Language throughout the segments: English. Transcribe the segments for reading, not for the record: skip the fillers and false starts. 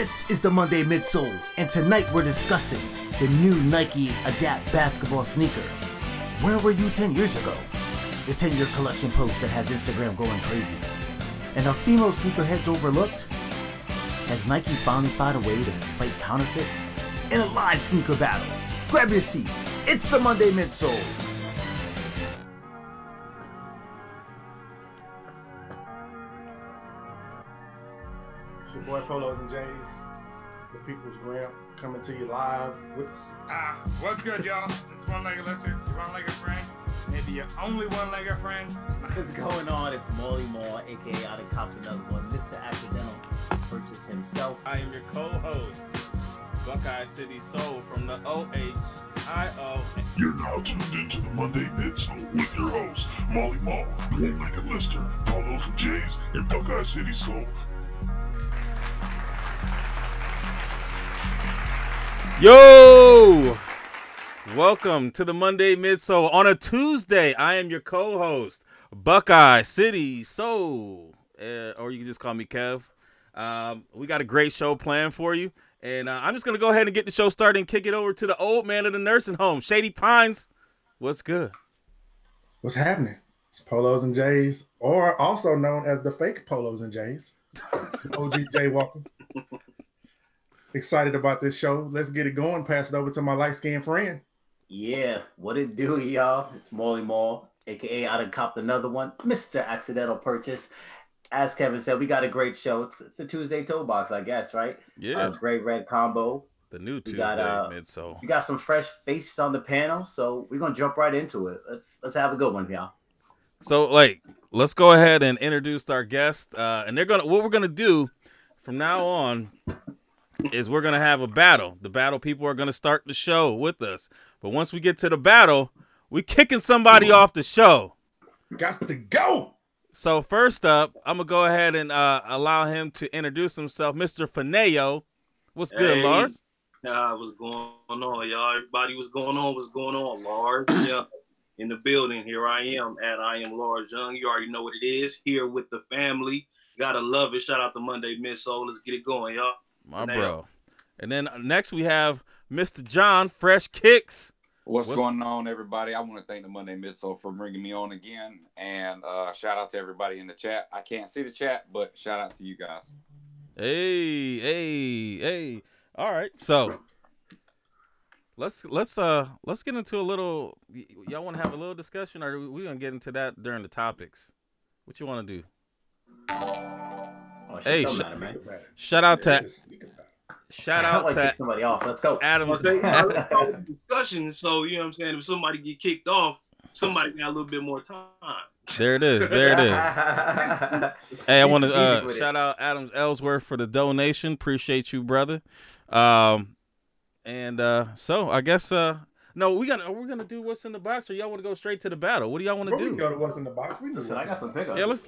This is the Monday Midsole, and tonight we're discussing the new Nike Adapt basketball sneaker. Where were you 10 years ago? The 10-year collection post that has Instagram going crazy. And are female sneakerheads overlooked? Has Nike finally found a way to fight counterfeits? In a live sneaker battle. Grab your seats. It's the Monday Midsole. It's your boy Polos and Jays, the People's Gramp, coming to you live with. What's good, y'all? It's one-legged listener, one-legged friend, maybe your only one-legged friend. What's going on? It's Molly Moore, aka I done copped another one, Mr. Accidental Purchase himself. I am your co-host, Buckeye City Soul from the OHIO. You're now tuned into the Monday Midsole with your hosts, Molly Moore, One-Legged Lister, Polos and Jays, and Buckeye City Soul. Yo! Welcome to the Monday Midsole on a Tuesday. I am your co-host, Buckeye City Soul, or you can just call me Kev. We got a great show planned for you, and I'm just gonna go ahead and get the show started and kick it over to the old man of the nursing home, Shady Pines. What's good? What's happening? It's Polos and Jays, or also known as the fake Polos and Jays. OG Jay Walker. Excited about this show. Let's get it going. Pass it over to my light-skinned friend. Yeah, what it do, y'all? It's Molly Moore, aka I done copped another one, Mr. Accidental Purchase. As Kevin said, we got a great show. It's a Tuesday toe box, I guess, right? Yeah. Great red combo. The new Tuesday Midsole. We got some fresh faces on the panel, so we're gonna jump right into it. Let's have a good one, y'all. So, let's go ahead and introduce our guest. And what we're gonna do from now on is we're gonna have a battle. The battle people are gonna start the show with us. But once we get to the battle, we kicking somebody off the show. Got to go. So first up, I'm gonna go ahead and allow him to introduce himself, Mr. Fineo. What's good, Lars? What's going on, y'all? Everybody, what's going on? What's going on, Lars? Yeah, in the building. Here I am, I am Lars Young. You already know what it is. Here with the family. Gotta love it. Shout out to Monday Midsole. Let's get it going, y'all. My bro. And then next we have Mr. John, Fresh Kicks. What's going on, everybody? I want to thank the Monday Midsole for bringing me on again. And shout out to everybody in the chat. I can't see the chat, but shout out to you guys. Hey. All right. So let's get into a little. Y'all want to have a little discussion, or are we gonna get into that during the topics? What you want to do? Hey, shout out to somebody off. Let's go. Adam's discussion. So you know what I'm saying. If somebody get kicked off, somebody got a little bit more time. There it is. Hey, I want to shout out Adams Ellsworth for the donation. Appreciate you, brother. So I guess no, we're gonna do what's in the box, or y'all want to go straight to the battle? What do y'all want to do? We go to what's in the box. Listen, I got some pickups. Yeah, let's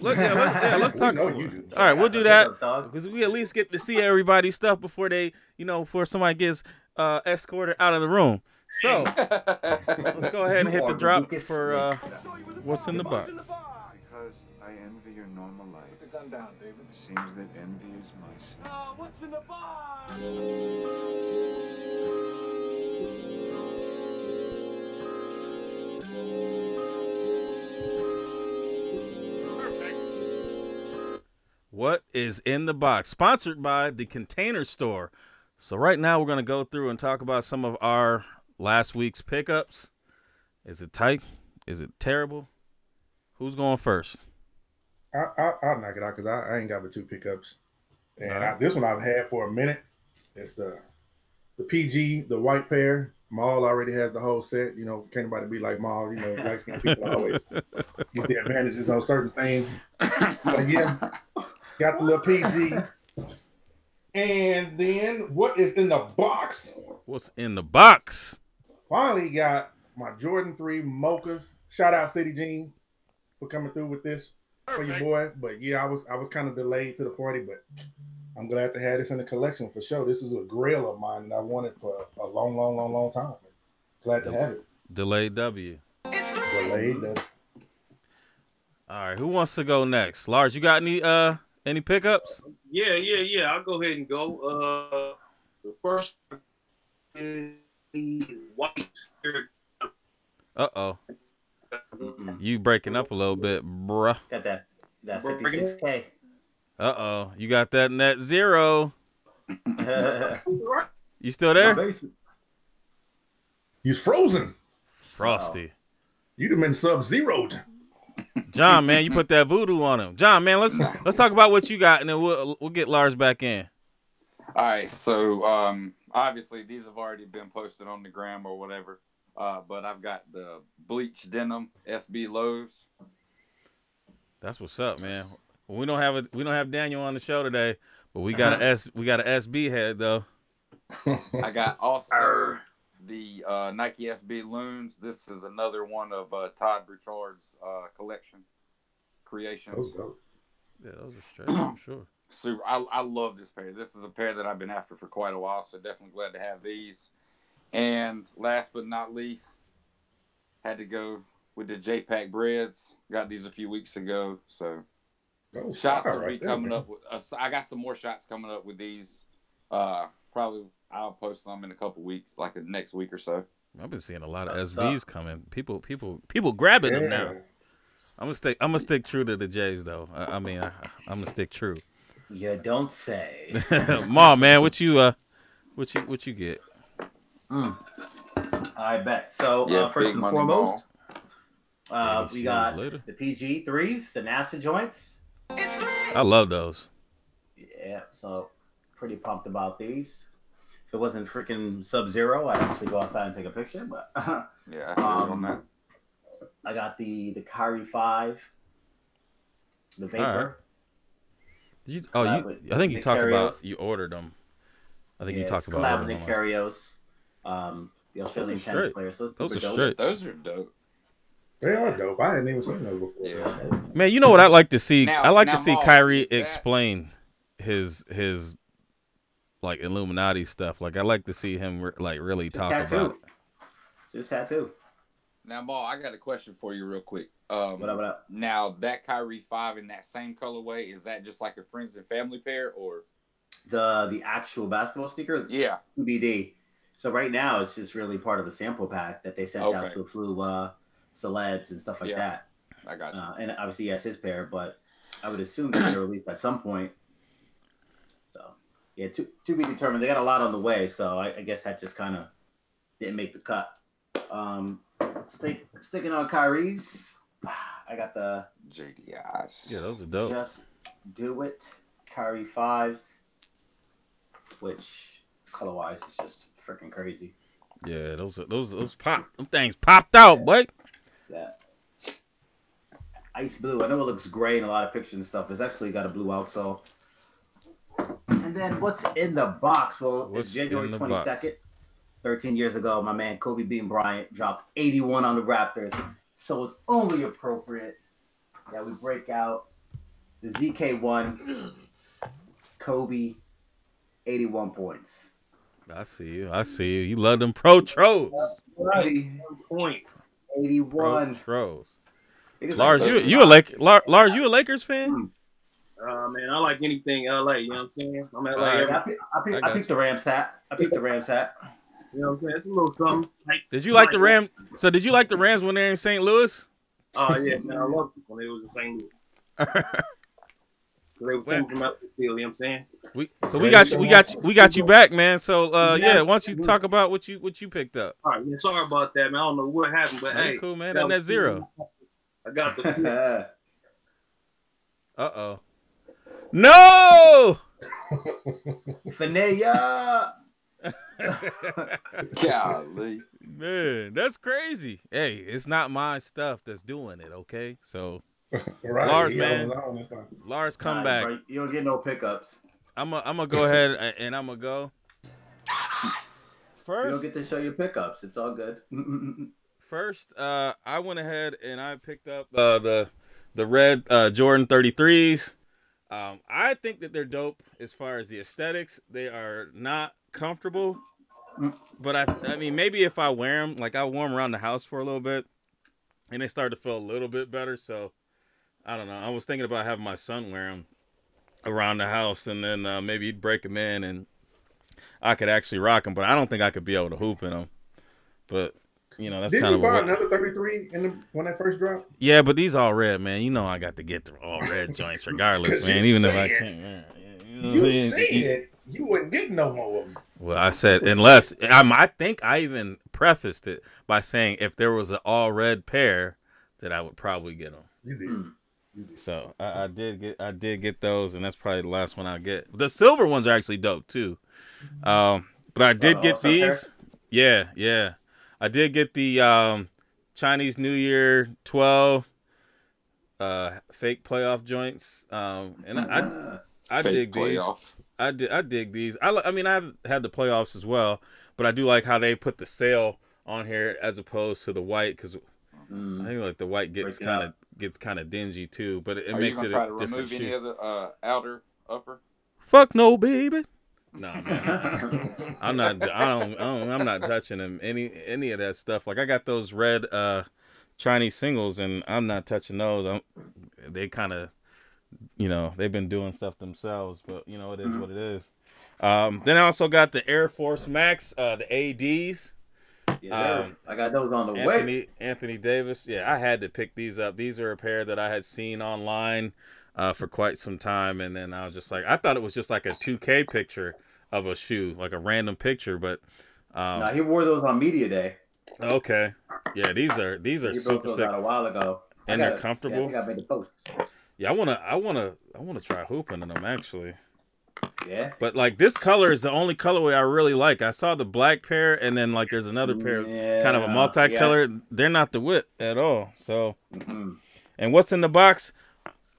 talk. You do. All right, we'll do that because we at least get to see everybody's stuff before before somebody gets escorted out of the room. So let's go ahead and hit the drop for what's in the box. Because I envy your normal life. Put the gun down, David. It seems that envy is my sin. Oh, what's in the box? What is in the box? Sponsored by the Container Store. So right now we're going to go through and talk about some of our last week's pickups. Is it tight? Is it terrible? Who's going first? I'll knock it out because I ain't got but two pickups. And right. This one I've had for a minute. It's the PG, the white pair. Maul already has the whole set. You know, can't nobody be like Maul. You know, light-skinned people always get the advantages on certain things. But yeah, got the little PG. And then what is in the box? What's in the box? Finally got my Jordan 3 mochas. Shout out City Jeans for coming through with this for your boy. But yeah, I was kind of delayed to the party, but I'm glad to have this in the collection for sure. This is a grail of mine, and I wanted for a long time. Glad to have it. Delayed W. Delayed W. All right, who wants to go next? Lars, you got Any pickups? Yeah. I'll go ahead and go. The first is white. Uh-oh. You breaking up a little bit, bruh. Got that 56K. Uh-oh. You got that net zero. You still there? He's frozen. Frosty. You'd have been sub-zeroed. John, man, you put that voodoo on him. John, man, let's talk about what you got, and then we'll get Lars back in. All right, so obviously these have already been posted on the gram or whatever, but I've got the bleach denim SB lows. That's what's up, man. We don't have Daniel on the show today, but we got an SB head though. I got also the Nike SB Loons. This is another one of Todd Bouchard's collection creations. Yeah, those are straight, I'm sure. Super. I love this pair. This is a pair that I've been after for quite a while, so definitely glad to have these. And last but not least, had to go with the J-Pack breads. Got these a few weeks ago, so shots will be coming up. I got some more shots coming up with these. Probably I'll post them in a couple weeks, like the next week or so. I've been seeing a lot of SBs coming. People grabbing them now. I'm gonna stick true to the J's though. I'm gonna stick true. You don't say. Ma, man, what you get? I bet. So first and foremost, we got the PG 3s, the NASA joints. I love those. Yeah, so pretty pumped about these. If it wasn't freaking Sub-Zero, I'd actually go outside and take a picture. But yeah, on that. I got the Kyrie 5, the Vapor. I think you talked about you ordered them. I think you talked about collab with Nicarios, the Australian tennis players. So those are straight. Those are dope. They are dope. I hadn't even seen those before. Yeah. Man, you know what I'd like to see? I like to see Kyrie explain his like Illuminati stuff. Like I like to see him really talk about it. Just tattoo. Now, Maul, I got a question for you real quick. What up? Now, that Kyrie 5 in that same colorway, is that just like a friends and family pair, or the actual basketball sneaker? Yeah, BD. So right now, it's just really part of a sample pack that they sent out to a few celebs and stuff like that. I got you. And obviously, he has his pair, but I would assume they're going to release at some point. So yeah, to be determined. They got a lot on the way, so I guess that just kind of didn't make the cut. Sticking on Kyrie's, I got the JDIs. Yeah, those are dope. Just Do It Kyrie 5s, which color-wise is just freaking crazy. Yeah, those pop. Them things popped out, boy. Yeah. Ice blue. I know it looks gray in a lot of pictures and stuff. It's actually got a blue outsole. And then what's in the box? Well, it's January 22nd. 13 years ago, my man Kobe Bean Bryant dropped 81 on the Raptors. So it's only appropriate that we break out the ZK1 Kobe 81 points. I see you. You love them pro trolls. Right. Point. 81. Pro trolls. Lars, you a Lakers fan? Man, I like anything LA. You know what I'm saying? I'm LA. I picked the Rams hat. You know what I'm saying? It's a little something. Did you like the Rams? So did you like the Rams when they're in St. Louis? Oh yeah, man, I loved it when they was in St. Louis. They was coming from out the field. You know what I'm saying? We got you back, man. So why don't you talk about what you picked up? All right, man, sorry about that, man. I don't know what happened, but hey, cool, man. That zero. I got the. Uh-oh. No! Finaya! Golly. Man, that's crazy. Hey, it's not my stuff that's doing it, okay? So, right. Lars, man. Lars, come back. Bro, you don't get no pickups. I'm gonna go ahead and I'm gonna go. First, you don't get to show your pickups. It's all good. First, I went ahead and I picked up the red Jordan 33s. I think that they're dope as far as the aesthetics. They are not comfortable, but I mean, maybe if I wear them, like I wore them around the house for a little bit, and they started to feel a little bit better. So I don't know. I was thinking about having my son wear them, around the house, and then maybe he'd break them in, and I could actually rock them. But I don't think I could be able to hoop in them. But you know, that's kind of Didn't you buy another 33 when they first dropped? Yeah, but these all red, man. You know I got to get the all red joints regardless, man. Even if I can't. Man. You said you wouldn't get no more of them. Well, I said unless I think I even prefaced it by saying if there was an all red pair, that I would probably get them. You did. So I did get those, and that's probably the last one I'll get. The silver ones are actually dope too. But I did get these. Pair? Yeah. I did get the Chinese New Year 12 fake playoff joints. And I dig playoff. These. I dig these. I mean, I had the playoffs as well, but I do like how they put the sale on here as opposed to the white, because I think like the white gets kind of dingy too. But it makes it a different shoe. Are you gonna try to remove any of the outer upper? Fuck no, baby. No, I'm not. I'm not touching them. Any of that stuff. Like I got those red Chinese singles, and I'm not touching those. They kind of, you know, they've been doing stuff themselves, but you know, it is what it is. Then I also got the Air Force Max, the ADs. Yeah, I got those on the way. Anthony Davis. Yeah, I had to pick these up. These are a pair that I had seen online for quite some time, and then I was just like, I thought it was just like a 2K picture of a shoe, like a random picture, but no, he wore those on media day. Okay, yeah, these are super sick. A while ago, and they're comfortable. Yeah, I think I made the post. Yeah, I wanna try hooping in them actually. Yeah, but like this color is the only colorway I really like. I saw the black pair, and then like there's another pair, kind of a multicolor. Yeah. They're not the width at all. So, and what's in the box?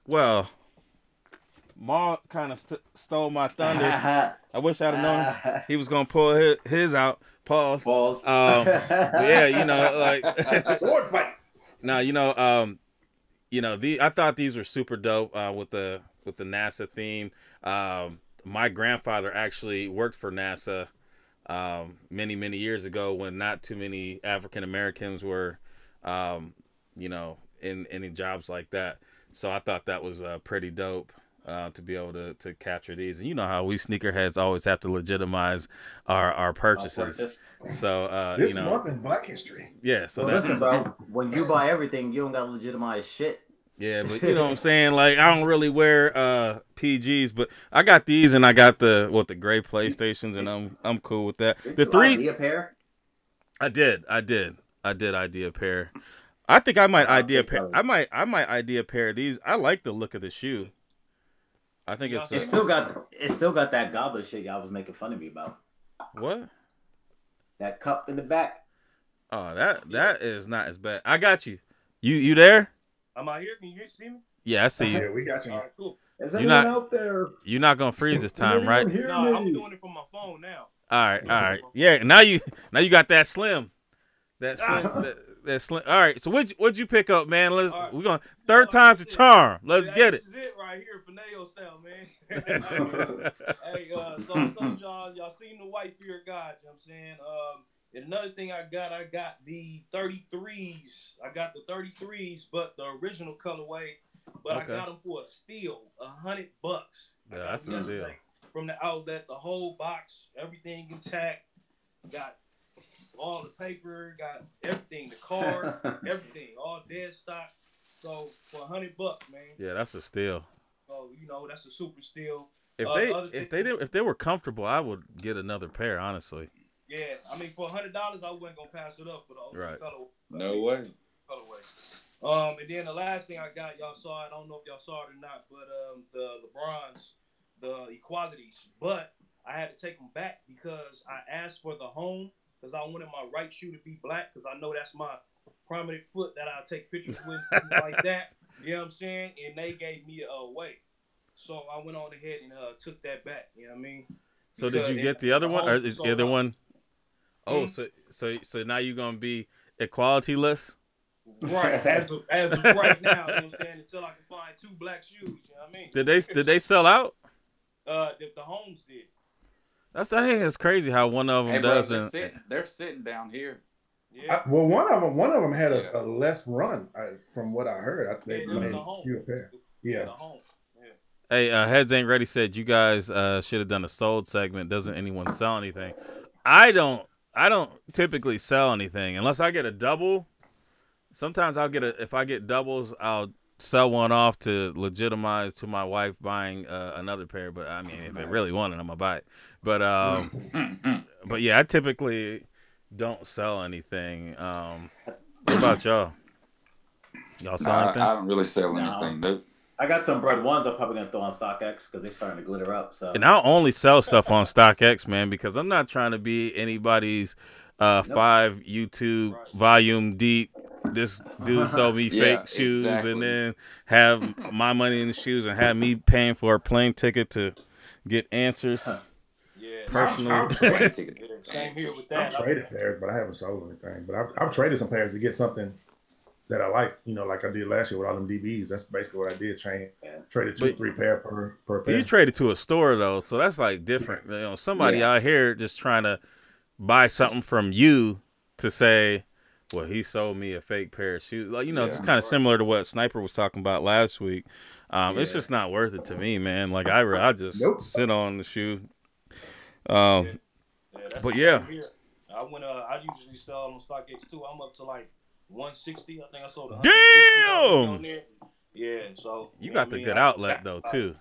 Well, Maul kind of stole my thunder. I wish I'd have known he was gonna pull his out. Pause. Yeah, you know, like sword fight. No, I thought these were super dope with the NASA theme. My grandfather actually worked for NASA many years ago when not too many African Americans were, in any jobs like that. So I thought that was pretty dope to be able to capture these. And you know how we sneakerheads always have to legitimize our purchases. So this month in Black History. Yeah. So listen, bro. When you buy everything, you don't gotta legitimize shit. Yeah, but you know what I'm saying? Like, I don't really wear PGs, but I got these and I got the gray PlayStations, and I'm cool with that. Did the threes. ID a pair? I did ID a pair. I think I might ID a pair. I might ID a pair of these. I like the look of the shoe. I think it's still got that goblet shit y'all was making fun of me about. What? That cup in the back. Oh, that is not as bad. I got you. You there? I'm out here. Can you see me? Yeah, I see you. Yeah, we got you. All right, cool. Is anyone out there? You're not gonna freeze this time, right? No, I'm doing it from my phone now. All right. Yeah, now you got that slim. That slim. All right. So what'd you pick up, man? We're gonna third time's the charm. Let's get it. This is it right here, Fineo style, man. Hey, so I told y'all seen the white fear of God, you know what I'm saying? And another thing I got the 33s. I got the 33s, but the original colorway. But I got them for a steal, $100. Yeah, that's a steal. From the outlet, the whole box, everything intact. Got all the paper, got everything, the card, everything, all dead stock. So for $100, man. Yeah, that's a steal. So that's a super steal. If they were comfortable, I would get another pair, honestly. Yeah, I mean for $100, I wasn't gonna pass it up for the color. No way. Colorway. And then the last thing I got, y'all saw it. I don't know if y'all saw it or not, but the LeBrons, the equalities. But I had to take them back because I asked for the home because I wanted my right shoe to be black because I know that's my prominent foot that I take pictures with like that. You know what I'm saying? And they gave me away. So I went on ahead and took that back. You know what I mean? So did you get the other one, or is the other one? Oh, so now you're gonna be equality-less? Right, as of right now, you know what I'm saying? Until I can find two black shoes, you know what I mean? Did they sell out? The homes did. I think it's crazy how one of them doesn't. They're sitting down here. Yeah. Well, one of them had a less run, from what I heard. I think made a pair. Yeah. Hey, Heads Ain't Ready said you guys should have done a sold segment. Doesn't anyone sell anything? I don't typically sell anything unless I get a double. Sometimes if I get doubles, I'll sell one off to legitimize to my wife buying another pair. But I mean, if I really want it, I'm gonna buy it. But but yeah, I typically don't sell anything. What about y'all? Y'all sell anything? I don't really sell anything. Nope. I got some bread ones I'm probably gonna throw on StockX because they're starting to glitter up. So, and I'll only sell stuff on StockX, man, because I'm not trying to be anybody's 5 YouTube volume deep. This dude sold me fake shoes and then have my money in the shoes and have me paying for a plane ticket to get answers. Yeah, personally. Same here with that. I've traded pairs, but I haven't sold anything. But I've traded some pairs to get something that I like, you know, like I did last year with all them DBs. That's basically what I did. Traded 2-3 pair per pair. You traded to a store though, so that's like different. You know, somebody out here just trying to buy something from you to say, well, he sold me a fake pair of shoes. Like, you know, it's kind of similar to what Sniper was talking about last week. It's just not worth it to me, man. Like I just sit on the shoe. But yeah. I usually sell on StockX too. I'm up to like 160. I think I sold 160 on there. Yeah, so you got the good outlet though too.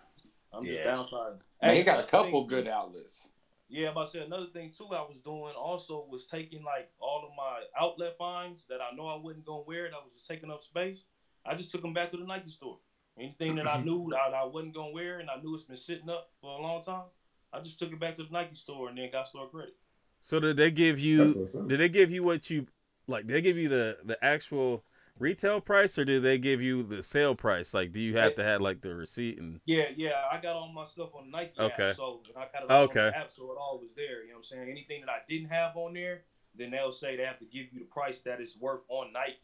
I'm just downside. Hey, he got a couple good outlets. Yeah, but I said another thing too. I was doing also was taking like all of my outlet finds that I know I wasn't gonna wear. That was just taking up space. I just took them back to the Nike store. Anything that I knew that I wasn't gonna wear and I knew it's been sitting up for a long time, I just took it back to the Nike store and then got store credit. So did they give you? Did they give you what you like? They give you the actual retail price, or did they give you the sale price? Like, do you have to have like the receipt and? Yeah. I got all my stuff on the Nike app, so I got it on the app, so it all was there. You know what I'm saying? Anything that I didn't have on there, then they'll say they have to give you the price that it's worth on Nike.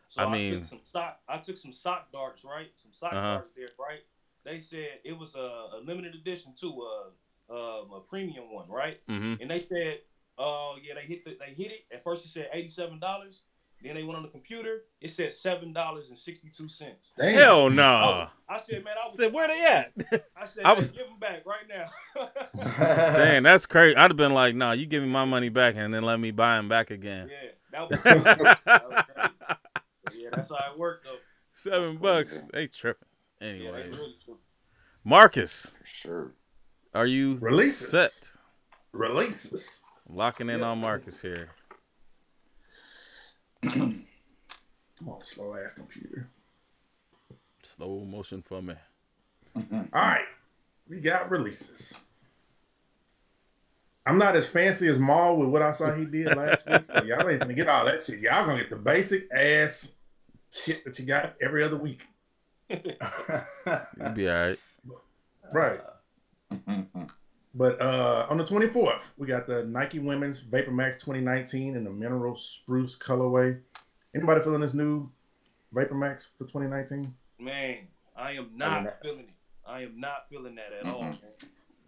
So I took some sock darts, right? Some sock darts there, right? They said it was a limited edition too, a premium one, right? And they said, oh yeah, they hit it. At first it said $87. Then they went on the computer. It said $7.62. Hell no! I said, man, where they at? I said, give them back right now. Dang, that's crazy. I'd have been like, no, you give me my money back and then let me buy them back again. Yeah, that was crazy. Yeah, that's how it worked though. $7, they tripping. Anyway, Marcus, for sure. Are you set? Releases. Locking in on Marcus here. Come on, slow ass computer. Slow motion for me. All right, we got releases. I'm not as fancy as Maul with what I saw he did last week, so y'all ain't gonna get all that shit. Y'all gonna get the basic ass shit that you got every other week. You'll be all right. Right. But on the 24th, we got the Nike Women's Vapor Max 2019 in the Mineral Spruce colorway. Anybody feeling this new Vapor Max for 2019? Man, I am not feeling it. I am not feeling that at all, man.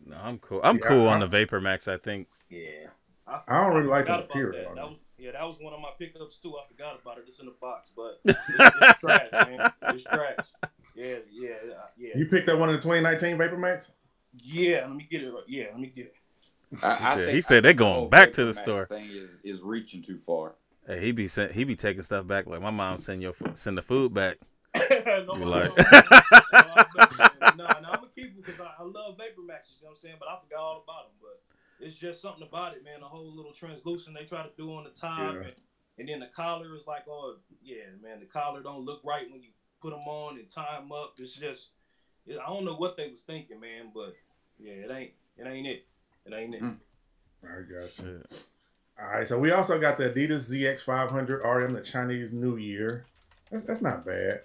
No, I'm cool. I'm cool on the Vapor Max, I think. Yeah. I don't really like the material. That was one of my pickups too. I forgot about it. It's in the box, but it's trash, man. It's trash. Yeah. You picked up one of the 2019 Vapor Max? Yeah, let me get it. Yeah, let me get it. He said they're going back to the store. Thing is reaching too far. Hey, he be taking stuff back like my mom send the food back. No, I'm gonna keep them because I love Vapor Maxes. You know what I'm saying? But I forgot all about them. But it's just something about it, man. The whole little translucent they try to do on the top, and then the collar is like, oh yeah, man, the collar don't look right when you put them on and tie them up. It's just, I don't know what they was thinking, man. But yeah, it ain't it. It ain't it. I got you. All right, so we also got the Adidas ZX500 RM, the Chinese New Year. That's not bad.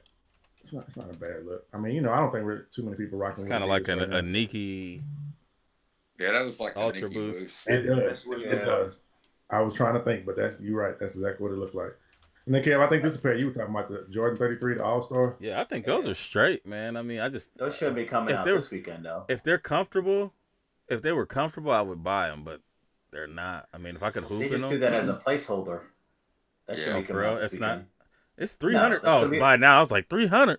It's not a bad look. I mean, you know, I don't think we're too many people rocking. It's kind of like a Nike. Yeah, that was like Ultra Boost. It does. It does. I was trying to think, but you're right. That's exactly what it looked like. And then, Kev, I think this is a pair you were talking about, the Jordan 33, the All-Star. Yeah, I think those are straight, man. I mean, those should be coming out this weekend, though. If they're comfortable, I would buy them, but they're not. I mean, if I could hoop in them. They just do that as a placeholder. That should be coming out this weekend. Not. It's 300. By now, I was like 300.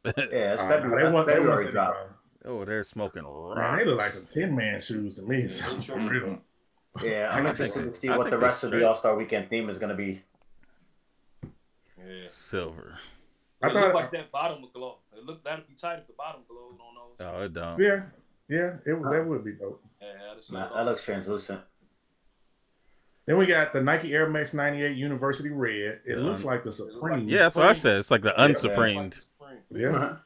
Yeah, it's February drop. Oh, they're smoking rocks. Man, they look like some 10-man shoes to me. So for real. Yeah, I'm interested to see what the rest of the All-Star Weekend theme is going to be. Yeah. Silver. It looked like that bottom would glow. That'd be tight if the bottom glowed on those. Oh, it don't. Yeah, that would be dope. Yeah, that looks translucent. Then we got the Nike Air Max 98 University Red. It looks like the Supreme. Yeah, that's what I said. It's like the unsupremed. Yeah.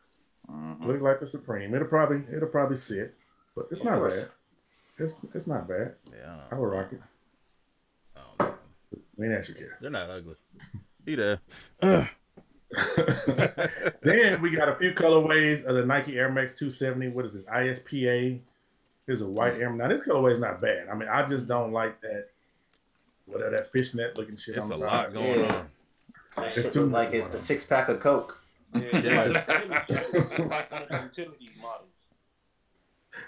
Look like the Supreme. It'll probably sit, but it's not bad. It's not bad. Yeah, I would rock it. We ain't actually care. They're not ugly. Be there. Then we got a few colorways of the Nike Air Max 270. What is this? ISPA. Here's a white Air. Now this colorway is not bad. I mean, I just don't like that. Whatever that fishnet looking shit. It's on a the lot side. going on. That shit look like it's a 6-pack of Coke. Yeah.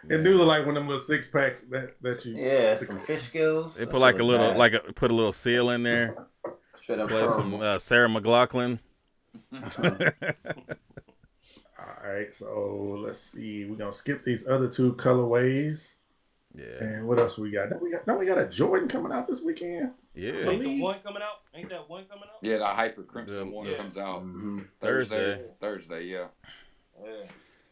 It do look like one of them little 6-packs that you. Yeah, some fish skills. They put like a little, put a little seal in there. Straight up. Play some Sarah McLachlan. All right, so let's see. We're gonna skip these other two colorways. Yeah. And what else we got? Don't we got a Jordan coming out this weekend? Yeah. Ain't the one coming out? Ain't that one coming out? Yeah, the Hyper Crimson one comes out Thursday, yeah. Yeah.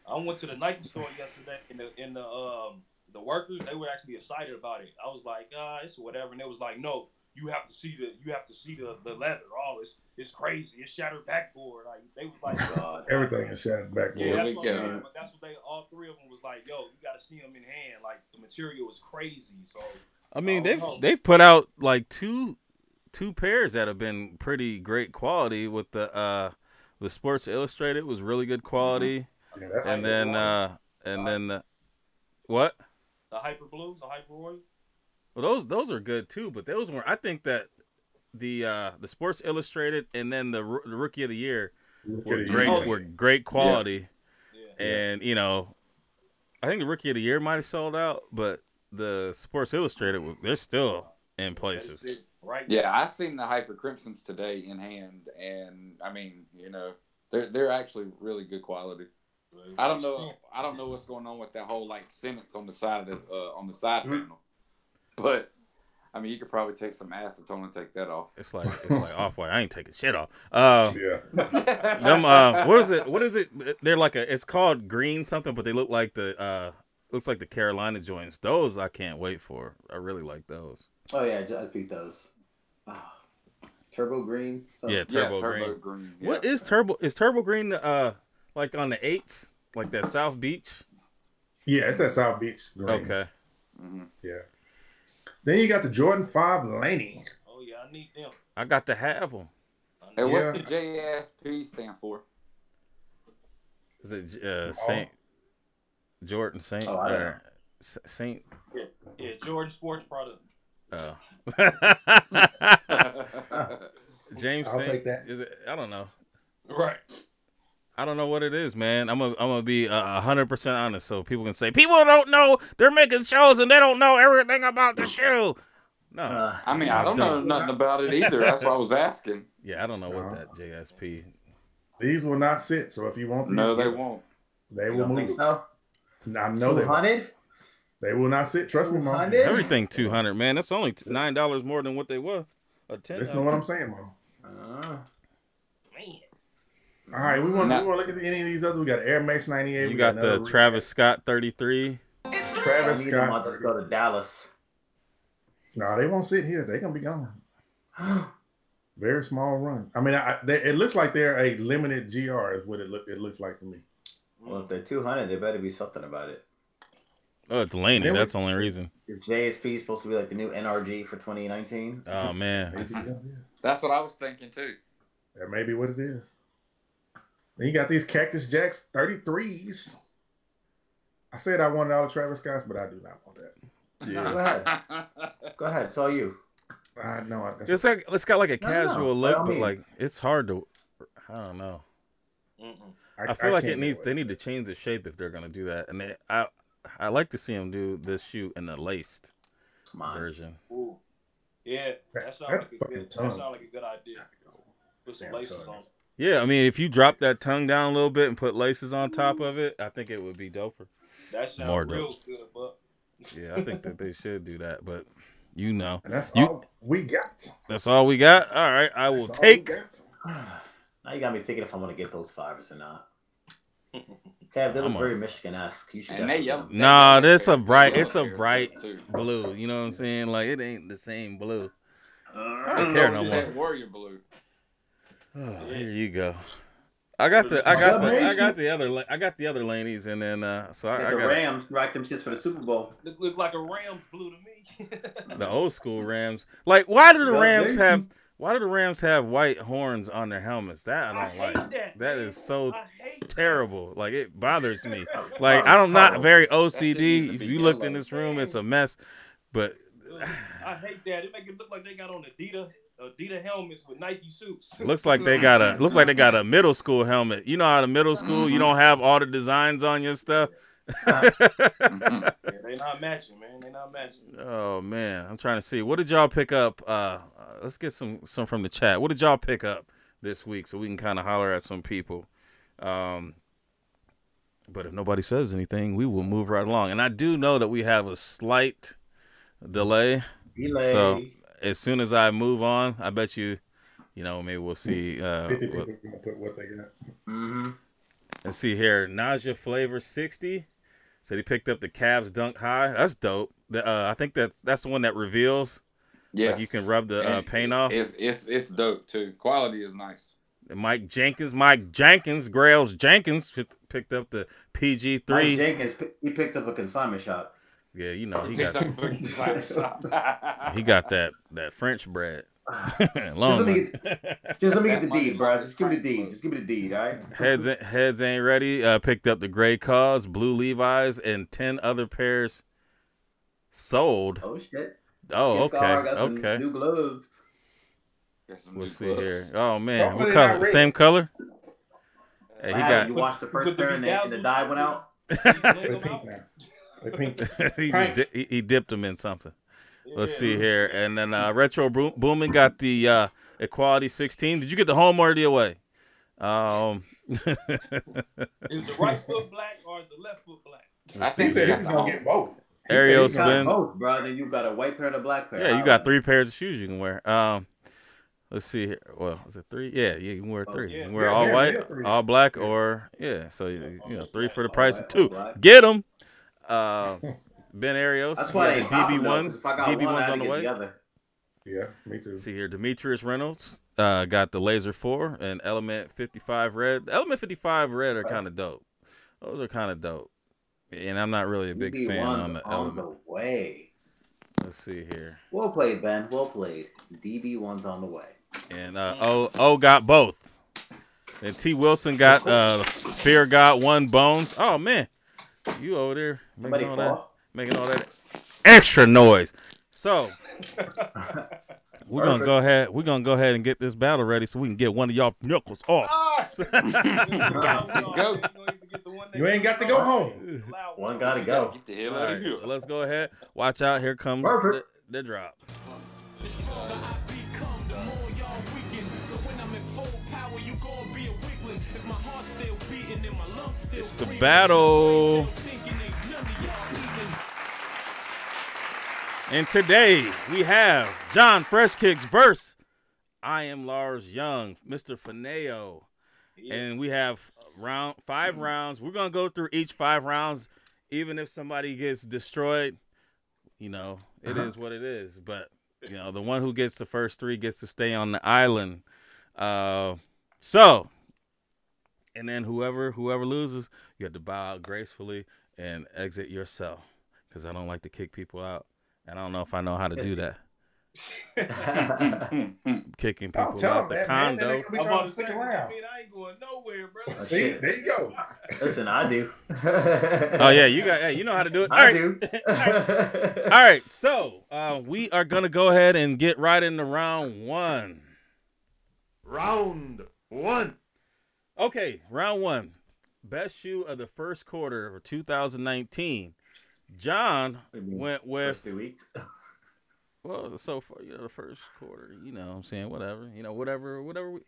I went to the Nike store yesterday, and the workers, they were actually excited about it. I was like, it's whatever, and they was like, no, you have to see the leather. Oh, it's crazy. It's shattered backboard. Like they was like, God, everything is shattered backboard. Yeah, that's what that's what they all three of them was like. Yo, you got to see them in hand. Like the material is crazy. So I mean, they've put out like two pairs that have been pretty great quality. With the Sports Illustrated was really good quality. Yeah, and then what? The Hyper Blues, the Hyper Royal. Well, those are good too, but those were, I think that the Sports Illustrated and then the Rookie of the Year were great quality. Yeah. And I think the Rookie of the Year might have sold out, but the Sports Illustrated, they're still in places. Right. Yeah, I seen the Hyper Crimsons today in hand, and I mean, they're actually really good quality. I don't know what's going on with that whole like sentence on the side of the side panel, but I mean, you could probably take some acetone and take that off. It's like Off-White. I ain't taking shit off. Yeah. What is it? They're like it's called green something, but they look like looks like the Carolina joints. Those I can't wait for. I really like those. Oh yeah, I picked those. Turbo green. Yeah, turbo green. Yeah. What is turbo? Is turbo green like on the 8s, like that South Beach? Yeah, it's that South Beach green. Okay. Mm-hmm. Yeah. Then you got the Jordan 5 Laney. Oh yeah, I need them. I got to have them. Hey, what's the JSP stand for? Is it Saint Jordan Saint Saint? Yeah, Jordan Sports Product. Oh. James I'll Saint, take that. Is it? I don't know. Right. I don't know what it is, man. I'm gonna be 100% honest, so people can say people don't know. They're making shows and they don't know everything about the shoe. No, I mean I don't know nothing about it either. That's why I was asking. Yeah, I don't know what that JSP. These will not sit. So if you want these, they won't. They will move. Think so? I know they won't. They will not sit. Trust me, Mom. Everything $200, man. That's only $9 more than what they were. $10. Listen to what I'm saying, Mom. Man. All right, we want to look at any of these others. We got Air Max 98. You got the Travis Scott 33. Travis Scott. I'll just go to Dallas. No, they won't sit here. They're gonna be gone. Very small run. I mean, it looks like they're a limited GR. Is what it looks like to me. Well, if they're 200, there better be something about it. Oh, it's Laney. That's the only reason. Your JSP is supposed to be like the new NRG for 2019. Oh man, that's what I was thinking too. That may be what it is. Then you got these Cactus Jacks 33s. I said I wanted all the Travis Scotts, but I do not want that. Yeah. No, go ahead. Go ahead. It's all you. I know. It's got like a casual look, but like it's hard to. I don't know. I feel like they need to change the shape if they're gonna do that, and I like to see them do this shoe in the laced version. Ooh. Yeah, that sounds like a good idea. Put some laces on. Yeah, I mean, if you drop that tongue down a little bit and put laces on top of it, I think it would be doper. That sounds more real dope. good, but Yeah, I think that they should do that, but you know, And that's all we got. That's all we got. All right, I will That's take. Now you got me thinking if I want to get those fivers or not. Kev, they look very Michigan-esque. You should. Nah, this a bright. It's a bright blue. You know what I'm saying? Like it ain't the same blue. I don't care no more. Warrior blue. Oh, here you go. I got the other lanies, and then so I got the Rams rock them shits for the Super Bowl. Look like a Rams blue to me. The old school Rams. Like, why do the Rams have? Why do the Rams have white horns on their helmets? That I don't like. That is so terrible. Like, it bothers me. Like, I'm not very OCD. If you looked in this room, it's a mess. But I hate that. It make it look like they got on Adidas helmets with Nike suits. looks like they got a middle school helmet. You know how the middle school you don't have all the designs on your stuff. Yeah, they not matching, man. They not matching. Oh man, I'm trying to see. What did y'all pick up? Let's get some from the chat. What did y'all pick up this week so we can kind of holler at some people? But if nobody says anything, we will move right along. And I do know that we have a slight delay. So as soon as I move on, I bet you know, maybe we'll see. What they got. Mm-hmm. Let's see here. Nausea Flavor 60. Said he picked up the Cavs Dunk High. That's dope. I think that's the one that reveals. Yes. Like you can rub the paint off. It's dope too. Quality is nice. Mike Jenkins, Grails Jenkins picked up the PG3. Mike Jenkins, he picked up a consignment shop. Yeah, you know, he got that French bread. Just let me get the deed, bro. Just give me the deed. Just give me the deed, all right? Heads ain't ready. Picked up the Gray Cause, Blue Levi's, and 10 other pairs sold. Oh shit. Oh, okay. New gloves. We'll see here. Oh man, what color? Same color? Hey, he got. You watched the first pair and the dye went out. They're pink now. They're pink. He dipped them in something. Let's see here. And then Retro Boomin got the Equality 16. Did you get the home or the away? Is the right foot black or is the left foot black? I think he was going to get both. Aerial spin. Both, bro. Then you got a white pair and a black pair. Yeah, you got 3 pairs of shoes you can wear. Let's see here. Well, is it 3? Yeah, you can wear 3. You can wear all white, all black, or so you know 3 for the price of 2. Get them. Ben Arios. That's why DB1s. DB1s on the way. Yeah, me too. See here, Demetrius Reynolds got the Laser 4 and Element 55 Red. The Element 55 Red are kind of dope. Those are kind of dope. And I'm not really a big fan on the Element. The way. Let's see here. Well played, Ben. Well played. DB1's on the way. And O got both. And T Wilson got Fear God 1 Bones. Oh man, you over there making all that extra noise. So we're gonna go ahead. We're gonna go ahead and get this battle ready so we can get one of y'all knuckles off. Go. You ain't got to go home. One gotta go. Get the hell out of here. So let's go ahead. Watch out. Here comes the drop. It's the battle. And today we have John Freshkicks versus I Am Lars Young, Mr. Fineo. Yeah. And we have 5 rounds. We're going to go through each 5 rounds. Even if somebody gets destroyed, you know, it is what it is. But, you know, the one who gets the first 3 gets to stay on the island. And then whoever loses, you have to bow out gracefully and exit your cell. Because I don't like to kick people out. And I don't know if I know how to do that. Kicking people out the condo. Man, be trying to stick around. I ain't going nowhere, bro. See, there you go. Listen, I do. Oh yeah, you know how to do it. I do. All right. So we are gonna go ahead and get right into round 1. Round 1. Okay, round 1. Best shoe of the first quarter of 2019. John went with 2 weeks. Well, so far, you know, the first quarter, you know what I'm saying, whatever.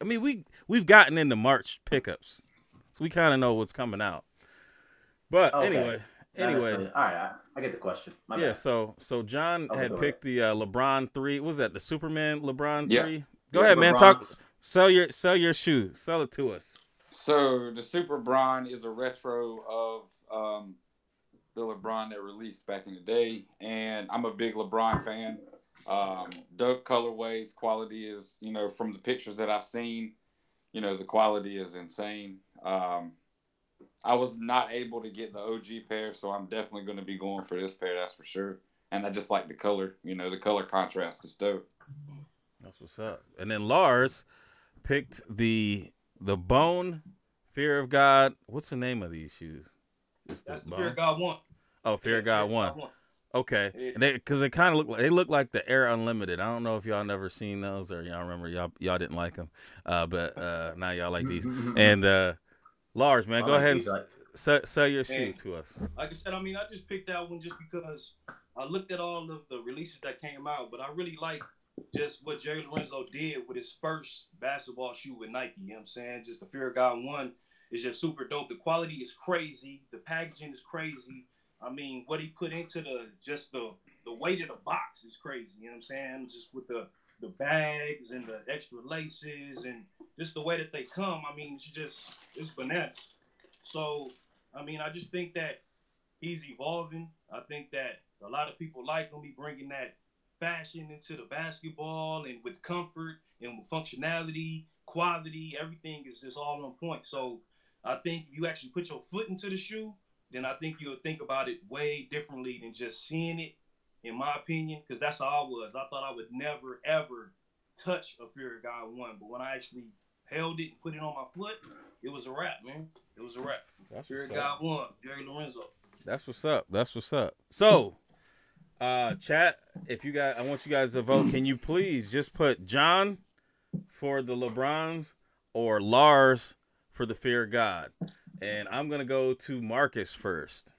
I mean, we've gotten into March pickups. So we kind of know what's coming out. But anyway, Anyway, all right, I get the question. My bad. so John had picked the LeBron 3. What was that? The Superman LeBron 3. Go ahead, man. Sell your shoe. Sell it to us. So the Super Bron is a retro of the LeBron that released back in the day, and I'm a big LeBron fan. Dope colorways, quality is, from the pictures that I've seen, the quality is insane. I was not able to get the OG pair, so I'm definitely going to be going for this pair, that's for sure. And I just like the color, the color contrast is dope. That's what's up. And then Lars picked the Bone Fear of God. What's the name of these shoes? That's the Fear of God 1. Oh, Fear of God 1. Okay, and because they kind of look like the Air Unlimited. I don't know if y'all never seen those or y'all remember y'all didn't like them, but now y'all like these. And Lars, man, go ahead and sell your shoe to us. Like I said, I just picked that one just because I looked at all of the releases that came out, but I really like just what Jerry Lorenzo did with his first basketball shoe with Nike. You know what I'm saying? Just the Fear of God 1 is just super dope. The quality is crazy. The packaging is crazy. What he put into the weight of the box is crazy. You know what I'm saying? Just with the bags and the extra laces and just the way that they come. It's bananas. So, I just think that he's evolving. I think that a lot of people like him. He bringing that fashion into the basketball and with comfort and with functionality, quality, everything is just all on point. So I think if you actually put your foot into the shoe, then I think you'll think about it way differently than just seeing it, in my opinion, because that's how I was. I thought I would never, ever touch a Fear of God 1, but when I actually held it and put it on my foot, it was a wrap, man. It was a wrap. Fear of God 1, Jerry Lorenzo. That's what's up. That's what's up. So, chat, I want you guys to vote. Can you please just put John for the LeBrons or Lars for the Fear of God? And I'm going to go to Marcus first.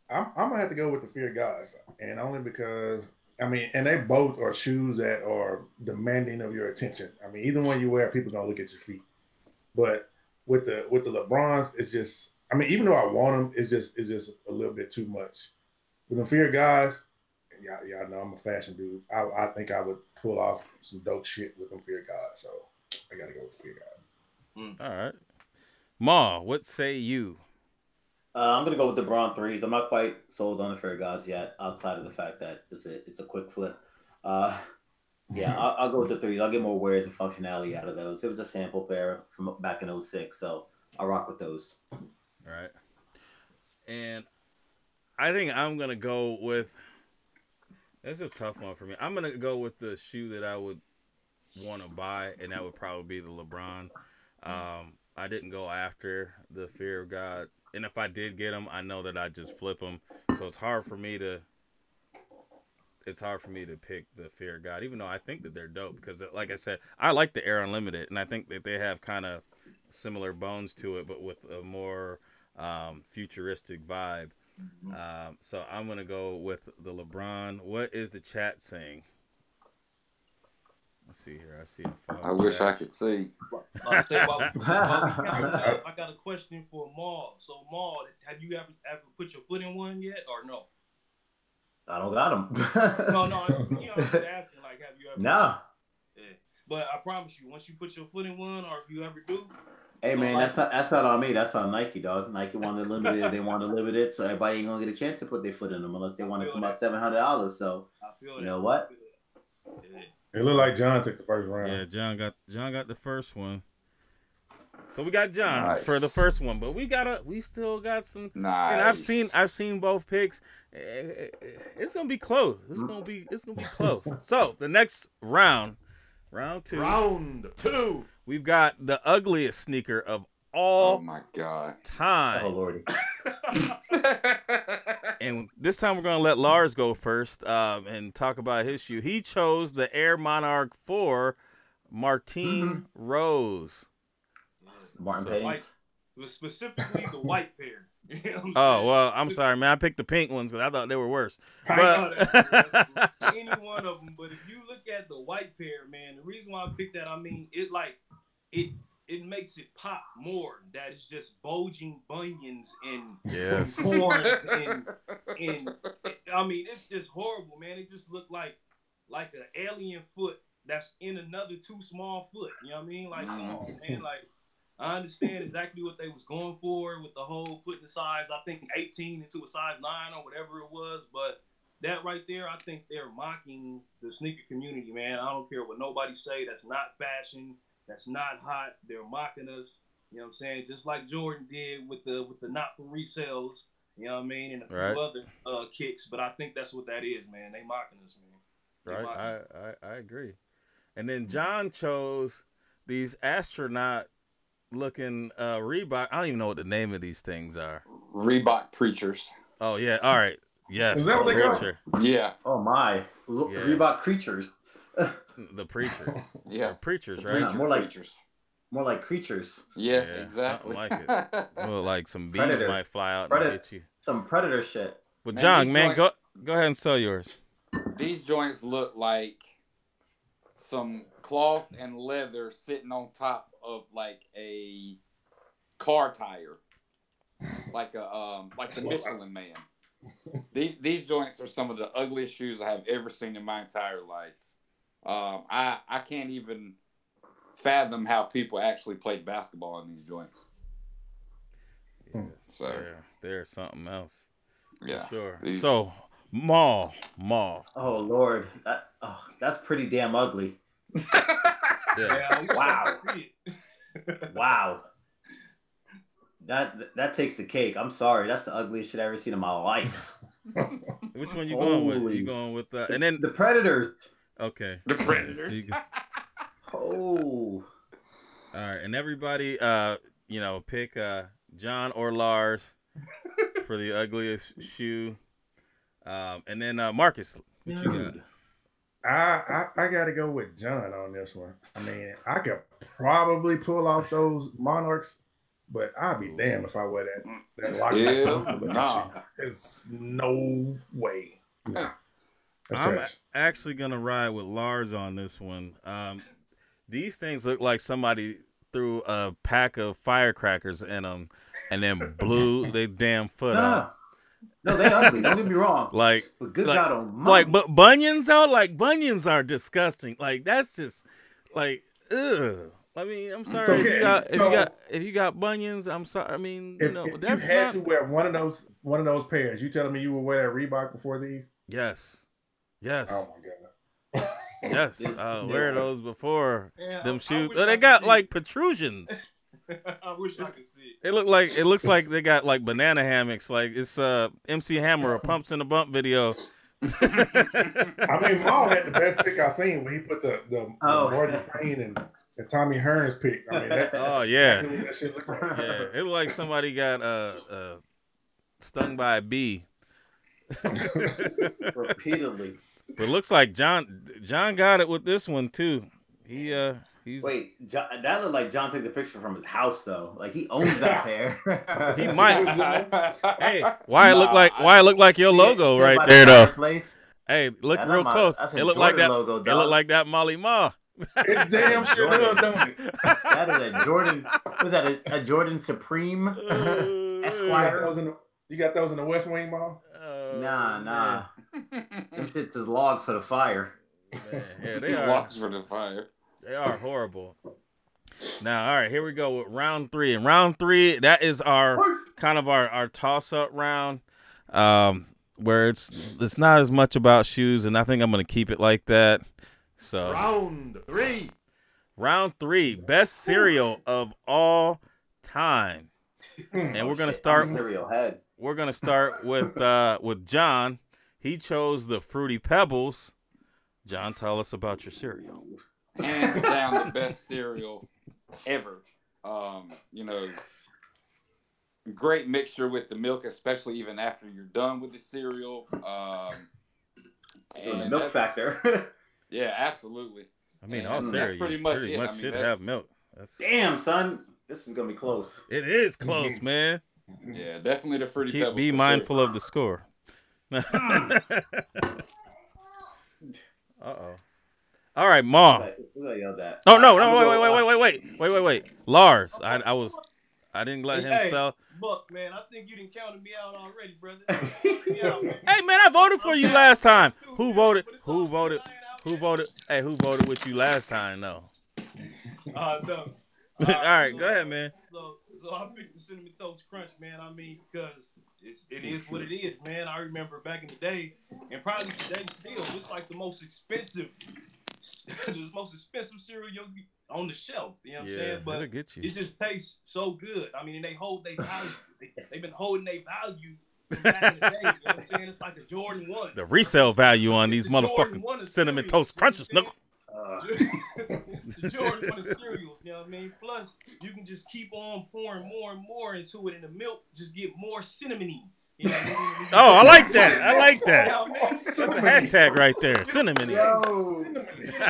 I'm going to have to go with the Fear of God. And only because, and they both are shoes that are demanding of your attention. Either one you wear, people going to look at your feet. But with the LeBrons, it's just, even though I want them, it's just a little bit too much. With the Fear of Guys, y'all know I'm a fashion dude. I think I would pull off some dope shit with them Fear of God. So I got to go with the Fear of God. All right. Ma, what say you? I'm gonna go with the Bron 3s. I'm not quite sold on the Fear of Gods yet, outside of the fact that it's a quick flip. Yeah, I'll go with the 3s. I'll get more wears and functionality out of those. It was a sample pair from back in 06, so I'll rock with those. All right. And I think I'm gonna go with. It's a tough one for me. I'm gonna go with the shoe that I would want to buy, and that would probably be the LeBron. I didn't go after the Fear of God, and if I did get them, I know that I'd just flip them. So it's hard for me to pick the Fear of God, even though I think that they're dope. Because, like I said, I like the Air Unlimited, and I think that they have kind of similar bones to it, but with a more futuristic vibe. So I'm gonna go with the LeBron. What is the chat saying? Let's see here. I see I wish I could see. I got a question for Maul. So, Maul, have you ever put your foot in one yet, or no? I don't got them. No, I'm just asking, like, have you ever? No. Yeah. But I promise you, once you put your foot in one, or if you ever do. Hey, man, that's not on me. That's on Nike, dog. Nike wanted to limit it. They want to limit it, so everybody ain't gonna get a chance to put their foot in them unless they want to come out $700. So, you know what? It looked like John took the first round. Yeah, John got the first one. So we got John for the first one, but we still got some. Nice. And I've seen both picks. It's gonna be close. It's gonna be close. So the next round 2. Round 2. We've got the ugliest sneaker of all time. Oh Lordy. And this time we're going to let Lars go first and talk about his shoe. He chose the Air Monarch 4 Martine Rose. Martin Payne. It was specifically the white pair. You know oh, well, I'm sorry, man. I picked the pink ones because I thought they were worse. But any one of them. But if you look at the white pair, man, the reason why I picked that, it it makes it pop more. That it's just bulging bunions and Yes. corns and I mean, it's just horrible, man. It just looked like an alien foot that's in another too small foot. You know what I mean? Like, come on, man. Like, I understand exactly what they was going for with the whole putting the size, I think 18 into a size 9 or whatever it was, but that right there, I think they're mocking the sneaker community, man. I don't care what nobody say. That's not fashion. That's not hot. They're mocking us. You know what I'm saying? Just like Jordan did with the not for resales. You know what I mean? And a few other kicks. But I think that's what that is, man. They mocking us, man. Right. I agree. And then John chose these astronaut looking Reebok. I don't even know what the name of these things are. Reebok Preachers. Oh yeah. All right. Yes. Is that what they call? Yeah. Oh my. Reebok Creatures. The preacher. Yeah. Or preachers, right? Yeah, more like creatures. Yeah, exactly. Something like it. Well, like some bees might fly out and get you. Some predator shit. But John, man, go ahead and sell yours. These joints look like some cloth and leather sitting on top of like a car tire, like the Michelin Man. These joints are some of the ugliest shoes I have ever seen in my entire life. I can't even fathom how people actually played basketball in these joints. Yeah, so they're something else. Yeah, for sure. So Maul. Oh Lord, that's pretty damn ugly. Yeah. Wow. Wow. That takes the cake. I'm sorry. That's the ugliest shit I've ever seen in my life. Which one you going with? You going with and then the Predators. Okay. The Predators. Oh. All right, and everybody, pick John or Lars for the ugliest shoe, and then Marcus, what you got? I gotta go with John on this one. I mean, I could probably pull off those Monarchs, but I'd be damned if I wear that lock. It's no way. Nah. I'm actually gonna ride with Lars on this one. These things look like somebody threw a pack of firecrackers in them and then blew their damn foot out. No, they ugly. Don't get me wrong. But good God almighty. But bunions out. Like bunions are disgusting. Like that's just like ugh. I mean, I'm sorry if you got bunions. I'm sorry. I mean, if you had to wear one of those pairs, you telling me you would wear that Reebok before these? Yes. Oh my God. Yes, wear those before them shoes. They got like protrusions. I wish I could see it. It looks like they got like banana hammocks. Like it's MC Hammer, a Pumps in the Bump video. I mean, Maul had the best pick I've seen when he put the Gordon Payne and Tommy Hearns pick. I mean, that's exactly what that shit look like. Yeah, it looked like somebody got stung by a bee. Repeatedly. But it looks like John got it with this one too. He's wait. That looked like John took the picture from his house though. Like he owns that pair. He might. Hey, why it look like your logo right there though? Hey, look real close. It looked like that. Logo, it looked like that Molly Ma. It damn sure does, don't it? That is a Jordan. Was that a Jordan Supreme Esquire? You got those in the West Wing Mall? Nah. Them shits is logs for the fire. Yeah, they are logs for the fire. They are horrible. Now, all right, here we go with round 3. And round 3, that is our kind of our toss-up round, where it's not as much about shoes, and I think I'm gonna keep it like that. So round 3, best cereal of all time, and we're gonna start. Cereal head. We're gonna start with John. He chose the Fruity Pebbles. John, tell us about your cereal. Hands down, the best cereal ever. Great mixture with the milk, especially even after you're done with the cereal. And the milk factor. Yeah, absolutely. I mean, all cereal pretty much should have milk. Damn, son, this is gonna be close. It is close, man. Yeah, definitely the Fruity Pebbles. Be mindful of the score. Uh-oh. All right, Ma. yelled that. Oh no, wait. Lars, I didn't let him sell. Buck, man, I think you didn't count me out already, brother. Me out, man. Hey man, I voted for you last time. Who voted? Who voted? Who voted? Hey, who voted with you last time though? No. All right, go ahead, man. So I picked the Cinnamon Toast Crunch, man. I mean, because it is what it is, man. I remember back in the day, and probably today still, it's like the most expensive cereal on the shelf. You know what I'm saying? But it just tastes so good. I mean, and they hold their value. They've been holding their value back in the day. You know what I'm saying? It's like a Jordan 1. The resale value on these motherfucking Cinnamon Toast Crunches, nigga. The Jordan 1 of cereals, you know what I mean? Plus, you can just keep on pouring more and more into it, and the milk just get more cinnamony. You know what I mean? Oh, I like that. I like that. You know what I mean? That's a hashtag right there. Cinnamony.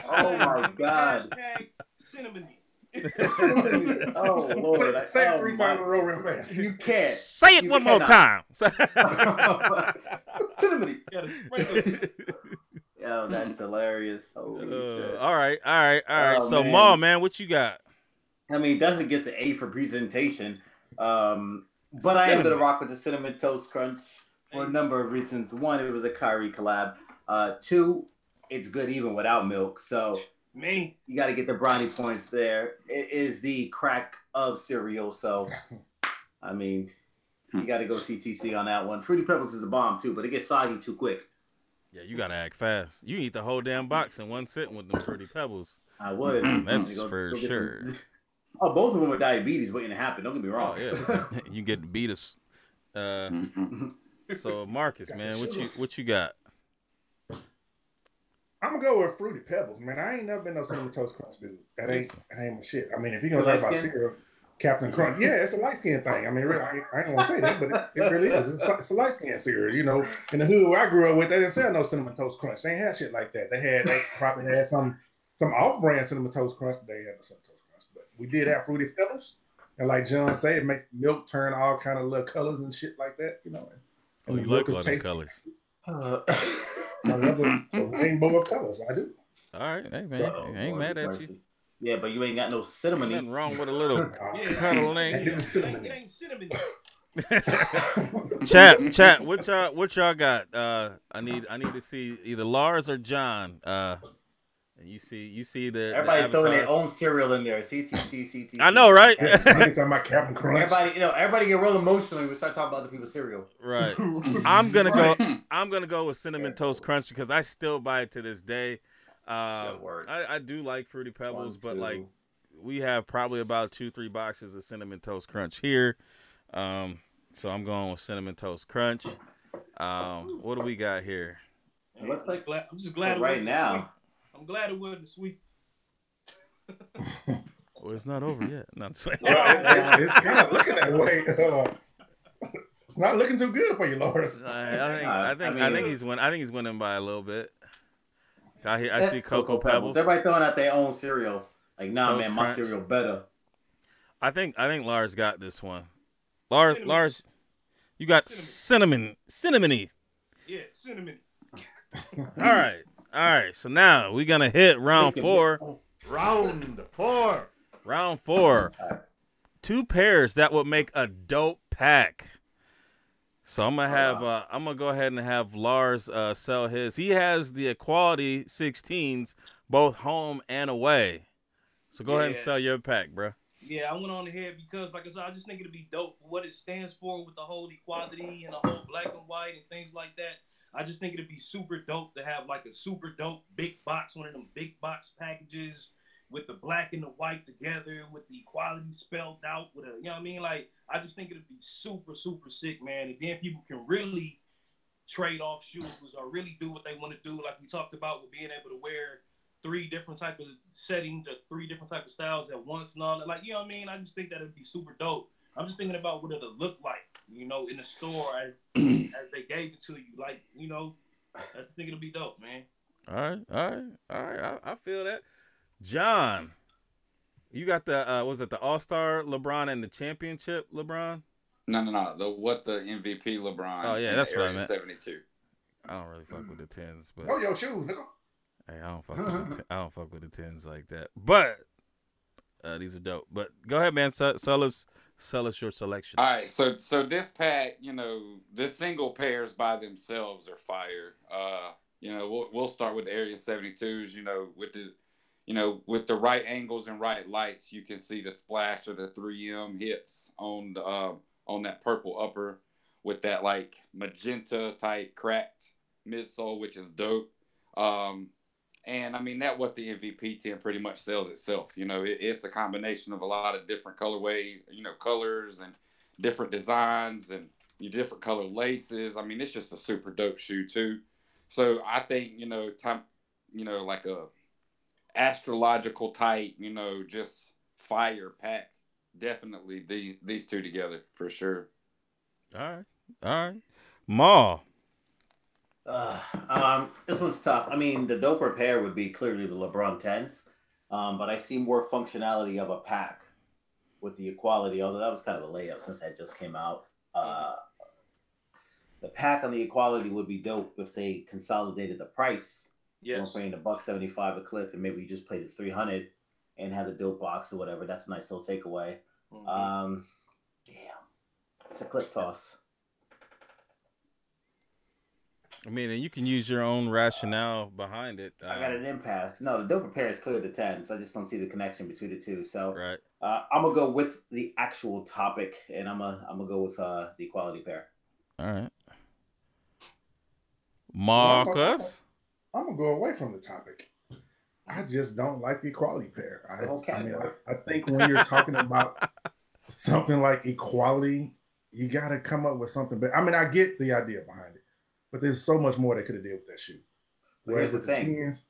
Oh my God. Hashtag cinnamony. Oh Lord! Say it 3 times in a row real fast. You can't. Say it one more time. Cinnamony. Yo, that's hilarious. Holy shit. All right. Oh, so, man. Ma, man, what you got? I mean, definitely gets an A for presentation. But I am going to rock with the Cinnamon Toast Crunch for a number of reasons. One, it was a Kyrie collab. 2, it's good even without milk. So you got to get the brownie points there. It is the crack of cereal. So, I mean, you got to go CTC on that one. Fruity Pebbles is a bomb, too, but it gets soggy too quick. Yeah, you got to act fast. You eat the whole damn box in one sitting with them Fruity Pebbles. I would. That's for sure. Oh, both of them with diabetes waiting to happen. Don't get me wrong. Oh, yeah. You get to beat us. So, Marcus, man, what you got? I'm gonna go with Fruity Pebbles, man. I ain't never been no Cinnamon Toast Crunch dude. That ain't my shit. I mean, if you're gonna talk about cereal, Captain Crunch, yeah, it's a light skin thing. I mean, really, I ain't gonna say that, but it really is. It's a light skin cereal. You know, in the hood where I grew up with, they didn't sell no Cinnamon Toast Crunch. They ain't had shit like that. They probably had some off-brand Cinnamon Toast Crunch, but they had no Cinnamon Toast Crunch. But we did have Fruity Pebbles, and like John said, it make milk turn all kind of little colors and shit like that. You know, and you like all the colors. I love a rainbow of colors. I do. All right, hey man, I ain't mad at you. Yeah, but you ain't got no cinnamon. Nothing wrong with a little cuddle name. It ain't cinnamon. Chat. What y'all got? I need to see either Lars or John. And you see the everybody throwing their own cereal in there. CTC. I know, right? Talking about Captain Crunch. Everybody get real emotional when we start talking about other people's cereal. Right. I'm gonna go with Cinnamon Toast Crunch because I still buy it to this day. I do like Fruity Pebbles, but like we have probably about 2-3 boxes of Cinnamon Toast Crunch here. So I'm going with Cinnamon Toast Crunch. What do we got here? I'm just glad right now. I'm glad it wasn't sweet. Well, it's not over yet. No, I'm saying. It's kind of looking that way. It's not looking too good for you, Lawrence. I think he's winning. I think he's winning by a little bit. I see Cocoa Pebbles. Everybody throwing out their own cereal. Like, nah, Toast man, my Crunch. cereal better. I think Lars got this one. Lars, you got cinnamony. Yeah, cinnamon. All right. So now we're gonna hit round 4. Round 4. 2 pairs that would make a dope pack. So I'm gonna go ahead and have Lars sell his. He has the Equality 16s, both home and away. So go ahead and sell your pack, bro. Yeah, I went on ahead because, like I said, I just think it'd be dope for what it stands for with the whole equality and the whole black and white and things like that. I just think it'd be super dope to have like a super dope big box, one of them big box packages with the black and the white together, with the equality spelled out, with a, you know what I mean? Like, I just think it'd be super, super sick, man. And then people can really trade off shoes or really do what they want to do, like we talked about with being able to wear 3 different type of settings or 3 different type of styles at once and all that. Like, you know what I mean? I just think that it'd be super dope. I'm just thinking about what it'll look like, you know, in the store as they gave it to you. Like, you know, I think it'll be dope, man. All right. I feel that. John, you got the was it the All-Star LeBron and the championship LeBron? No. The MVP LeBron. Oh yeah, that's what I meant. 72. I don't really fuck with the 10s, but your shoes, nigga. Hey, I don't fuck with the 10s like that. But these are dope. But go ahead, man. Sell us your selection. All right, so this pack, the single pairs by themselves are fire. We'll start with the Area 72s. With the right angles and right lights, you can see the splash of the 3M hits on that purple upper with that like magenta type cracked midsole, which is dope. And I mean that what the MVP 10 pretty much sells itself. It's a combination of a lot of different colorway, colors and different designs and your different color laces. I mean, it's just a super dope shoe too. So I think, like a astrological type, just fire pack. Definitely these two together for sure. All right. Ma. This one's tough. I mean, the doper pair would be clearly the LeBron 10s, but I see more functionality of a pack with the equality, although that was kind of a layup since that just came out. The pack on the equality would be dope if they consolidated the price. Yes. We're paying $175 a clip, and maybe you just play the 300 and have the dope box or whatever. That's a nice little takeaway. Damn, it's a clip toss. I mean, and you can use your own rationale behind it. I got an impasse. No, the doper pair is clearly the 10, so I just don't see the connection between the two. So right. I'm gonna go with the actual topic, and I'm gonna go with the equality pair. All right, Marcus. I'm gonna go away from the topic. I just don't like the equality pair. I think when you're talking about something like equality, you got to come up with something. But I mean, I get the idea behind it, but there's so much more they could have did with that shoe. Here's the thing. 10s,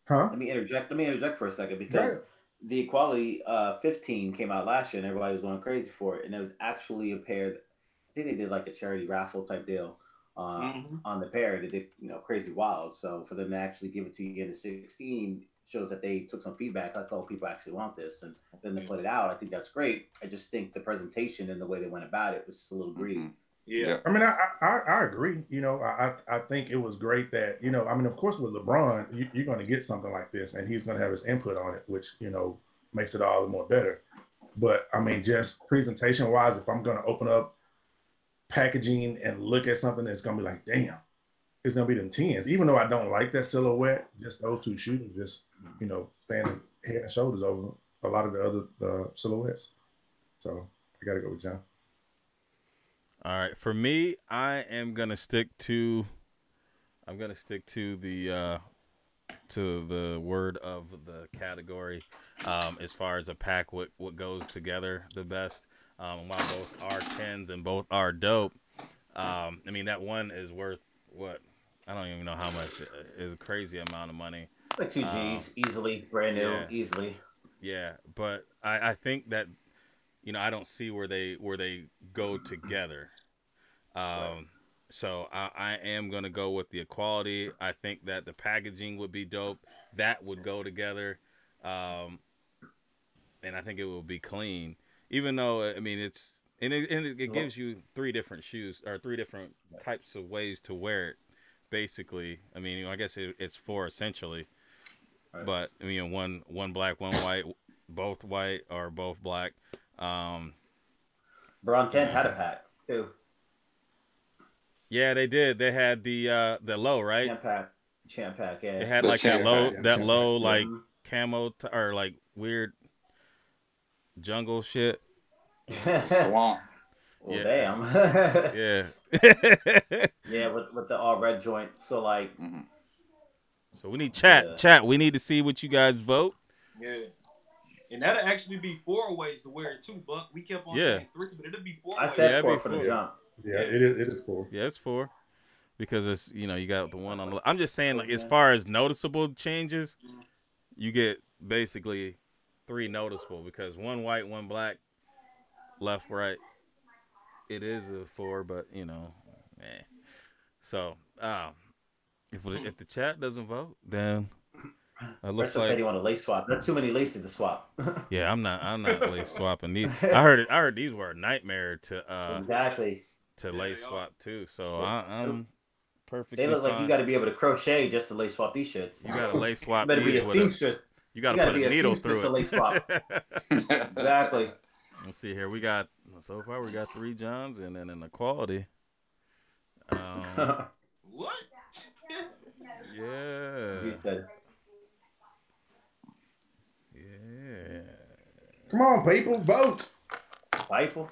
Let me interject for a second because the equality 15 came out last year and everybody was going crazy for it, and it was actually a pair. I think they did like a charity raffle type deal on the pair. They did crazy wild. So for them to actually give it to you in the 16 shows that they took some feedback. Like, oh, people actually want this, and then they put it out. I think that's great. I just think the presentation and the way they went about it was just a little greedy. Yeah. I mean, I agree. I think it was great that, I mean, of course, with LeBron, you're going to get something like this, and he's going to have his input on it, which, makes it all the more better. But, I mean, just presentation-wise, if I'm going to open up packaging and look at something that's going to be like, damn, it's going to be them 10s. Even though I don't like that silhouette, just those two shoes just, standing head and shoulders over a lot of the other silhouettes. So I got to go with John. All right, for me, I am gonna stick to the word of the category as far as a pack. What goes together the best? While both are 10s and both are dope. I mean, that one is worth what? I don't even know how much. It's a crazy amount of money. Like 2 G's, easily, brand new, easily. Yeah, but I think that. I don't see where they go together. So I am going to go with the equality. I think that the packaging would be dope. That would go together. And I think it will be clean. Even though, I mean, it gives you 3 different shoes or 3 different types of ways to wear it, basically. I mean, I guess it's 4 essentially. Right. But, I mean, one black, one white, both white or both black. Bron 10 had a pack too. Yeah, they did. They had the low, right? Champ pack. Yeah. They had like that low, like camo or like weird jungle shit. Swamp. Well, yeah. Damn. Yeah. Yeah, with the all red joint. So like. So we need chat. We need to see what you guys vote. Yeah. And that'll actually be 4 ways to wear it too, Buck. We kept on saying 3, but it'll be 4 ways. I said 4 for the jump. Yeah, it is 4. Yeah, it's 4. Because it's, you got the one on the I'm just saying, like, as far as noticeable changes, you get basically 3 noticeable because 1 white, 1 black, left, right. It is a 4, but, So, if the chat doesn't vote, then it looks like said he want a lace swap. There's too many laces to swap. Yeah, I'm not lace swapping these. I heard these were a nightmare to exactly to lace swap too. So I'm perfectly They look like fine. you got to be able to crochet just to lace swap these shits. You got to lace swap better be these a with seamstress. You got to put a needle through to lace swap. it. Exactly. Let's see here. We got, so far, we got 3 Johns, and then in the quality. What? Yeah. You said. Yeah. Come on, people, vote. People.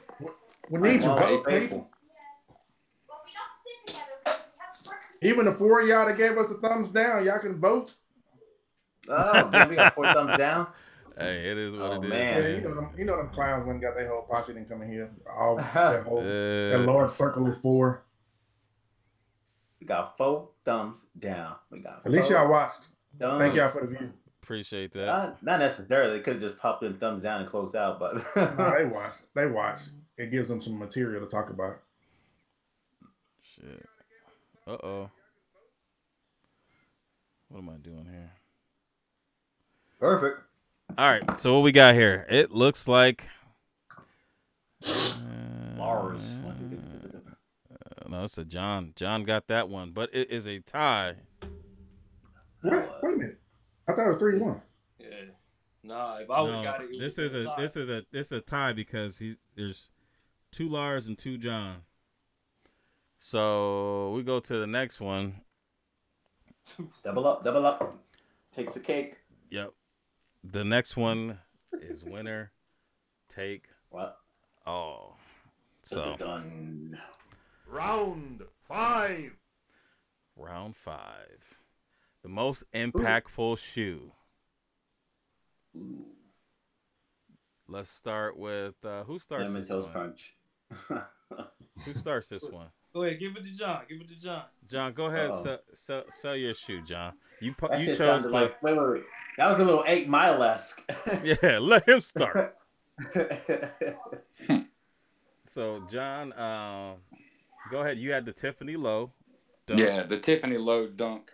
We need your vote, people. Even the 4 of y'all that gave us the thumbs down, y'all can vote. Oh, man, we got 4 thumbs down. Hey, it is what it is, man. man. You know them clowns when got their whole posse didn't come in here. All that large circle of 4. We got 4 thumbs down. We got. At least y'all watched. Thumbs. Thank y'all for the view. Appreciate that. Not necessarily. They could have just popped in thumbs down and closed out, but no, they watch. They watch. It gives them some material to talk about. Shit. Uh-oh. What am I doing here? Perfect. All right, so what we got here? It looks like Lars. No, it's a John. John got that one, but it is a tie. What? Wait a minute. I thought it was 3-1. Yeah. Nah, if I would have got it, this is a tie because there's 2 Lars and 2 John. So we go to the next one. Double up. Takes the cake. Yep. The next one is winner take what? Oh. So done. Round 5. Round 5. The most impactful shoe. Ooh. Let's start with who starts this one? Crunch. Who starts this one? Go ahead, give it to John. John, go ahead. Sell your shoe, John. You chose the... like wait. That was a little 8 Mile-esque. Yeah, let him start. So, John, go ahead. You had the Tiffany Low dunk. Yeah, the Tiffany Low dunk.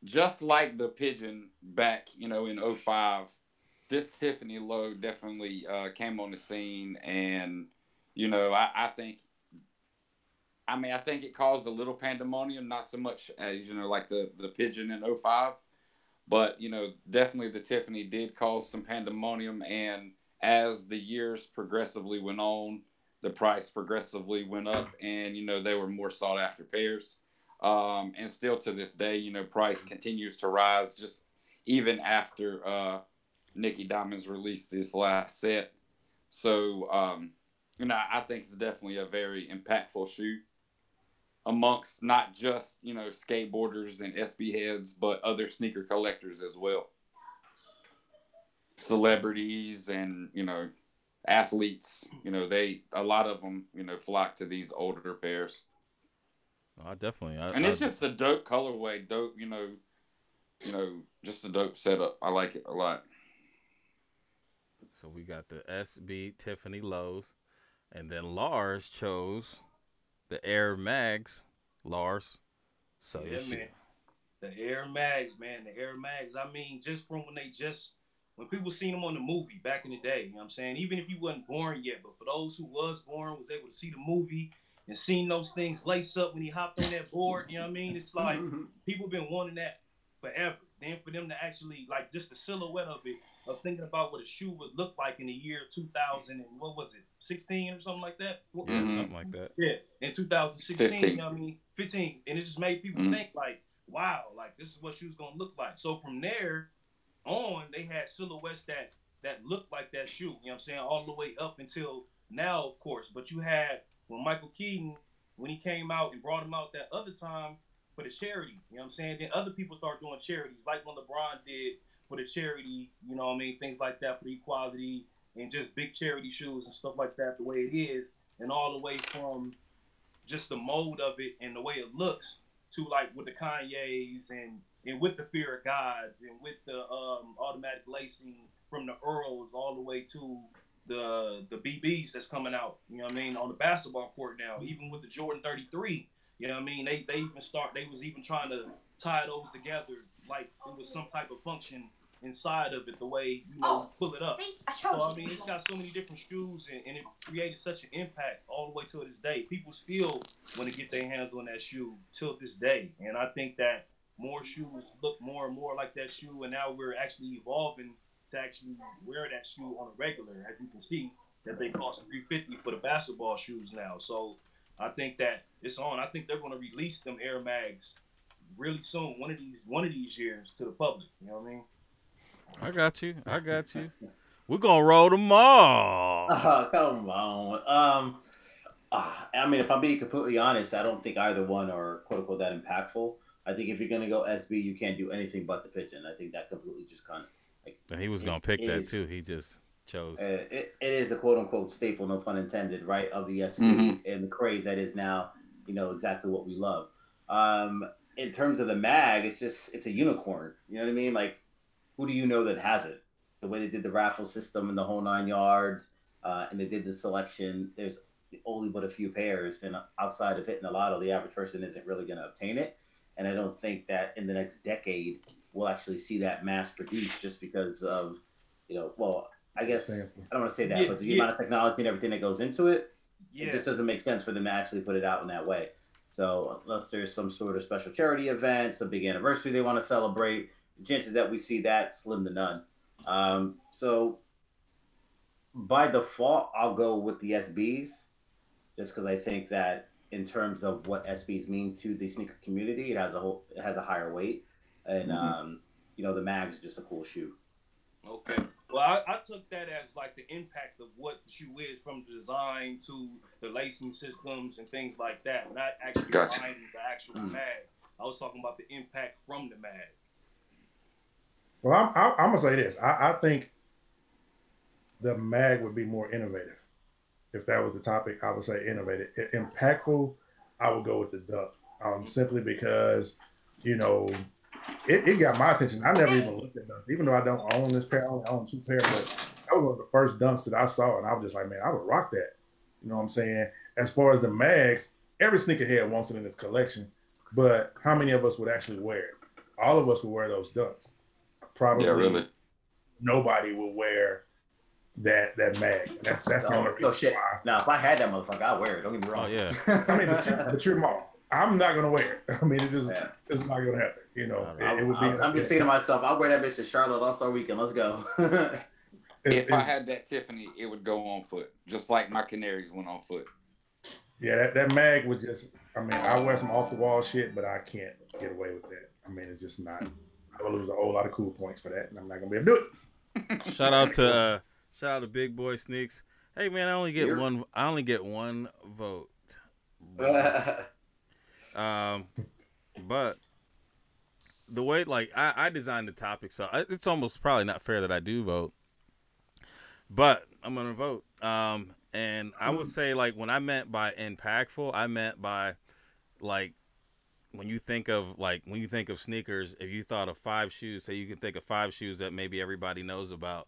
Just like the Pigeon back, in 05, this Tiffany Low definitely came on the scene, and I think it caused a little pandemonium, not so much as like the Pigeon in 05, but definitely the Tiffany did cause some pandemonium, and as the years progressively went on, the price progressively went up, and they were more sought after pairs. And still to this day, price continues to rise, just even after Nikki Diamond's released this last set. So, I think it's definitely a very impactful shoe amongst not just, skateboarders and SB heads, but other sneaker collectors as well. Celebrities and, athletes, a lot of them, flock to these older pairs. I definitely. It's just a dope colorway, dope, just a dope setup. I like it a lot. So we got the SB Tiffany Lows, and then Lars chose the Air Mags. Lars, so yeah, man. The Air Mags, man. The Air Mags. I mean, just from when people seen them on the movie back in the day, you know what I'm saying? Even if you wasn't born yet, but for those who was born, was able to see the movie and seen those things lace up when he hopped on that board, you know what I mean? It's like people been wanting that forever. Then for them to actually, like, just the silhouette of it, of thinking about what a shoe would look like in the year 2000 and what was it, 16 or something like that? Yeah, something like that. Yeah, in 2016, you know what I mean? 15. And it just made people think, like, wow, like, this is what shoes gonna look like. So from there on, they had silhouettes that looked like that shoe, you know what I'm saying, all the way up until now, of course. But you had, when Michael Keaton, when he came out and brought him out that other time for the charity, you know what I'm saying, then other people start doing charities, like when LeBron did for the charity, you know what I mean, things like that for the equality and just big charity shoes and stuff like that, the way it is, and all the way from just the mold of it and the way it looks to like with the Kanye's and with the Fear of Gods and with the automatic lacing from the Earls all the way to the BBs that's coming out, you know what I mean, on the basketball court now, even with the Jordan 33, you know what I mean, they was even trying to tie those together like it was some type of function inside of it, the way you pull it up. So I mean, it's got so many different shoes, and it created such an impact all the way to this day. People still want to get their hands on that shoe till this day, and I think that more shoes look more and more like that shoe, and now we're actually evolving to actually wear that shoe on a regular. As you can see, that they cost $350 for the basketball shoes now. So I think that it's on. I think they're going to release them Air Mags really soon, one of these years, to the public. You know what I mean? I got you. We're gonna roll them all. Come on. I mean, if I'm being completely honest, I don't think either one are quote unquote that impactful. I think if you're gonna go SB, you can't do anything but the pigeon. I think that completely just kind of like. He was gonna pick that too. He just chose. It is the quote unquote staple, no pun intended, right, of the SB and the craze that is now, exactly what we love. In terms of the mag, it's a unicorn. You know what I mean? Like, who do you know that has it? The way they did the raffle system and the whole 9 yards, and they did the selection. There's only but a few pairs, and outside of hitting a lotto, the average person isn't really going to obtain it. And I don't think that in the next decade we'll actually see that mass produced, just because of, well, I guess I don't want to say that, but the amount of technology and everything that goes into it, it just doesn't make sense for them to actually put it out in that way. So unless there's some sort of special charity event, some big anniversary they want to celebrate, the chances that we see that slim to none. So by default, I'll go with the SBs, just because I think that in terms of what SBs mean to the sneaker community, it has a higher weight, and the mag's just a cool shoe. Okay. Well, I took that as like the impact of what the shoe is, from the design to the lacing systems and things like that. Not actually buying the actual mag. I was talking about the impact from the mag. Well, I'm gonna say this. I think the mag would be more innovative. If that was the topic, I would say innovative. Impactful, I would go with the dunk. Simply because, it got my attention. I never even looked at dunks, even though I don't own this pair. I only own 2 pairs, but that was one of the first dunks that I saw, and I was just like, man, I would rock that. You know what I'm saying? As far as the mags, every sneakerhead wants it in his collection, but how many of us would actually wear it? All of us would wear those dunks. Probably nobody will wear that mag. That's the only reason. No shit. Now, if I had that motherfucker, I'd wear it. Don't get me wrong. Oh yeah. I mean, but you're mom. I'm not gonna wear it. I mean, it's not gonna happen. It would be. I'm just thinking to myself, I'll wear that bitch to Charlotte All-Star Weekend. Let's go. If I had that Tiffany, it would go on foot, just like my Canaries went on foot. Yeah, that mag was just. I mean, I wear some off the wall shit, but I can't get away with that. I mean, it's just not. I will lose a whole lot of cool points for that, and I'm not gonna be able to do it. Shout out to Big Boy Sneaks. Hey man, I only get one vote. But the way I designed the topic, so it's almost probably not fair that I do vote. But I'm gonna vote. And I would say when I meant by impactful, I meant by when you think of sneakers, if you thought of 5 shoes, say you can think of 5 shoes that maybe everybody knows about,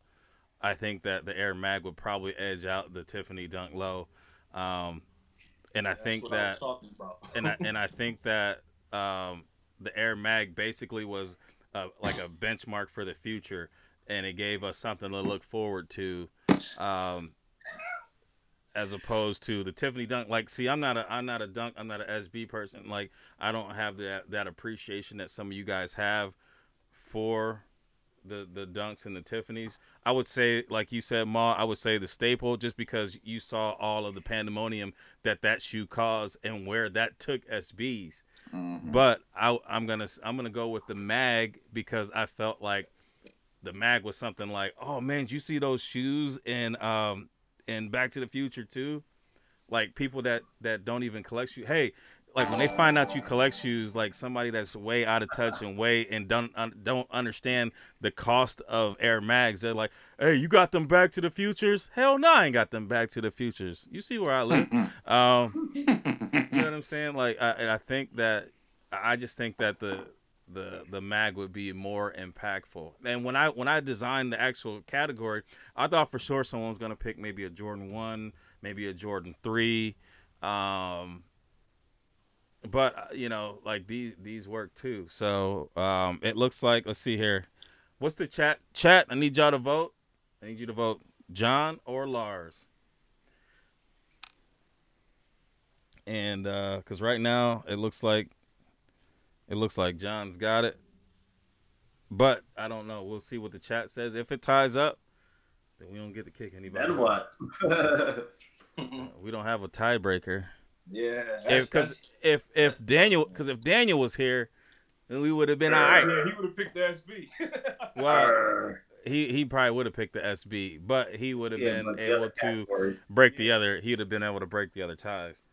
I think that the Air Mag would probably edge out the Tiffany Dunk Low. And I think that and I think that the Air Mag basically was like a benchmark for the future, and it gave us something to look forward to. As opposed to the Tiffany Dunk, see, I'm not a dunk, I'm not an SB person. I don't have that appreciation that some of you guys have for the Dunks and the Tiffany's. I would say, like you said, Ma, I would say the staple, just because you saw all of the pandemonium that shoe caused and where that took SBs. But I'm gonna go with the mag, because I felt like the mag was something like, oh man, did you see those shoes and Back to the Future too? People that don't even collect shoes. Hey, when they find out you collect shoes, somebody that's way out of touch and don't understand the cost of Air Mags, they're like, hey, you got them Back to the Futures? Hell no, I ain't got them Back to the Futures. You see where I live. You know what I'm saying? I just think that the mag would be more impactful. And when I designed the actual category, I thought for sure someone was gonna pick maybe a Jordan 1, maybe a Jordan 3. But these work too. So it looks like, let's see here, What's the chat? Chat, I need y'all to vote. I need you to vote John or Lars. And because right now it looks like John's got it. But I don't know. We'll see what the chat says. If it ties up, then we don't get to kick anybody. Then what? We don't have a tiebreaker. Yeah. If Daniel was here, then we would have been all right. Yeah, he would have picked the SB. Well, he probably would have picked the SB, but he would have been able to break the other. He'd have been able to break the other ties.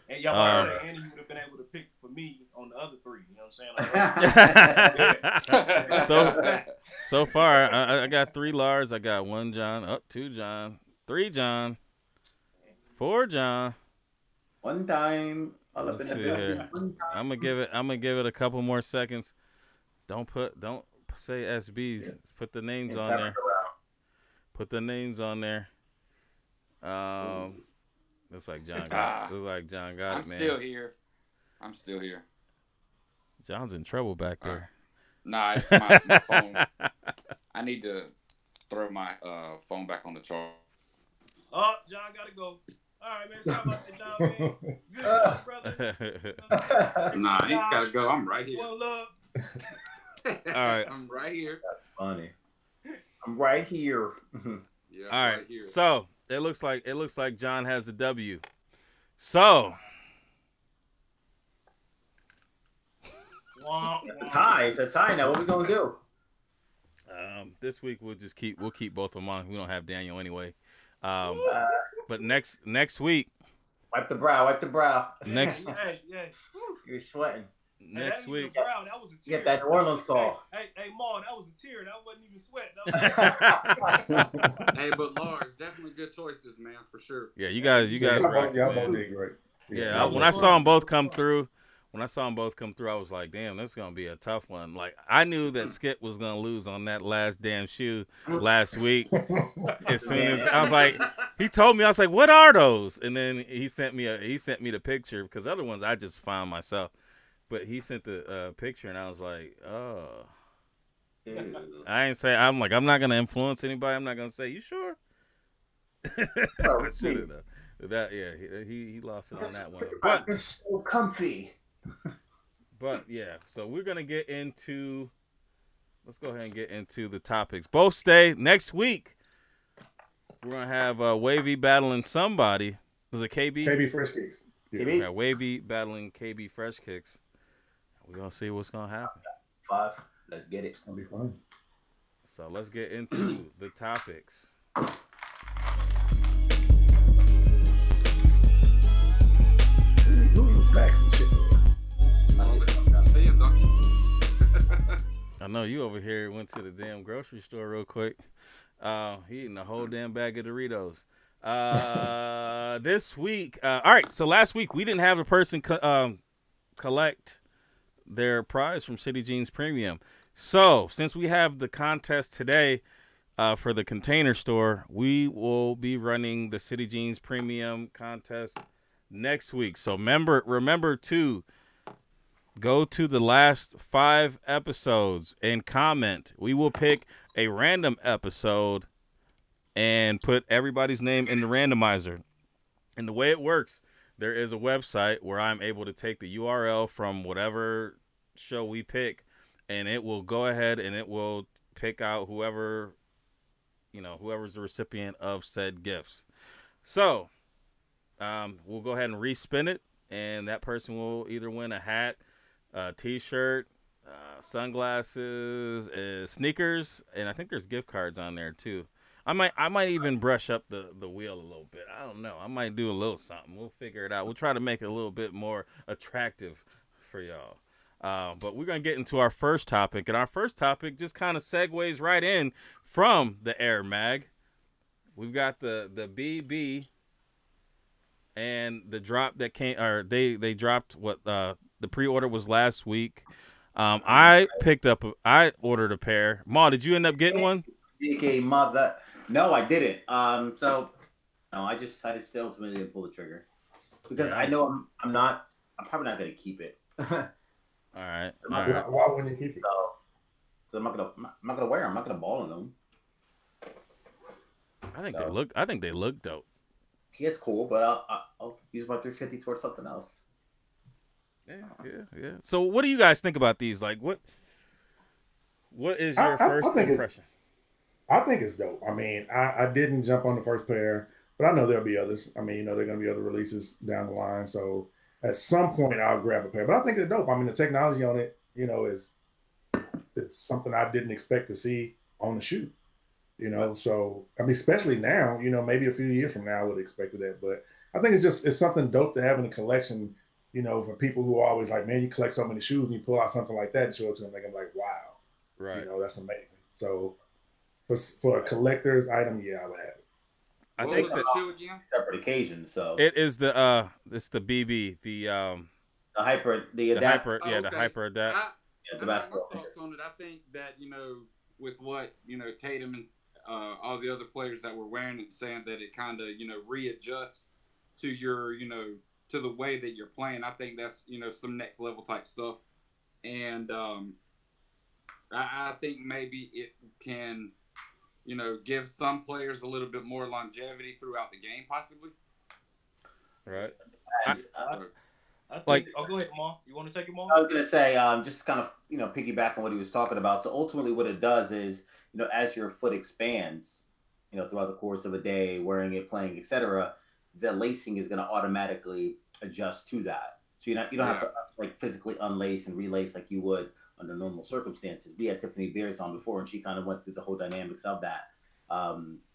And y'all and you would have been able to pick for me on the other three. You know what I'm saying? So far, I got 3 Lars. I got 1 John, 2 John, 3 John, 4 John. One time. Let's see here. I'm gonna give it a couple more seconds. Don't say SBs. Let's put the names on there. Put the names on there. Looks like John got it, man. I'm still here. John's in trouble back there. Nah, it's my phone. I need to throw my phone back on the charge. Oh, John gotta go. All right, man. Sorry about that, John, man. Good, brother. Nah, I ain't gotta go. I'm right here. One love. All right. I'm right here. That's funny. I'm right here. Yeah. All right. Right here. So it looks like John has a W. So It's a tie now. What are we gonna do? this week we'll keep both of them on. We don't have Daniel anyway. But next week. Wipe the brow. Next. Hey. You're sweating. Next week. That was a tear. Get that New Orleans call. Hey, Ma, that was a tear. That wasn't even sweat. Hey, but Lars, definitely good choices, man, for sure. Yeah, you guys rocked, y'all man. both did great. Yeah, when I saw them both come through, I was like, damn, this is gonna be a tough one. Like, I knew that Skip was gonna lose on that last damn shoe last week. As soon as I was like, he told me, I was like, what are those? And then he sent me the picture, because other ones I just found myself. But he sent the picture, and I was like, oh. I'm not gonna influence anybody. I'm not gonna say, you sure? I should have though. That he lost it on that one. But you're so comfy. But yeah, so we're gonna get into. Let's go ahead and get into the topics. Both stay next week. We're gonna have Wavy battling somebody. Was it KB? KB Fresh Kicks. We got Wavy battling KB Fresh Kicks. We're gonna see what's gonna happen. 5. Let's get it. It'll be fun. So let's get into the topics. Snacks and shit. I know you over here went to the damn grocery store real quick. He eating a whole damn bag of Doritos. This week, all right. So last week we didn't have a person collect their prize from City Jeans Premium. So since we have the contest today for the Container Store, we will be running the City Jeans Premium contest next week. So remember to go to the last 5 episodes and comment. We will pick a random episode and put everybody's name in the randomizer. And the way it works, there is a website where I'm able to take the URL from whatever show we pick, and it will go ahead and it will pick out whoever's the recipient of said gifts. So we'll go ahead and respin it, and that person will either win a hat, a t-shirt, sunglasses, sneakers, and I think there's gift cards on there too. I might even brush up the wheel a little bit. I don't know. I might do a little something. We'll figure it out. We'll try to make it a little bit more attractive for y'all. But we're going to get into our first topic. And our first topic just kind of segues right in from the Air Mag. We've got the BB and the drop that came, or they dropped what the pre-order was last week. I ordered a pair. Ma, did you end up getting one? Mother. No, I didn't. So no, I decided still ultimately to pull the trigger because I know I'm probably not gonna keep it. All right. Why wouldn't you keep it? So I'm not gonna wear them. I'm not gonna ball in them. I think they look dope. Yeah, it's cool, but I'll use my 350 towards something else. Yeah. So, what do you guys think about these? Like, what is your first impression? I think it's dope. I mean, I didn't jump on the first pair, but I know there'll be others. I mean, there are going to be other releases down the line. So at some point, I'll grab a pair. But I think it's dope. I mean, the technology on it, it's something I didn't expect to see on the shoe. So I mean, especially now, maybe a few years from now, I would have expected that. But I think it's something dope to have in the collection. For people who are always like, man, you collect so many shoes and you pull out something like that and show it to them, I'm like, wow, right? That's amazing. So for a collector's item, yeah, I would have it. I think that shoe again. Separate occasions. So it is the BB, the hyper, the adapt. The hyper adapt. The basketball. My thoughts on it. I think that with what Tatum and all the other players that were wearing it, saying that it kind of readjusts to your to the way that you're playing. I think that's some next level type stuff, and I think maybe it can give some players a little bit more longevity throughout the game, possibly. Right. I think, go ahead, Mom. You want to take it, Mom? I was gonna say, just kind of piggyback on what he was talking about. So ultimately, what it does is, as your foot expands, throughout the course of a day, wearing it, playing, etc., the lacing is gonna automatically adjust to that. So you don't have to like physically unlace and relace like you would under normal circumstances. We had Tiffany Beers on before, and she kind of went through the whole dynamics of that.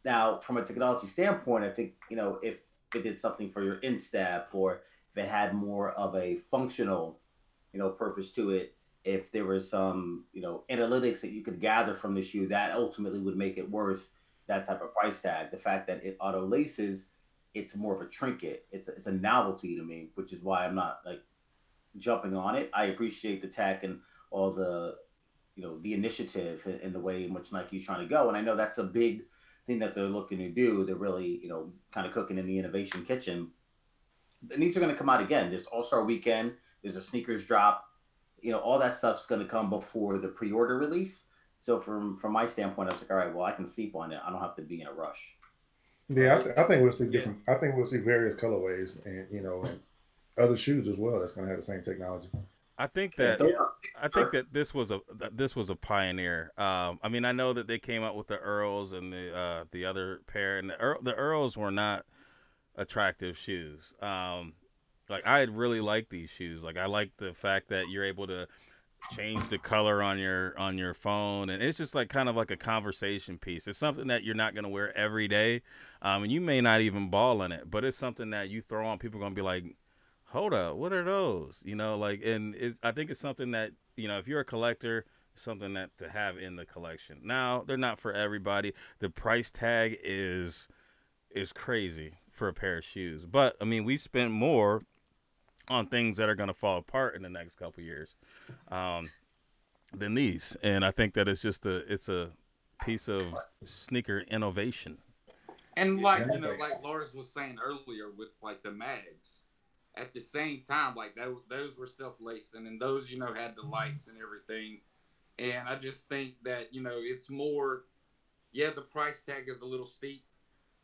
Now, from a technology standpoint, I think if it did something for your instep, or if it had more of a functional, purpose to it, if there was some, analytics that you could gather from the shoe, that ultimately would make it worth that type of price tag. The fact that it auto laces, it's more of a trinket. It's a novelty to me, which is why I'm not like jumping on it. I appreciate the tech and all the, the initiative and the way in which Nike's trying to go. And I know that's a big thing that they're looking to do. They're really, kind of cooking in the innovation kitchen. And these are going to come out again. There's All-Star Weekend. There's a sneakers drop. All that stuff's going to come before the pre-order release. So from my standpoint, I was like, all right, well, I can sleep on it. I don't have to be in a rush. Yeah, I think we'll see different. I think we'll see various colorways and and other shoes as well. That's going to have the same technology. I think that this was a pioneer. I mean, I know that they came out with the Earls and the other pair, and the Earls were not attractive shoes. Like I really like these shoes. Like I like the fact that you're able to change the color on your phone, and it's just like kind of like a conversation piece. It's something that you're not gonna wear every day, and you may not even ball in it, but it's something that you throw on. People are gonna be like, hold up, what are those? And I think it's something that, if you're a collector, it's something that to have in the collection. Now, they're not for everybody. The price tag is crazy for a pair of shoes. But, I mean, we spent more on things that are going to fall apart in the next couple years than these. And I think that it's a piece of sneaker innovation. And like Lars was saying earlier with like the mags, at the same time, like those were self-lacing, and those, had the lights and everything. And I just think that, it's more, the price tag is a little steep.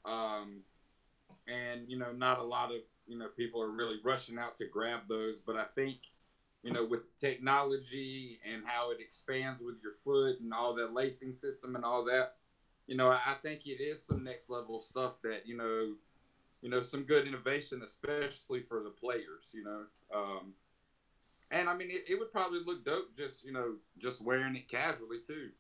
And, not a lot of, people are really rushing out to grab those. But I think, with technology and how it expands with your foot and all that lacing system and all that, I think it is some next level stuff that, some good innovation, especially for the players, and I mean, it would probably look dope just wearing it casually too.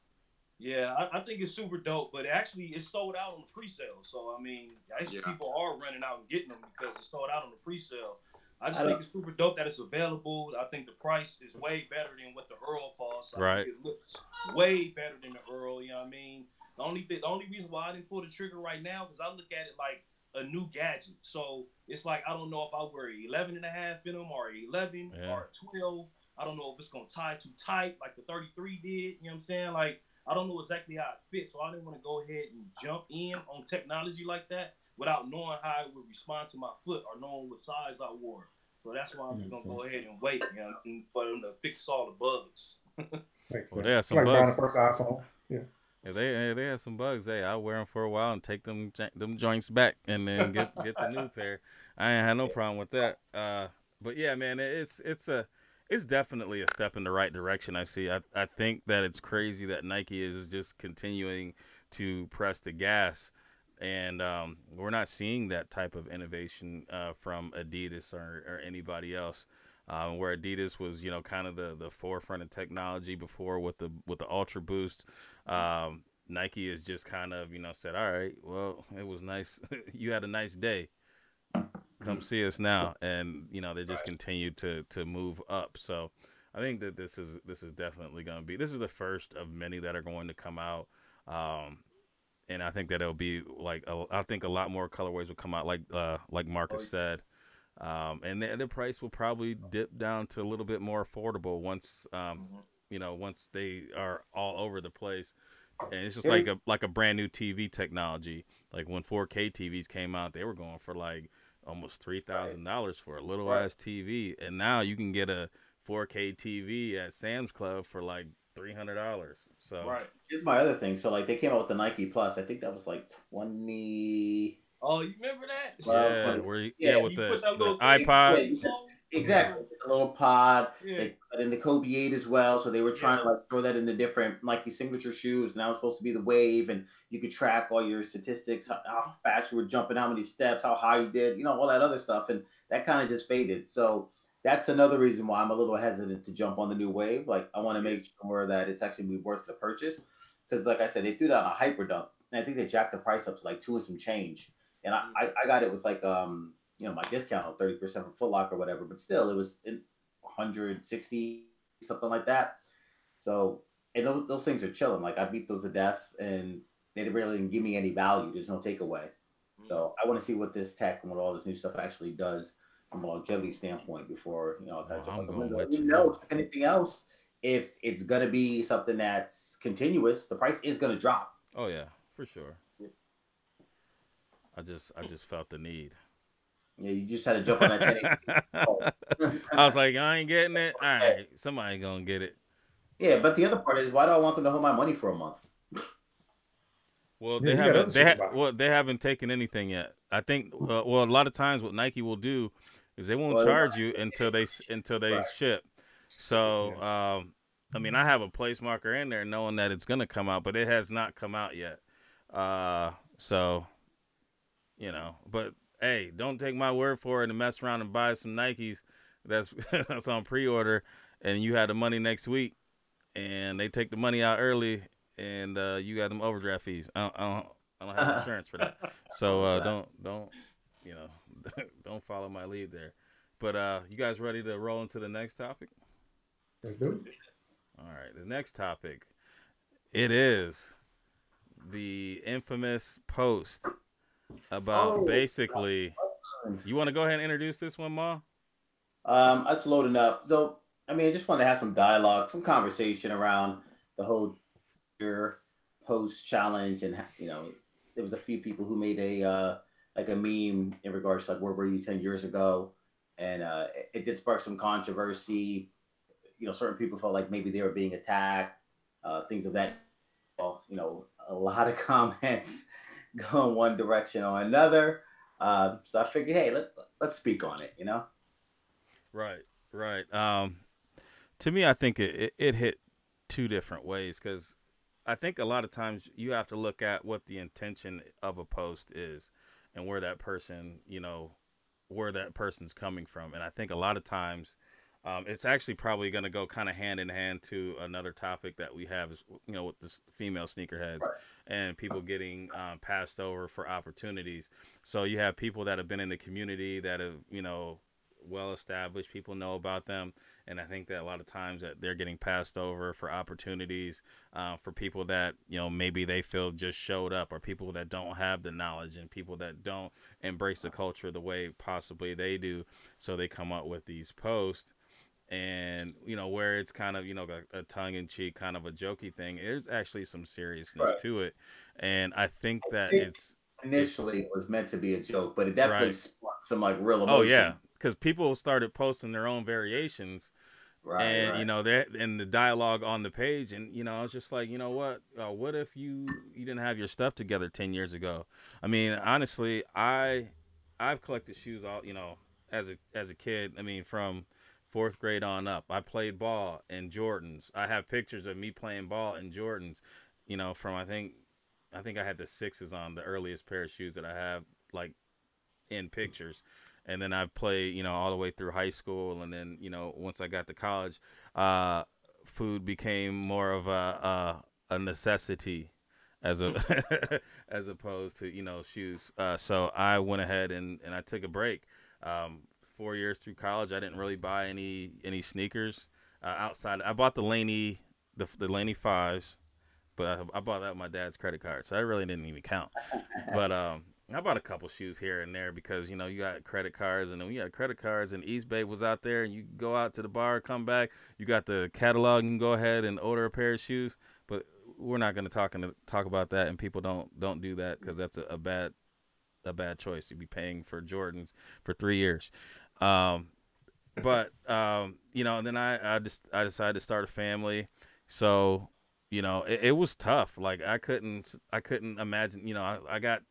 Yeah, I think it's super dope, but actually it's sold out on the pre-sale. So, I mean, people are running out and getting them because it's sold out on the pre-sale. I just think it's super dope that it's available. I think the price is way better than what the Earl costs. I think it looks way better than the Earl, you know what I mean? The only reason why I didn't pull the trigger right now is I look at it like a new gadget. So it's like, I don't know if I wear 11.5 in them or 11 or 12. I don't know if it's going to tie too tight like the 33 did. You know what I'm saying? Like, I don't know exactly how it fits. So I didn't want to go ahead and jump in on technology like that without knowing how it would respond to my foot or knowing what size I wore. So that's why I'm just going to go ahead and wait, for them to fix all the bugs. Well, they had some like bugs. buying the first iPhone. Yeah. If they had some bugs, hey, I'll wear them for a while and take them joints back and then get the new pair. I ain't had no problem with that. But yeah, man, it's definitely a step in the right direction. I see. I think that it's crazy that Nike is just continuing to press the gas, and we're not seeing that type of innovation from Adidas or anybody else. Where Adidas was, kind of the forefront of technology before with the Ultra Boost. Nike is just kind of, said, all right, well, it was nice. You had a nice day. Come see us now. And, they just continue to move up. So I think that this is definitely going to be, this is the first of many that are going to come out. And I think that it'll be I think a lot more colorways will come out like Marcus said. And the price will probably dip down to a little bit more affordable once, once they are all over the place. And it's just like a brand new TV technology. Like when 4K TVs came out, they were going for like almost $3,000 for a little ass TV. And now you can get a 4K TV at Sam's Club for like $300. So here's my other thing. So like they came out with the Nike Plus. I think that was like 20. Oh, you remember that? With the iPod. Exactly. A little pod. Yeah. They put in the Kobe 8 as well. So they were trying to throw that into different Nike signature shoes. And that was supposed to be the wave. And you could track all your statistics, how fast you were jumping, how many steps, how high you did, all that other stuff. And that kind of just faded. So that's another reason why I'm a little hesitant to jump on the new wave. Like I want to make sure that it's actually worth the purchase. Because like I said, they threw that on a Hyperdunk. And I think they jacked the price up to like 2 and some change. And I got it with like my discount of 30% from Foot Locker or whatever, but still it was in 160 something like that. So and those things are chilling. Like I beat those to death, and they really didn't give me any value. There's no takeaway. So I want to see what this tech and what all this new stuff actually does from a longevity standpoint before I'm going to let you know anything else. If it's gonna be something that's continuous, the price is gonna drop. Oh yeah, for sure. I just felt the need. Yeah, you just had to jump on that 1080. I was like, I ain't getting it. All right, somebody gonna get it. Yeah, but the other part is, why do I want them to hold my money for a month? Well, they haven't taken anything yet. I think. A lot of times what Nike will do is they won't charge you until they ship. So, I mean, I have a place marker in there knowing that it's gonna come out, but it has not come out yet. So. But hey, don't take my word for it and mess around and buy some Nikes that's on pre-order, and you have the money next week, and they take the money out early, and you got them overdraft fees. I don't have insurance for that, so don't don't follow my lead there. But you guys ready to roll into the next topic? Let's do it. All right, the next topic, it is the infamous post about basically. You want to go ahead and introduce this one, Ma? That's loading up. So, I mean, I just want to have some dialogue, some conversation around the whole post challenge, and there was a few people who made a meme in regards to like, where were you 10 years ago, and it did spark some controversy. Certain people felt like maybe they were being attacked, things of that. Well, a lot of comments go in one direction or another. So I figured, hey, let's speak on it, Right. To me, I think it hit two different ways, because I think a lot of times you have to look at what the intention of a post is and where that person, where that person's coming from. And I think a lot of times it's actually probably going to go kind of hand in hand to another topic that we have is, with the female sneakerheads and people getting passed over for opportunities. So you have people that have been in the community that have, well established, people know about them, and I think that a lot of times that they're getting passed over for opportunities for people that maybe they feel just showed up, or people that don't have the knowledge, and people that don't embrace the culture the way possibly they do, so they come up with these posts. And where it's kind of a tongue-in-cheek kind of a jokey thing, there's actually some seriousness to it, and I think that initially it was meant to be a joke, but it definitely sparked some like real emotion. Oh yeah, because people started posting their own variations And you know that, and the dialogue on the page, and you know, I was just like, you know what if you didn't have your stuff together 10 years ago? I mean, honestly, I've collected shoes all, you know, as a kid. I mean, from fourth grade on up, I played ball in Jordans. I have pictures of me playing ball in Jordans, you know, from I think I had the sixes on, the earliest pair of shoes that I have, like, in pictures. And then I played, you know, all the way through high school, and then, you know, once I got to college, food became more of a necessity as a as opposed to, you know, shoes. So I went ahead and I took a break. 4 years through college, I didn't really buy any sneakers outside. I bought the Laney Laney fives, but I bought that with my dad's credit card, so that really didn't even count. But I bought a couple shoes here and there because, you know, you got credit cards, and then we had credit cards, and East Bay was out there, and you go out to the bar, come back, you got the catalog, you can go ahead and order a pair of shoes. But we're not going to talk about that, and people don't do that because that's a bad choice. You'd be paying for Jordans for 3 years. But you know, and then I decided to start a family, so you know, it was tough. Like I couldn't imagine. You know, I got.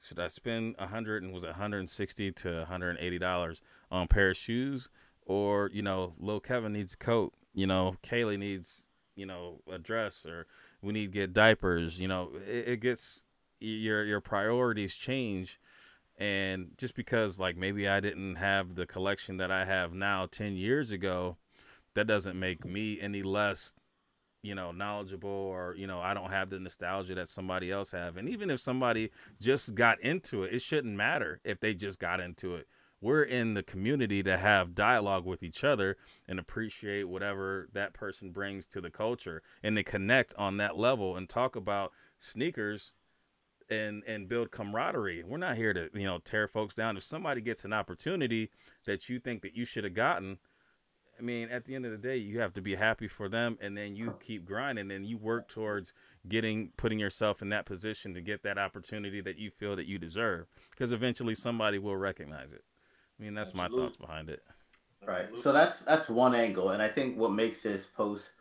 Should I spend $160 to $180 on a pair of shoes, or, you know, Lil Kevin needs a coat, you know, Kaylee needs, you know, a dress, or we need to get diapers. You know, it gets, your priorities change. And just because, like, maybe I didn't have the collection that I have now 10 years ago, that doesn't make me any less, you know, knowledgeable, or, you know, I don't have the nostalgia that somebody else have. And even if somebody just got into it, it shouldn't matter if they just got into it. We're in the community to have dialogue with each other and appreciate whatever that person brings to the culture, and to connect on that level and talk about sneakers and build camaraderie. We're not here to, you know, tear folks down. If somebody gets an opportunity that you think that you should have gotten, I mean, at the end of the day, you have to be happy for them, and then you keep grinding, and you work towards putting yourself in that position to get that opportunity that you feel that you deserve, because eventually somebody will recognize it. I mean, that's my thoughts behind it. Right. So that's one angle, and I think what makes this post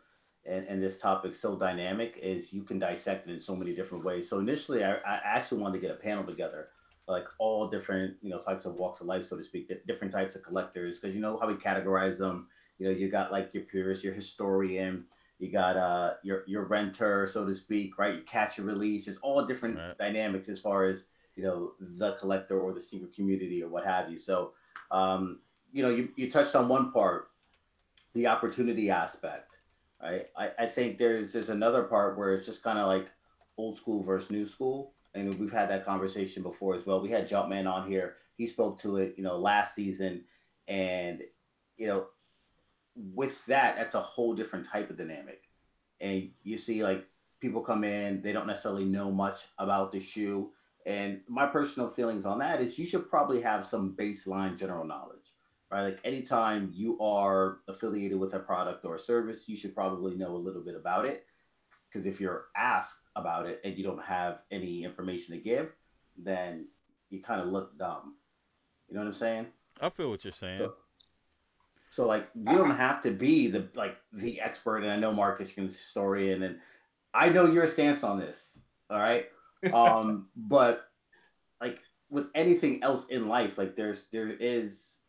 and this topic so dynamic is you can dissect it in so many different ways. So initially, I actually wanted to get a panel together, like all different, you know, types of walks of life, so to speak, different types of collectors, because you know how we categorize them. You know, you got like your purist, your historian, you got your renter, so to speak, right? You catch and release. There's all different dynamics as far as, you know, the collector or the sneaker community or what have you. So, you know, you touched on one part, the opportunity aspect, right? I think there's another part where it's just kind of like old school versus new school. And we've had that conversation before as well. We had Jumpman on here. He spoke to it, you know, last season. And, you know, with that's a whole different type of dynamic. And you see, like, people come in, they don't necessarily know much about the shoe. And my personal feelings on that is you should probably have some baseline general knowledge, right? Like, anytime you are affiliated with a product or a service, you should probably know a little bit about it. Because if you're asked about it and you don't have any information to give, then you kind of look dumb. You know what I'm saying? I feel what you're saying. So like, you don't have to be the expert, and I know Marcus, you're a historian, and I know your stance on this. All right. But like with anything else in life, like there is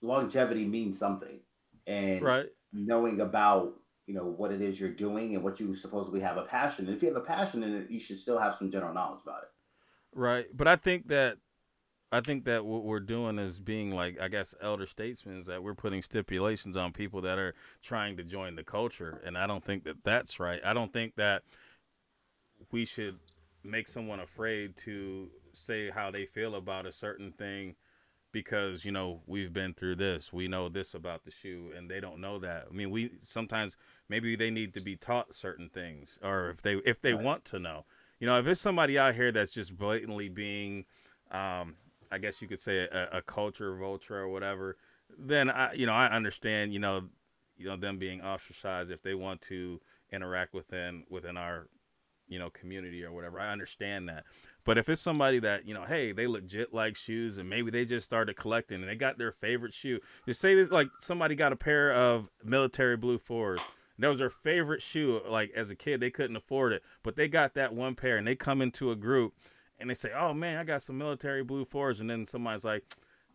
longevity means something, and knowing about, you know, what it is you're doing and what you supposedly have a passion. And if you have a passion in it, you should still have some general knowledge about it. Right. But I think that what we're doing is being, like, I guess, elder statesmen, is that we're putting stipulations on people that are trying to join the culture. And I don't think that that's right. I don't think that we should make someone afraid to say how they feel about a certain thing because, you know, we've been through this. We know this about the shoe, and they don't know that. I mean, sometimes maybe they need to be taught certain things, or if they want to know. You know, if it's somebody out here that's just blatantly being I guess you could say a culture vulture or whatever, then I understand, you know, them being ostracized if they want to interact within our you know, community or whatever. I understand that. But if it's somebody that, you know, hey, they legit like shoes and maybe they just started collecting and they got their favorite shoe. You say this, like somebody got a pair of military blue 4s. That was their favorite shoe. Like as a kid, they couldn't afford it, but they got that one pair and they come into a group and they say, oh man, I got some military blue 4s. And then somebody's like,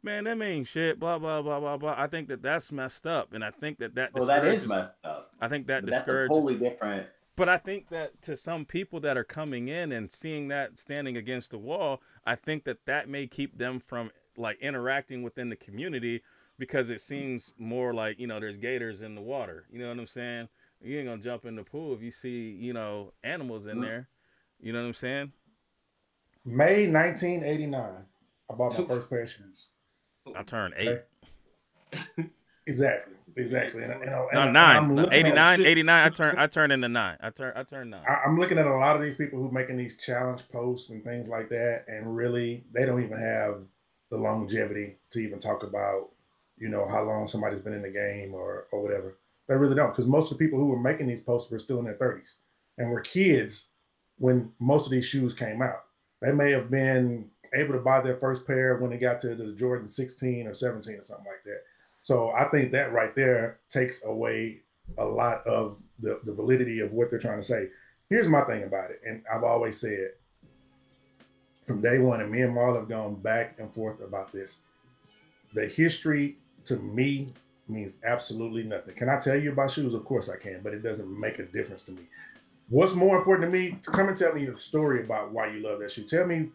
man, that ain't shit, blah, blah, blah, blah, blah. I think that that's messed up. And I think that well, that is messed up. I think that discourages. That's totally different. But I think that to some people that are coming in and seeing that standing against the wall, I think that that may keep them from like interacting within the community because it seems more like, you know, there's gators in the water. You know what I'm saying? You ain't gonna jump in the pool if you see, you know, animals in there. You know what I'm saying? May 1989, I bought my first pair of shoes. I turned 8. Okay. Exactly. And, no, 9. 89. I turned into 9. I turned 9. I'm looking at a lot of these people who making these challenge posts and things like that, and really they don't even have the longevity to even talk about, you know, how long somebody's been in the game or whatever. They really don't, because most of the people who were making these posts were still in their 30s and were kids when most of these shoes came out. They may have been able to buy their first pair when they got to the Jordan 16 or 17 or something like that. So I think that right there takes away a lot of the validity of what they're trying to say. Here's my thing about it, and I've always said from day one, and me and Marl have gone back and forth about this, the history to me means absolutely nothing. Can I tell you about shoes? Of course I can, but it doesn't make a difference to me. What's more important to me, to come and tell me your story about why you love that shoe. Tell me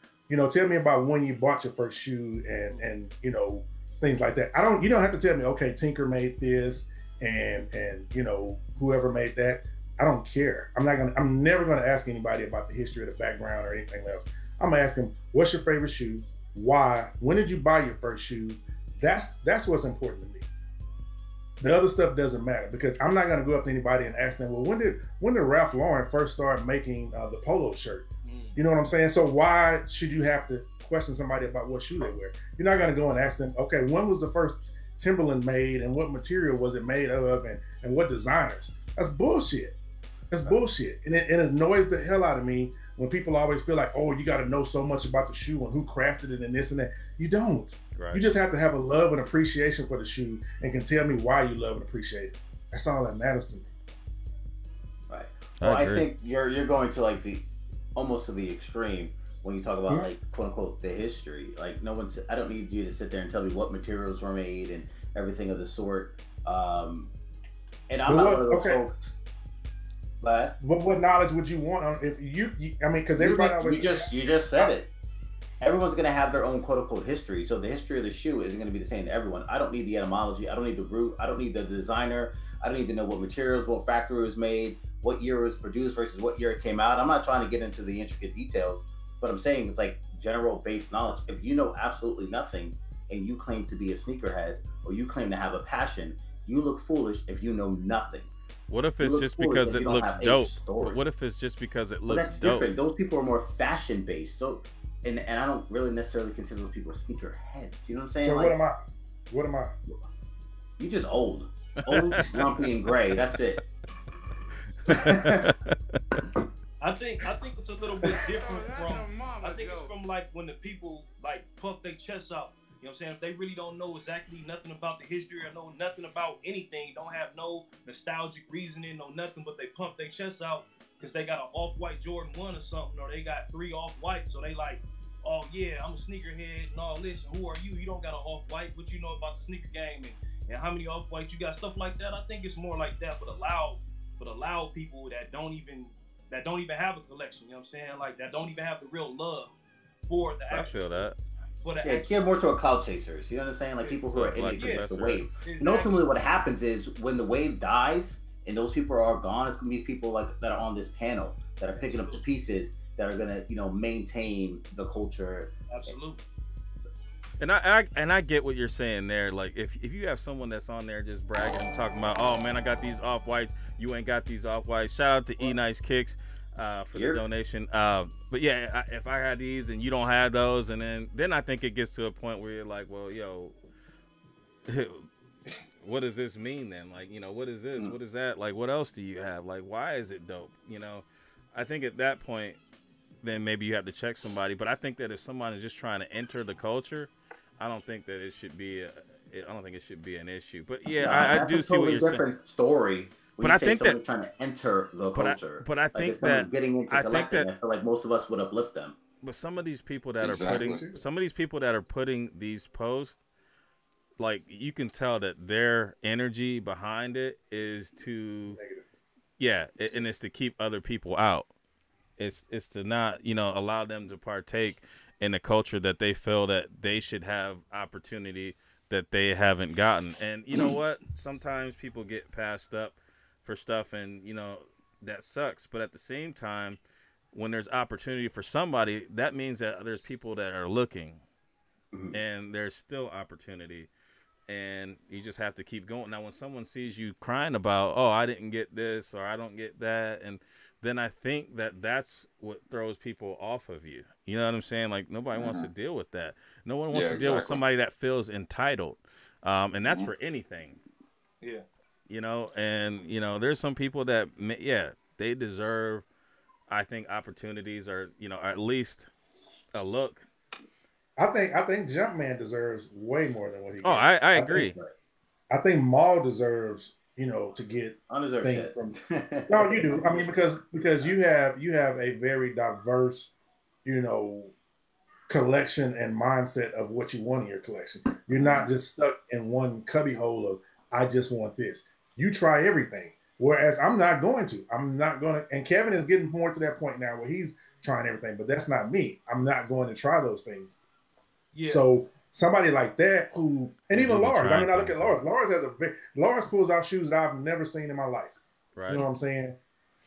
about when you bought your first shoe and you know, things like that. You don't have to tell me, okay, Tinker made this and you know, whoever made that. I don't care. I'm never gonna ask anybody about the history or the background or anything else. I'm gonna ask them, what's your favorite shoe? Why? When did you buy your first shoe? That's what's important to me. The other stuff doesn't matter, because I'm not gonna go up to anybody and ask them, well, when did Ralph Lauren first start making the polo shirt? You know what I'm saying? So why should you have to question somebody about what shoe they wear? You're not gonna go and ask them, okay, when was the first Timberland made and what material was it made of and what designers? That's bullshit. That's bullshit. And it annoys the hell out of me when people always feel like, oh, you got to know so much about the shoe and who crafted it and this and that. You don't. Right. You just have to have a love and appreciation for the shoe and can tell me why you love and appreciate it. That's all that matters to me. Right. Well, I think you're going to like almost to the extreme when you talk about like quote unquote the history. Like I don't need you to sit there and tell me what materials were made and everything of the sort. And I'm not one of those folks. But what knowledge would you want on if you I mean, because everybody you just said it. Everyone's gonna have their own quote unquote history. So the history of the shoe isn't gonna be the same to everyone. I don't need the etymology. I don't need the root. I don't need the designer. I don't need to know what materials, what factory it was made, what year it was produced versus what year it came out. I'm not trying to get into the intricate details, but I'm saying it's like general base knowledge. If you know absolutely nothing and you claim to be a sneakerhead or you claim to have a passion, you look foolish if you know nothing. What if it's just because it looks dope? But what if it's just because it looks that's dope? Different. Those people are more fashion based. So, and I don't really necessarily consider those people sneaker heads. You know what I'm saying? So like, what am I? You just old, grumpy, and gray. That's it. I think it's a little bit different from. I think it's from like when the people like puff their chests out. You know what I'm saying? If they really don't know exactly nothing about the history or know nothing about anything, don't have no nostalgic reasoning, no nothing, but they pump their chests out because they got an off-white Jordan 1 or something, or they got 3 off-whites, so they like, oh yeah, I'm a sneakerhead and all this, and who are you? You don't got an off-white, what you know about the sneaker game, and how many off-whites you got, stuff like that. I think it's more like that for the loud people that don't even have a collection, you know what I'm saying? Like, that don't even have the real love for the actual. I feel that. Get more to a cloud chasers. You know what I'm saying? Like people who are in the wave. Exactly. And ultimately, what happens is when the wave dies and those people are gone, it's gonna be people like that are on this panel that are picking up the pieces that are gonna, you know, maintain the culture. Absolutely. And I get what you're saying there. Like if you have someone that's on there just bragging and talking about, oh man, I got these off whites, you ain't got these off whites. Shout out to E Nice Kicks. For the donation, but yeah, if I had these and you don't have those, and then I think it gets to a point where you're like, well, yo, what does this mean then? Like, you know, what is this? What is that? Like, what else do you have? Like, why is it dope? You know, I think at that point, then maybe you have to check somebody. But I think that if someone is just trying to enter the culture, I don't think that it should be. I don't think it should be an issue. But yeah, I do see what you're saying. Different story. But I think that trying to enter the culture. But I think if someone's getting into collecting, I feel like most of us would uplift them. But some of these people that are putting these posts, like you can tell that their energy behind it is to, and it's to keep other people out. It's to not, allow them to partake in a culture that they feel that they should have opportunity that they haven't gotten. And you know what? Sometimes people get passed up for stuff, and that sucks. But at the same time, when there's opportunity for somebody, that means that there's people that are looking, and there's still opportunity, and you just have to keep going. Now, when someone sees you crying about, oh, I didn't get this or I don't get that, and then I think that that's what throws people off of you. You know what I'm saying? Like, nobody wants to deal with that. No one wants to deal with somebody that feels entitled, and that's for anything. Yeah. And there's some people that, they deserve, I think, opportunities, or at least a look. I think Jumpman deserves way more than what he gets. Oh, I agree. I think Maul deserves, to get things from. No, you do. I mean, because you have a very diverse, collection and mindset of what you want in your collection. You're not just stuck in one cubbyhole of I just want this. You try everything. Whereas I'm not going to. And Kevin is getting more to that point now where he's trying everything, but that's not me. I'm not going to try those things. Yeah. So somebody like that and even Lars. I mean, I look at Lars. Lars pulls out shoes that I've never seen in my life. Right. You know what I'm saying?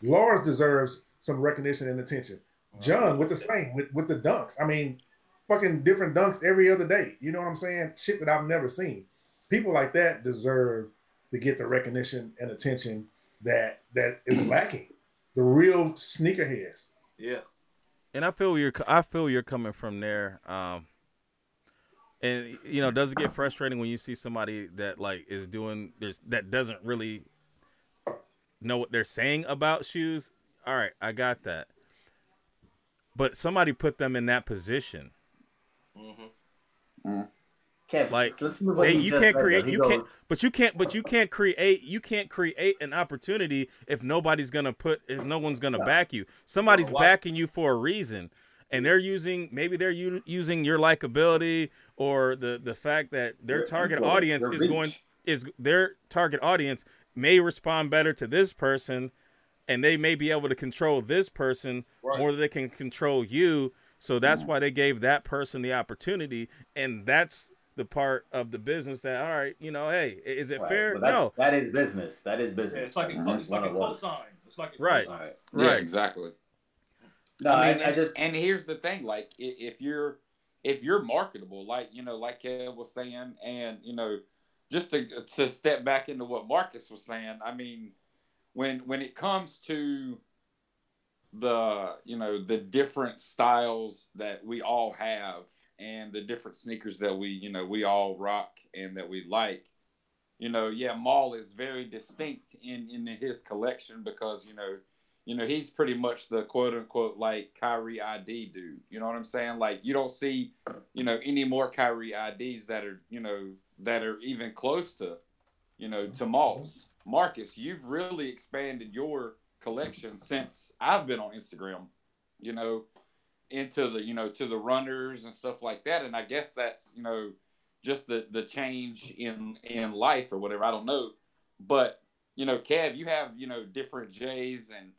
Lars deserves some recognition and attention. John with the same, with the dunks. I mean, fucking different dunks every other day. You know what I'm saying? Shit that I've never seen. People like that deserve to get the recognition and attention that is lacking. The real sneakerheads. Yeah. And I feel you're coming from there. And does it get frustrating when you see somebody that is doing this that doesn't really know what they're saying about shoes? All right, I got that. But somebody put them in that position. Kev, listen to what hey, he you just can't said, create. though. You can't. But you can't create. You can't create an opportunity if nobody's gonna if no one's gonna back you. Somebody's backing you for a reason, and they're using using your likability or the fact that their target audience their target audience may respond better to this person, and they may be able to control this person more than they can control you. So that's why they gave that person the opportunity, and that's the part of the business that, all right, hey, is it fair? No, that is business. That is business. Yeah, it's like a cosign. It's like a right. cosign. Yeah, exactly. No, and here's the thing, like if you're marketable, like Kev was saying, and just to step back into what Marcus was saying, I mean, when it comes to the different styles that we all have and the different sneakers that we all rock and that we like, Maul is very distinct in his collection because he's pretty much the quote unquote like Kyrie ID dude. You know what I'm saying? Like you don't see any more Kyrie IDs that are even close to to Maul's. Marcus, you've really expanded your collection since I've been on Instagram, into the to the runners and stuff like that. And I guess that's just the change in life or whatever. I don't know, but Kev, you have different J's, and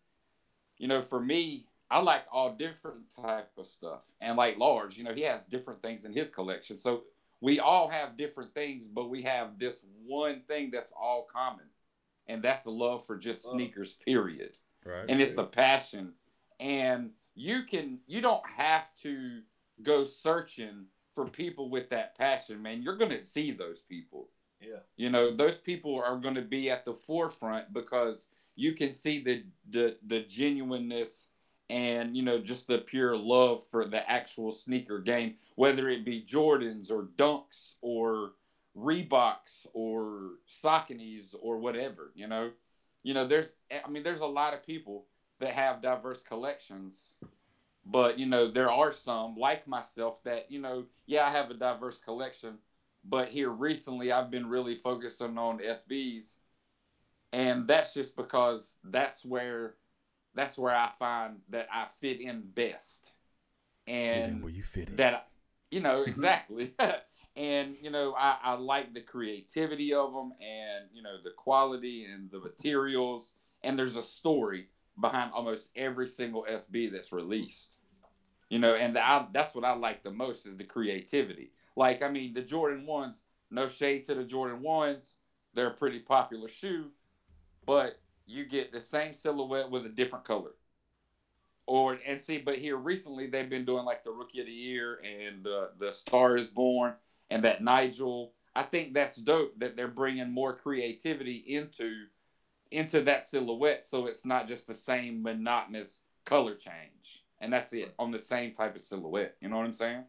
for me, I like all different type of stuff. And like Lars, he has different things in his collection. So we all have different things, but we have this one thing that's all common. And that's the love for just sneakers, period. Right. And it's the passion. And you don't have to go searching for people with that passion, man. You're going to see those people. Yeah. Those people are going to be at the forefront because you can see the genuineness and, just the pure love for the actual sneaker game, whether it be Jordans or Dunks or Reeboks or Sauconys or whatever, there's a lot of people that have diverse collections. But, you know, there are some like myself that, you know, yeah, I have a diverse collection, but here recently I've been really focusing on SBs. And that's just because that's where I find that I fit in best. And get in where you fit in. That, you know, exactly. And, you know, I like the creativity of them and, you know, the quality and the materials. And there's a story behind almost every single SB that's released. You know, and that's what I like the most is the creativity. Like, I mean, the Jordan 1s, no shade to the Jordan 1s. They're a pretty popular shoe. But you get the same silhouette with a different color. But here recently they've been doing like the Rookie of the Year and the Star is Born and that Nigel. I think that's dope that they're bringing more creativity into that silhouette, so it's not just the same monotonous color change, and that's it on the same type of silhouette. You know what I'm saying?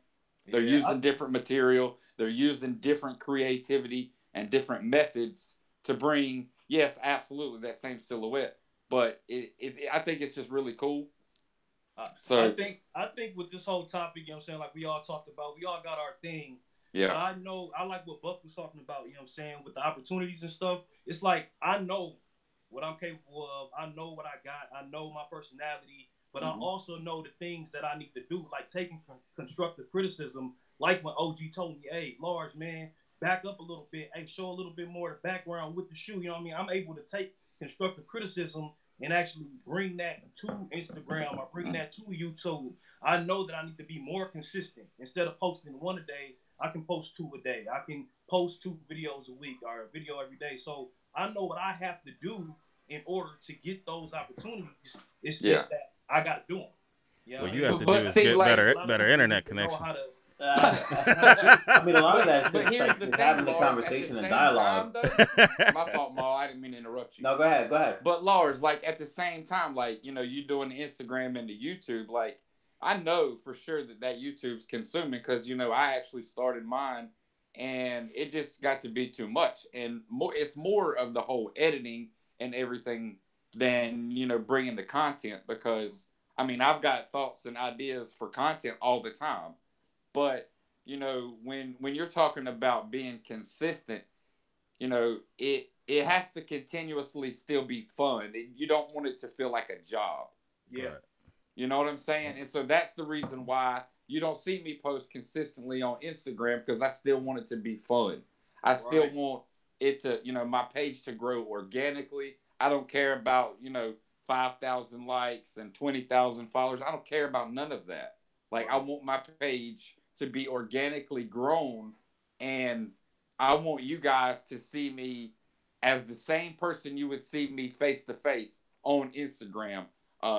They're using different material, they're using different creativity and different methods to bring. Yes, absolutely, that same silhouette. But I think it's just really cool. So I think with this whole topic, you know what I'm saying, like we all talked about, we all got our thing. Yeah. But I know, I like what Buck was talking about, you know what I'm saying, with the opportunities and stuff. It's like, I know what I'm capable of. I know what I got. I know my personality. But I also know the things that I need to do, like taking constructive criticism, like when OG told me, hey, Large, man, back up a little bit. Hey, show a little bit more of the background with the shoe. You know what I mean? I'm able to take constructive criticism and actually bring that to Instagram or bring that to YouTube. I know that I need to be more consistent. Instead of posting one a day, I can post 2 a day. I can post 2 videos a week or a video every day. So I know what I have to do in order to get those opportunities. It's just that I got to do them. You know? What you have to do is get better internet connection. I mean, a lot of that is just having the conversation and dialogue. My fault, Ma. I didn't mean to interrupt you. No, go ahead. Go ahead. But Lars, like at the same time, like, you know, you doing the Instagram and the YouTube, like I know for sure that YouTube's consuming because, you know, I actually started mine and it just got to be too much. And it's more of the whole editing and everything than, you know, bringing the content because, I mean, I've got thoughts and ideas for content all the time. But, you know, when you're talking about being consistent, you know, it has to continuously still be fun. You don't want it to feel like a job. Yeah. Right. You know what I'm saying? And so that's the reason why you don't see me post consistently on Instagram because I still want it to be fun. I still want it to, you know, my page to grow organically. I don't care about, you know, 5,000 likes and 20,000 followers. I don't care about none of that. Like, I want my page to be organically grown, and I want you guys to see me as the same person you would see me face to face on Instagram,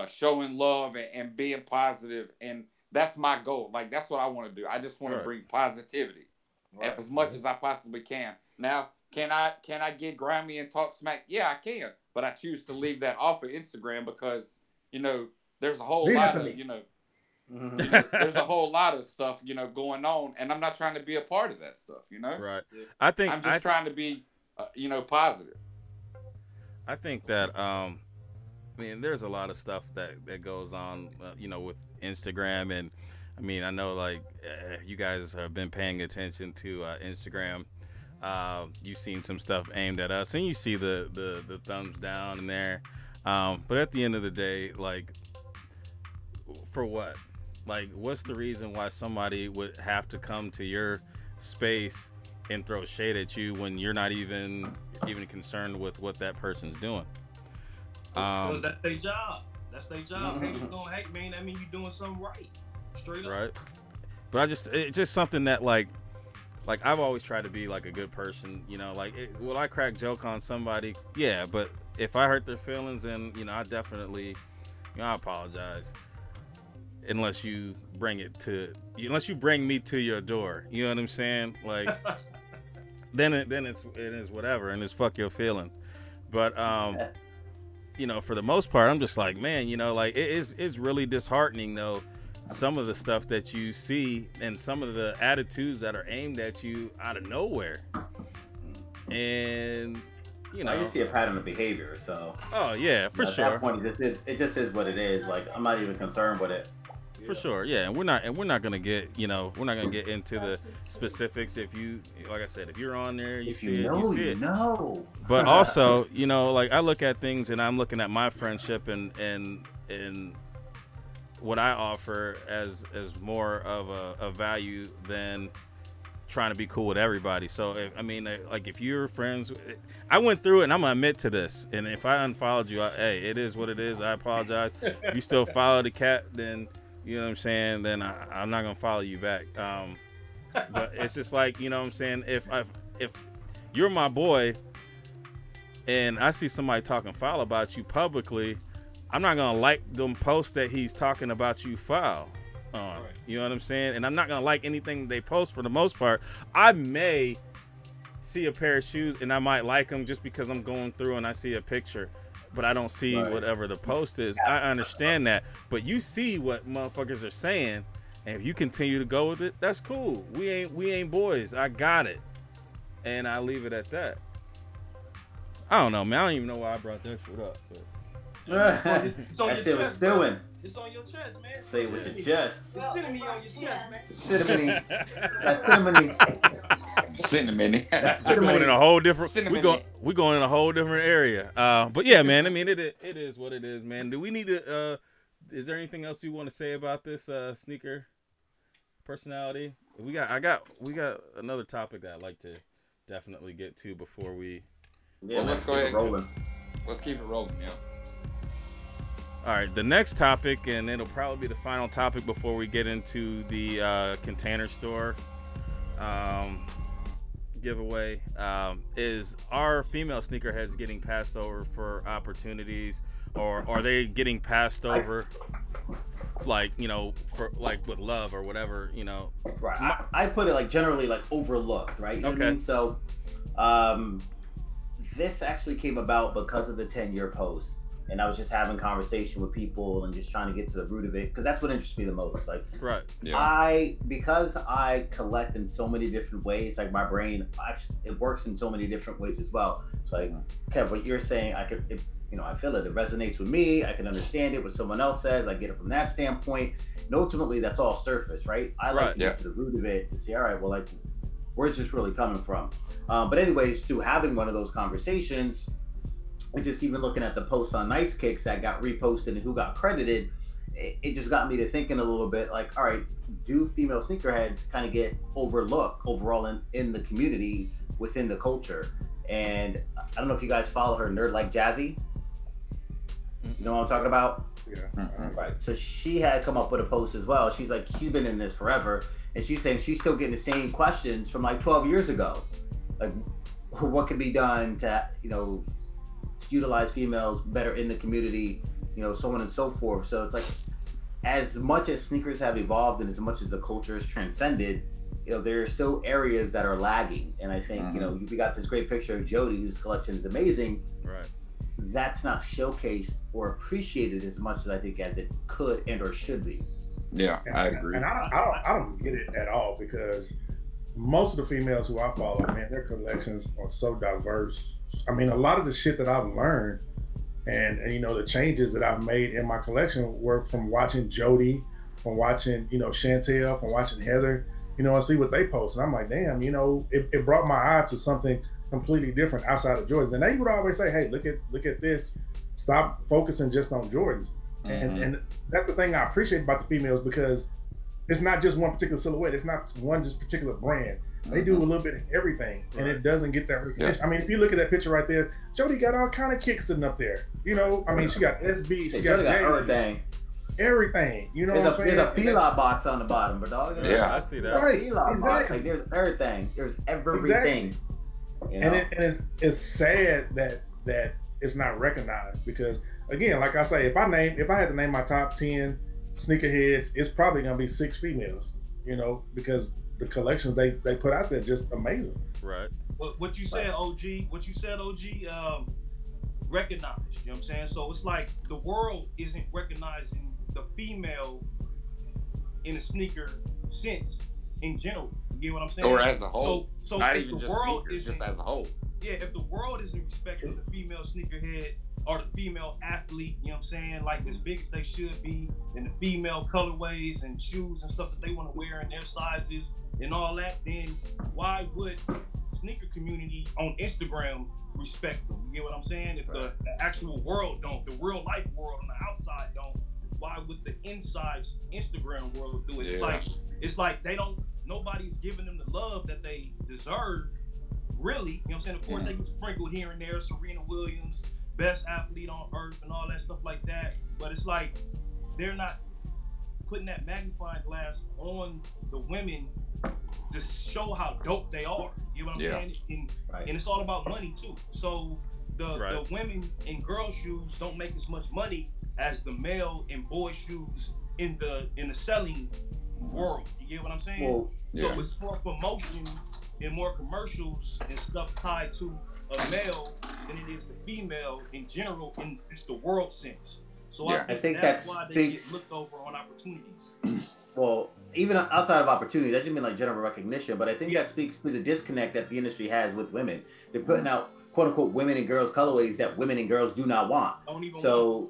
showing love and being positive. And that's my goal. Like, that's what I want to do. I just want to bring positivity as much as I possibly can. Now, can I get grimy and talk smack? Yeah, I can. But I choose to leave that off of Instagram because, you know, there's a whole lot of, you know, there's a whole lot of stuff, you know, going on, and I'm not trying to be a part of that stuff, you know. Right. I'm just trying to be, you know, positive. I think that, I mean, there's a lot of stuff that goes on, you know, with Instagram, and I mean, I know like you guys have been paying attention to Instagram. You've seen some stuff aimed at us, and you see the thumbs down in there. But at the end of the day, like, for what? Like, what's the reason why somebody would have to come to your space and throw shade at you when you're not even concerned with what that person's doing? Because that's their job. That's their job. Haters gonna hate, man. That mean you doing something right. Straight up. Right. But it's just something that like I've always tried to be like a good person, you know, like will I crack joke on somebody? Yeah, but if I hurt their feelings, and you know, I definitely, you know, I apologize. Unless you bring me to your door, you know what I'm saying? Like, then it is whatever, and it's fuck your feelings. But you know, for the most part, I'm just like, man, you know, like it's really disheartening though. Some of the stuff that you see and some of the attitudes that are aimed at you out of nowhere. And you know, I just see a pattern of behavior. So. Oh yeah, for sure. At that point, it just is what it is. Like I'm not even concerned with it. For sure, yeah, and we're not gonna get, you know, we're not gonna get into the specifics. If you, like I said, if you're on there, you see it. No. But also, you know, like I look at things and I'm looking at my friendship and what I offer as more of a value than trying to be cool with everybody. So I mean, like if you're friends, I went through it and I'm gonna admit to this. And if I unfollowed you, hey, it is what it is. I apologize. If you still follow the cat, then. You know what I'm saying? Then I'm not gonna follow you back. But it's just like, you know what I'm saying? If you're my boy, and I see somebody talking foul about you publicly, I'm not gonna like them posts that he's talking about you foul on. Right. You know what I'm saying? And I'm not gonna like anything they post for the most part. I may see a pair of shoes and I might like them just because I'm going through and I see a picture. But I don't see whatever the post is. I understand that. But you see what motherfuckers are saying, and if you continue to go with it, that's cool. We ain't boys. I got it. And I leave it at that. I don't know, man. I don't even know why I brought that shit up. But. It's on your chest, doing. It's on your chest, man. Say it with your chest. It's cinnamon on your chest, man. Cinnamon. That's cinnamon. Cinnamon. We're going in a whole different. We going in a whole different area. But yeah, man. I mean, it is what it is, man. Do we need to? Is there anything else you want to say about this sneaker personality? We got another topic that I'd like to definitely get to before we. Yeah, well, let's go ahead. Let's keep it rolling. Yeah. All right, the next topic, and it'll probably be the final topic before we get into the Container Store giveaway, is our female sneakerheads getting passed over for opportunities, or are they getting passed over, like, you know, for like with love or whatever, you know? Right. I put it like generally like overlooked, right? You know what I mean? So, this actually came about because of the 10-year post. And I was just having conversation with people and just trying to get to the root of it, because that's what interests me the most. Like, right, yeah. Because I collect in so many different ways, like my brain actually it works in so many different ways as well. So like, Kev, what you're saying, I feel it. It resonates with me. I can understand it. What someone else says, I get it from that standpoint. And ultimately, that's all surface, right? I like to get to the root of it to see, all right, well, like, where's this really coming from? But anyways, through having one of those conversations. And just even looking at the posts on Nice Kicks that got reposted and who got credited, it just got me to thinking a little bit like, all right, do female sneakerheads kind of get overlooked overall in the community within the culture? And I don't know if you guys follow her, Nerd Like Jazzy. You know what I'm talking about? Yeah. Right. So she had come up with a post as well. She's like, she's been in this forever. And she's saying she's still getting the same questions from like 12 years ago. Like, what could be done to, you know, utilize females better in the community, you know, so on and so forth. So it's like, as much as sneakers have evolved and as much as the culture has transcended, you know, there are still areas that are lagging. And I think, you know, we got this great picture of Jody, whose collection is amazing. Right. That's not showcased or appreciated as much as I think as it could and or should be. Yeah, I agree. And I don't get it at all, because most of the females who I follow, man, their collections are so diverse. I mean, a lot of the shit that I've learned and you know, the changes that I've made in my collection were from watching Jody, from watching, you know, Chantel, from watching Heather, you know, and see what they post. And I'm like, damn, you know, it brought my eye to something completely different outside of Jordans. And they would always say, hey, look at this. Stop focusing just on Jordans. And that's the thing I appreciate about the females, because it's not just one particular silhouette. It's not one just particular brand. They do a little bit of everything, and it doesn't get that recognition. Yeah. I mean, if you look at that picture right there, Jody got all kind of kicks sitting up there. You know, I mean, she got SB, she got J, everything. You know what I'm saying? There's a Fila box on the bottom, but dog. Yeah, I see that. Right, exactly. Box. Like, there's everything. There's everything. Exactly. You know? And it's sad that it's not recognized, because again, like I say, if I had to name my top 10 sneakerheads, it's probably gonna be 6 females. You know, because the collections they put out there just amazing. Right. What you said, OG, recognized, you know what I'm saying? So it's like the world isn't recognizing the female in a sneaker sense in general. You get what I'm saying? Or as a whole. So not if even the just world sneakers, isn't, just as a whole. if the world isn't respecting the female sneakerhead or the female athlete, you know what I'm saying, like as big as they should be, and the female colorways and shoes and stuff that they want to wear in their sizes and all that, then why would sneaker community on Instagram respect them? You get what I'm saying? If the actual world don't, the real life world on the outside don't, why would the inside Instagram world do it? It's like they don't, nobody's giving them the love that they deserve, really. You know what I'm saying? Of course, they get sprinkled here and there, Serena Williams, best athlete on earth and all that stuff like that. But it's like they're not putting that magnifying glass on the women to show how dope they are. You know what I'm saying? And it's all about money too. So the women in girl shoes don't make as much money as the male and boy shoes in the selling world. You get what I'm saying? Well, so it's more promotion and more commercials and stuff tied to a male than it is the female in general in just the world sense. So I think that's why they get looked over on opportunities. Well, even outside of opportunity, that doesn't mean like general recognition, but I think that speaks to the disconnect that the industry has with women. They're putting out quote unquote women and girls colorways that women and girls do not want. So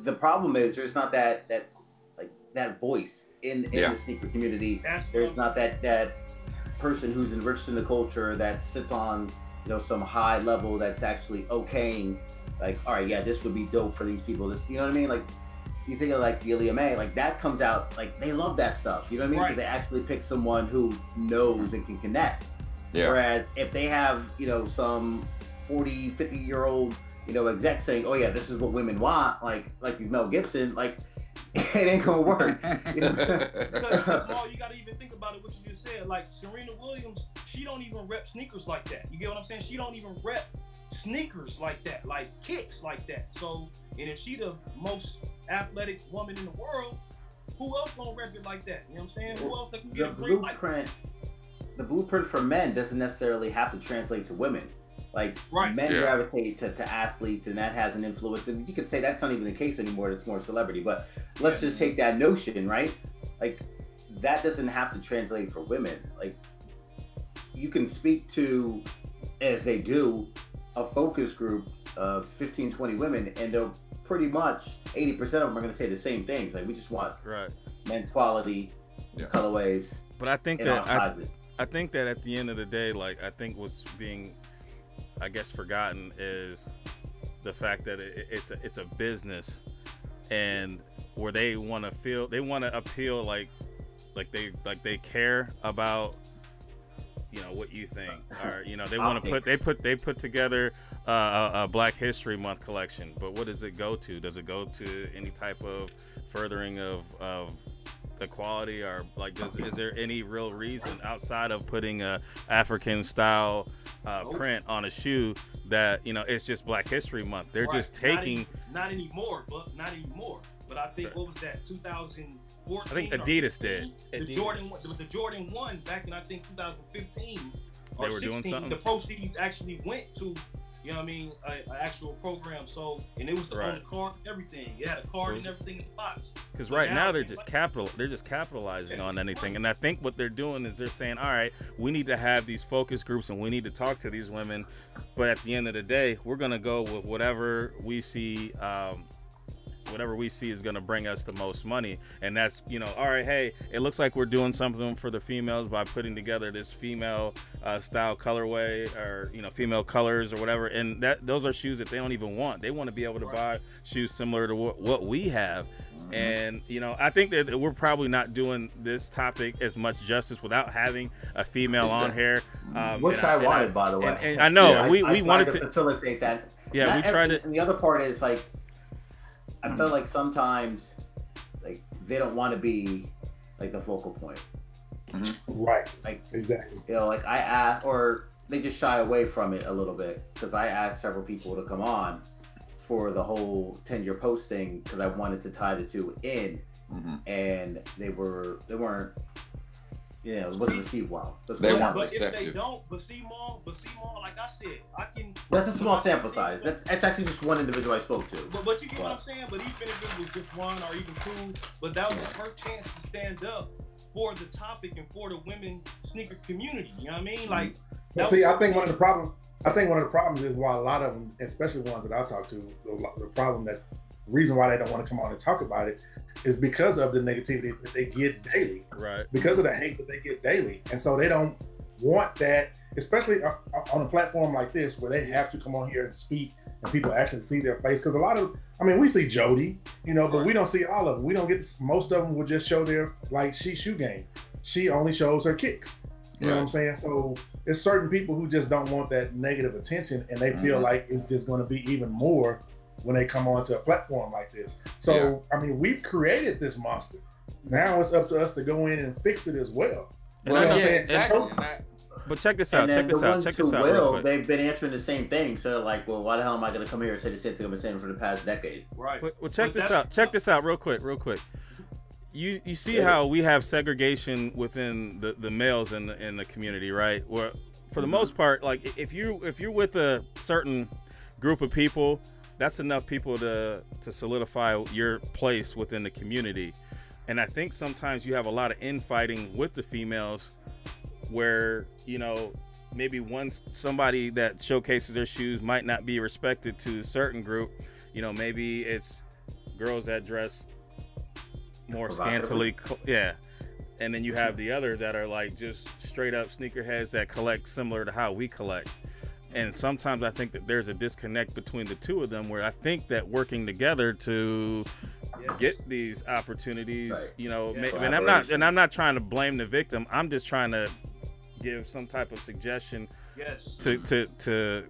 the problem is there's not that voice in the sneaker community. There's not that person who's enriched in the culture that sits on some high level that's actually okaying, like, all right, this would be dope for these people. This, you know what I mean? Like, you think of like the Ilya May, like that comes out, like they love that stuff. You know what I mean? Because they actually pick someone who knows and can connect. Whereas if they have, some 40, 50-year-old, exec saying, oh yeah, this is what women want, like these Mel Gibson, like it ain't gonna work. Because all you gotta even think about it, what you just said, like Serena Williams, she don't even rep sneakers like that. You get what I'm saying? She don't even rep sneakers like that, like kicks like that. So, and if she the most athletic woman in the world, who else gonna rep it like that? You know what I'm saying? Who else that can get a green light? The blueprint for men doesn't necessarily have to translate to women. Like men gravitate to athletes, and that has an influence. And you could say that's not even the case anymore. It's more celebrity. But let's just take that notion, right? Like that doesn't have to translate for women. Like you can speak to, as they do, a focus group of 15, 20 women, and they'll pretty much 80% of them are going to say the same things. Like we just want men's quality, colorways. But I think I think that at the end of the day, like I think what's being, I guess, forgotten is the fact that it's a business, and where they want to appeal like they care about what you think, or they want to they put together a Black History Month collection, but what does it go to? Does it go to any type of furthering of equality, or like is there any real reason outside of putting a African style print on a shoe that it's just Black History Month? They're just taking not anymore, but I think what was that, 2014? I think Adidas did. The Jordan 1 back in I think 2015 or they were 16, doing something. The proceeds actually went to an actual program. So, and it was on the card and everything. You had a card and everything in the box. Because right now they're just capitalizing on anything. And I think what they're doing is they're saying, all right, we need to have these focus groups and we need to talk to these women, but at the end of the day, we're gonna go with whatever we see is going to bring us the most money. And that's, all right, hey, it looks like we're doing something for the females by putting together this female style colorway, or female colors or whatever, and those are shoes that they don't even want. They want to be able to buy shoes similar to what we have. And I think that we're probably not doing this topic as much justice without having a female on here, which I wanted, by the way. And I know we wanted to facilitate that. Yeah, we tried to. And the other part is like, I felt like sometimes, like they don't want to be like the focal point. Right. Like exactly. Like I asked, or they just shy away from it a little bit, because I asked several people to come on for the whole 10-year posting because I wanted to tie the two in, and they weren't. It wasn't received well. They weren't but receptive. If they don't, but see, Maul, like I said, I can. That's a small sample size. That's actually just one individual I spoke to. But you get what I'm saying? But even if it was just one or even two, but that was her chance to stand up for the topic and for the women sneaker community. You know what I mean? Like, see, I think one of the problems I think one of the problems is why a lot of them, especially ones that I talk to, the problem that reason why they don't want to come on and talk about it is because of the negativity that they get daily. Right. Because of the hate that they get daily. And so they don't want that, especially on a platform like this where they have to come on here and speak and people actually see their face. Because a lot of, I mean, we see Jody, you know, but we don't see all of them. We don't get to, most of them will just show their, like, shoe game. She only shows her kicks. You know what I'm saying? So there's certain people who just don't want that negative attention, and they feel like it's just going to be even more when they come onto a platform like this. So, I mean, we've created this monster. Now it's up to us to go in and fix it as well. And you know what I'm saying? Exactly. But check this out. Check this out. Real quick. They've been answering the same thing. So they're like, well, why the hell am I going to come here and say the same thing I've been saying for the past decade? Right. Well, check this out. Check this out real quick. You see how we have segregation within the males in the community, right? Where for the most part, like if you're with a certain group of people, that's enough people to solidify your place within the community. And I think sometimes you have a lot of infighting with the females where, you know, maybe somebody that showcases their shoes might not be respected to a certain group. You know, maybe it's girls that dress more scantily, and then you have the others that are like just straight up sneakerheads that collect similar to how we collect. And sometimes I think that there's a disconnect between the two of them, where I think that working together to get these opportunities, you know, and I'm not trying to blame the victim. I'm just trying to give some type of suggestion to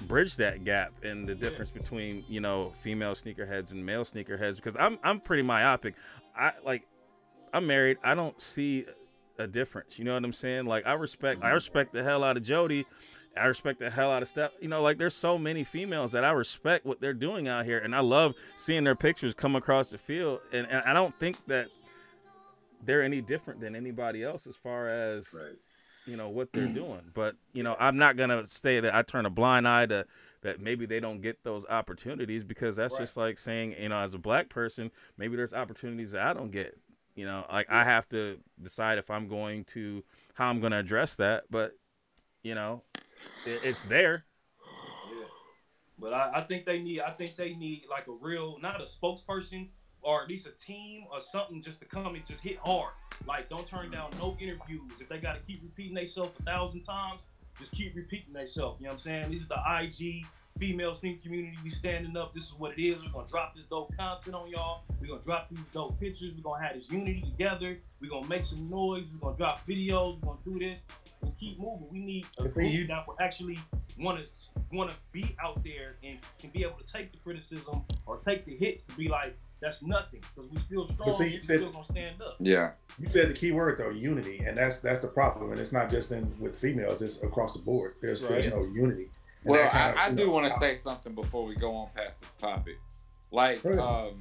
bridge that gap and the difference between, you know, female sneakerheads and male sneakerheads, because I'm pretty myopic. I'm married. I don't see a difference. You know what I'm saying? Like I respect the hell out of Jody. I respect the hell out of Steph. You know, like there's so many females that I respect what they're doing out here, and I love seeing their pictures come across the field. And I don't think that they're any different than anybody else as far as you know what they're doing. But you know, I'm not gonna say that I turn a blind eye to that. Maybe they don't get those opportunities, because that's just like saying, you know, as a black person, maybe there's opportunities that I don't get. You know, like I have to decide if I'm going to how I'm going to address that. But you know, it's there. Yeah, but I think they need like a real, not a spokesperson, or at least a team or something, just to come and just hit hard. Like, don't turn down no interviews. If they got to keep repeating themselves 1,000 times, just keep repeating themselves. You know what I'm saying? This is the IG female sneaker community. We standing up. This is what it is. We're going to drop this dope content on y'all. We're going to drop these dope pictures. We're going to have this unity together. We're going to make some noise. We're going to drop videos. We're going to do this and keep moving. We need a group that will actually want to be out there and can be able to take the criticism or take the hits to be like, that's nothing, because we still strong. We still gonna stand up. Yeah, you said the key word though, unity, and that's the problem. And it's not just with females; it's across the board. There's no unity. And well, I do want to say something before we go on past this topic. Like a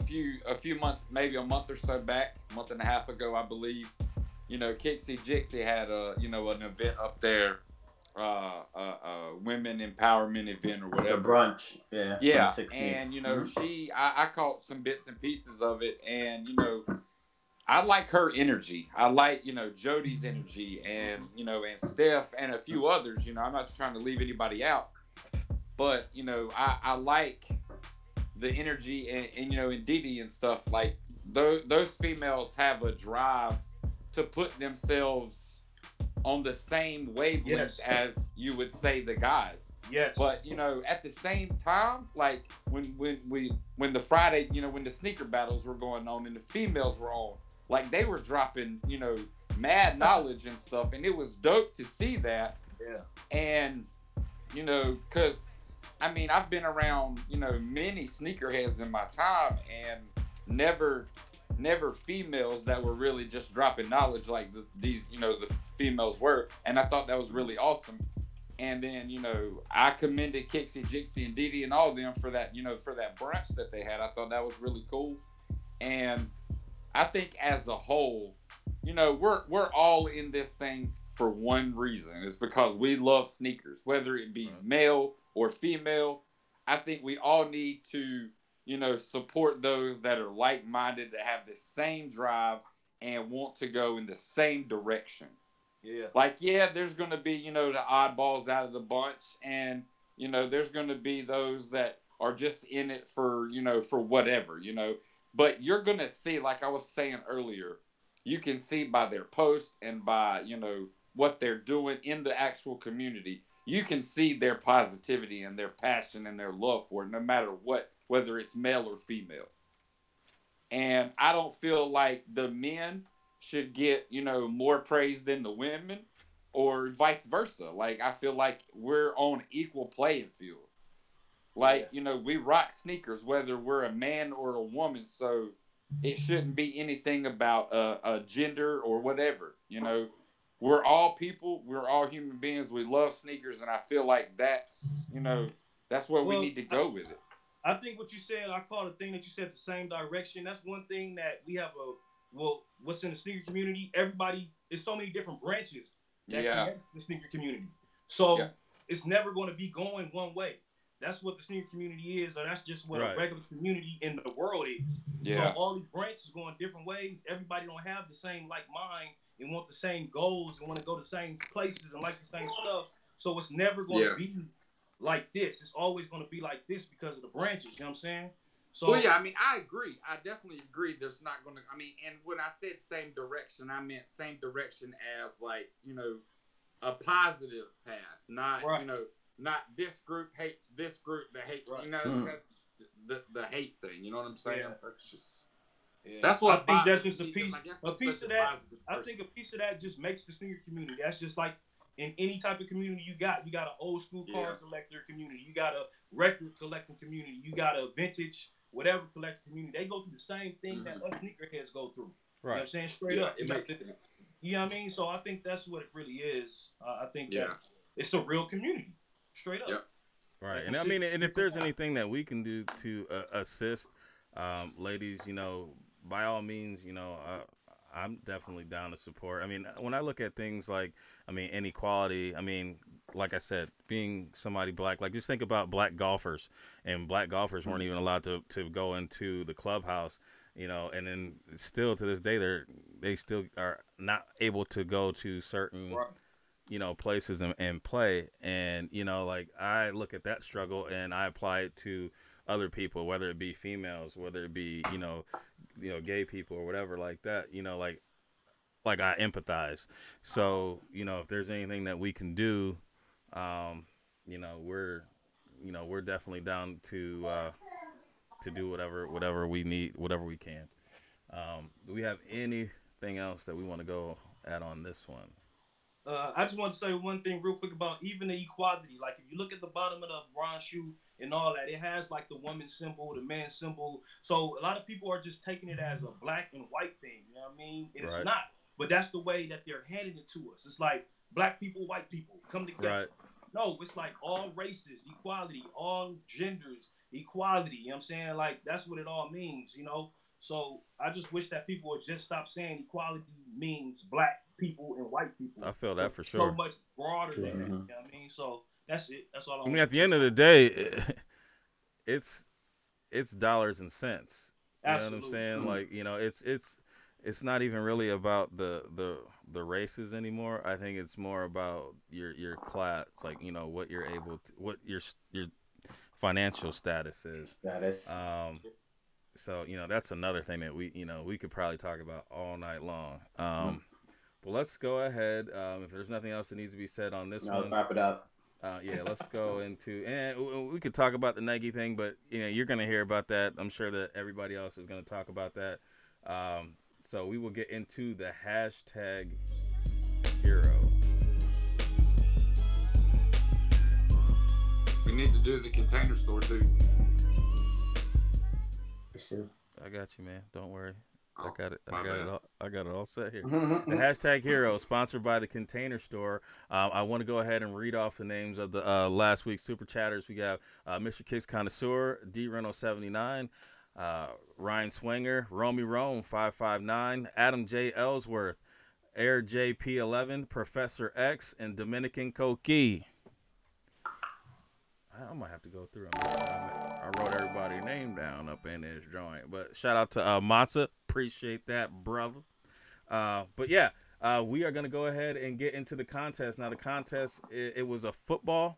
few months, maybe a month or so back, a month and a half ago, I believe. You know, Kixie Jixie had an event up there. Women empowerment event or whatever. It's a brunch, yeah. And you know, I caught some bits and pieces of it, and you know, I like her energy. I like, you know, Jody's energy, and you know, and Steph and a few others. You know, I'm not trying to leave anybody out, but you know, I like the energy, and you know, and Diggi and stuff. Like those females have a drive to put themselves on the same wavelength as you would say the guys. Yes. But you know, at the same time, like when the Friday, you know, when the sneaker battles were going on and the females were on, like they were dropping, you know, mad knowledge and stuff, and it was dope to see that. Yeah. And you know, cause I mean, I've been around, you know, many sneakerheads in my time, and never females that were really just dropping knowledge like these, you know, the females were. And I thought that was really awesome. And then, you know, I commended Kixie, Jixie, and Diggi and all of them for that, you know, for that brunch that they had. I thought that was really cool. And I think as a whole, you know, we're all in this thing for one reason. It's because we love sneakers, whether it be male or female. I think we all need to, you know, support those that are like-minded, that have the same drive and want to go in the same direction. Yeah. Like, yeah, there's going to be, you know, the oddballs out of the bunch. And, you know, there's going to be those that are just in it for, you know, for whatever, you know. But you're going to see, like I was saying earlier, you can see by their posts and by, you know, what they're doing in the actual community. You can see their positivity and their passion and their love for it, no matter what, whether it's male or female. And I don't feel like the men should get, you know, more praise than the women or vice versa. Like, I feel like we're on equal playing field. Like, you know, we rock sneakers, whether we're a man or a woman. So it shouldn't be anything about a gender or whatever. You know, we're all people. We're all human beings. We love sneakers. And I feel like that's, you know, that's where we need to go with it. I think what you said, I call the thing that you said the same direction. That's one thing that we have what's in the sneaker community, everybody, there's so many different branches that connect to the sneaker community. So it's never going to be going one way. That's what the sneaker community is, or that's just what a regular community in the world is. So all these branches going different ways. Everybody don't have the same like mind and want the same goals and want to go to the same places and like the same stuff. So it's never going to be like this. It's always going to be like this because of the branches. You know what I'm saying? So, well, yeah, I mean, I agree. I definitely agree. There's not going to, I mean, and when I said same direction, I meant same direction as like, you know, a positive path, not, you know, not this group hates this group that hate, you know, that's the hate thing. You know what I'm saying? That's just, that's what I think that's just a piece of that. I think a piece of that just makes the sneaker community. That's just like in any type of community you got an old school car collector community. You got a record collecting community. You got a vintage whatever collecting community. They go through the same thing that us sneakerheads go through. You know what I'm saying? Straight up. It makes sense. You know what I mean? So I think that's what it really is. I think that it's a real community. Straight up. Right. And I mean, and if there's anything that we can do to assist ladies, you know, by all means, you know, I'm definitely down to support. I mean, when I look at things like, I mean, inequality, I mean, like I said, being somebody black, like just think about black golfers, and black golfers weren't even allowed to go into the clubhouse, you know, and then still to this day, they still are not able to go to certain, you know, places and play. And, you know, like I look at that struggle and I apply it to other people, whether it be females, whether it be, you know, gay people or whatever like that, you know, like I empathize. So, you know, if there's anything that we can do, you know, we're definitely down to do whatever we need, whatever we can. Do we have anything else that we want to go at on this one? I just want to say one thing real quick about even the equality. Like if you look at the bottom of the bronze shoe and all that, it has like the woman symbol, the man symbol. So a lot of people are just taking it as a black and white thing. You know what I mean? And it's not. But that's the way that they're handing it to us. It's like black people, white people come together. No, it's like all races, equality, all genders, equality. You know what I'm saying? Like that's what it all means, you know? So I just wish that people would just stop saying equality means black people and white people. I feel that for sure. So much broader than that. You know what I mean? So that's it. That's all I mean, at the end of the day, it's dollars and cents. You know what I'm saying? Like, you know, it's not even really about the races anymore. I think it's more about your class, like, you know, what you're able to, what your financial status is. So, you know, that's another thing that we could probably talk about all night long. But let's go ahead. If there's nothing else that needs to be said on this one, let's wrap it up. Yeah, let's go into, and we could talk about the Nike thing, but you know, you're going to hear about that. I'm sure that everybody else is going to talk about that. So we will get into the hashtag hero. We need to do the Container Store too. Yes, sir. I got you, man. Don't worry. I got it all set here. The hashtag hero, sponsored by the Container Store. I want to go ahead and read off the names of the last week's super chatters. We got Mr. Kicks Connoisseur, D Reno 79, Ryan Swinger, Romy Rome 559, Adam J Ellsworth, Air JP 11, Professor X, and Dominican Coqui. I might have to go through them. I wrote everybody's name down up in this joint. But shout out to Matza. Appreciate that, brother. But yeah, we are going to go ahead and get into the contest. Now, the contest, it was a football.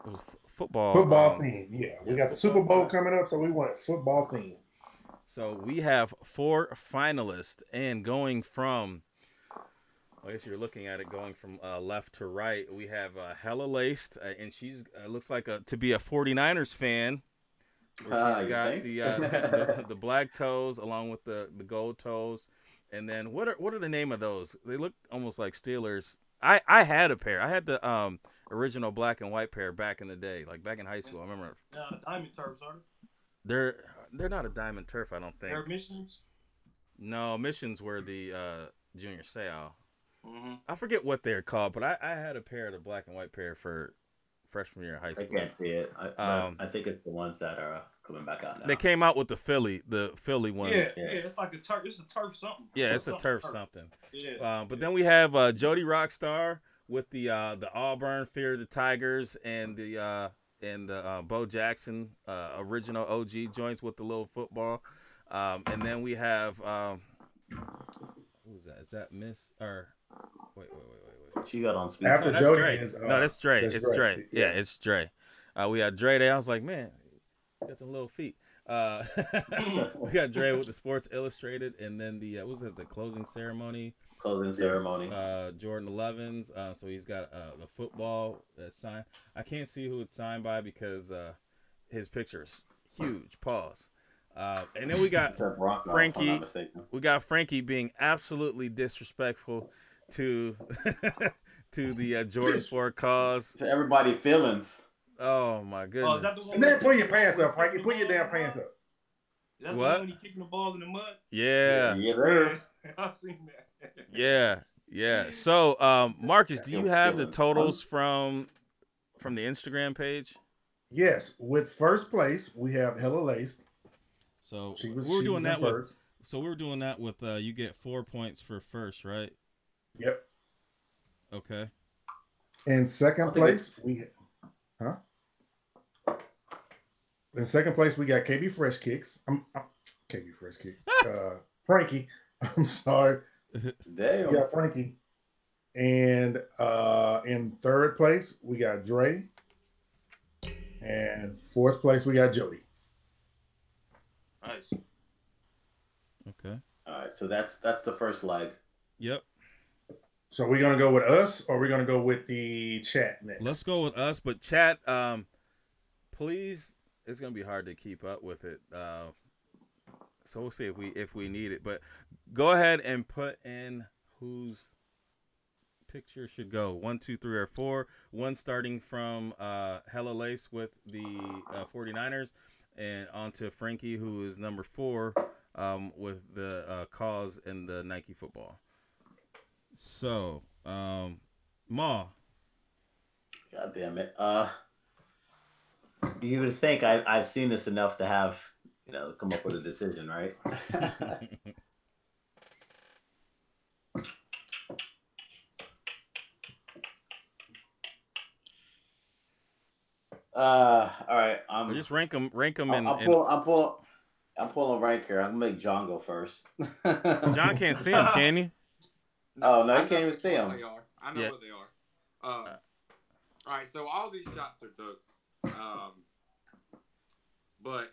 It was football theme. Yeah, we got the Super Bowl coming up, so we want football theme. So we have 4 finalists, and going from, I guess you're looking at it going from left to right, we have Hella Laced, and she's looks like to be a 49ers fan. She's got the black toes along with the gold toes. And then what are the name of those? They look almost like Steelers. I had a pair. I had the original black and white pair back in the day, like back in high school. I remember. Diamond Turfs, are they're not a diamond turf, I don't think. They're missions? No, missions were the junior sale. Mm-hmm. I forget what they're called, but I had a pair of the black and white pair for freshman year of high school. I can't see it. I think it's the ones that are coming back out now. They came out with the Philly one. Yeah, it's like a turf. It's a turf something. Yeah, it's a turf something. Yeah. But then we have Jody Rockstar with the Auburn Fear of the Tigers and the Bo Jackson original OG joints with the little football. And then we have who's that? Is that Miss or wait. She got on speed. After that's Jody Dre. is, no, that's Dre. that's It's Dre. Dre. Yeah, it's Dre. We had Dre there. I was like, man, got some little feet. We got Dre with the Sports Illustrated, and then the what was it, the closing ceremony? Jordan 11s. So he's got the football signed. I can't see who it's signed by because his picture is huge. Pause. And then we got Frankie. We got Frankie being absolutely disrespectful to to the Jordan 4 cause. To everybody feelings. Oh my goodness. Oh, is that the one? And then pull your pants up, Frankie. Pull your damn pants up. Is that What? the one when he kicking the ball in the mud? Yeah. I seen that. Yeah. So, Marcus, do you have the totals from the Instagram page? Yes, with first place we have Hella Laced. So we were doing that with you get 4 points for first, right? Yep. Okay. In second place In second place we got KB Fresh Kicks. KB Fresh Kicks. Frankie. I'm sorry. Damn. We got Frankie. And in third place we got Dre. And fourth place we got Jody. Nice. Okay. All right, so that's the first leg. Yep. So we're gonna go with us, or we're gonna go with the chat next. Let's go with us, but chat, please. It's gonna be hard to keep up with it. So we'll see if we need it. But go ahead and put in whose picture should go 1, 2, 3, or 4. One starting from Hella Lace with the 49ers, and on to Frankie, who is number 4 with the cause and the Nike football. So, Ma. God damn it. You would think I've seen this enough to have, come up with a decision, right? All right. Just rank them. I'm pulling rank here. I'm gonna make John go first. John can't see him, can you? Oh no, he can't even see him. I know what they are. All right, so all these shots are dope. But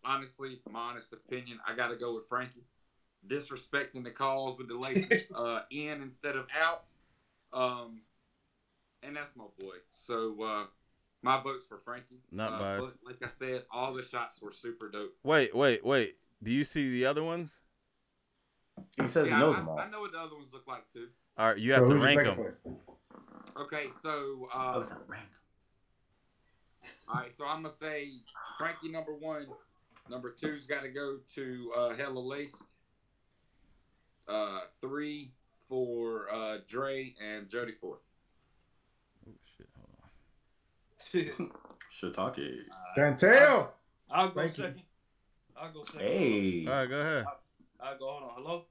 honestly, my honest opinion, I got to go with Frankie. Disrespecting the calls with the laces in instead of out, and that's my boy. So my vote's for Frankie. Not biased. But like I said, all the shots were super dope. Wait. Do you see the other ones? He says he knows them all. I know what the other ones look like too. All right, you have to rank them. Okay, so all right, so I'm gonna say Frankie number 1, number 2's got to go to Hella Lace. 3 for Dre and Jody 4. Oh shit! Hold on. Shiitake. Chantel. I'll go second. Hey. All right, go ahead. I'll go. Hold on. Hello.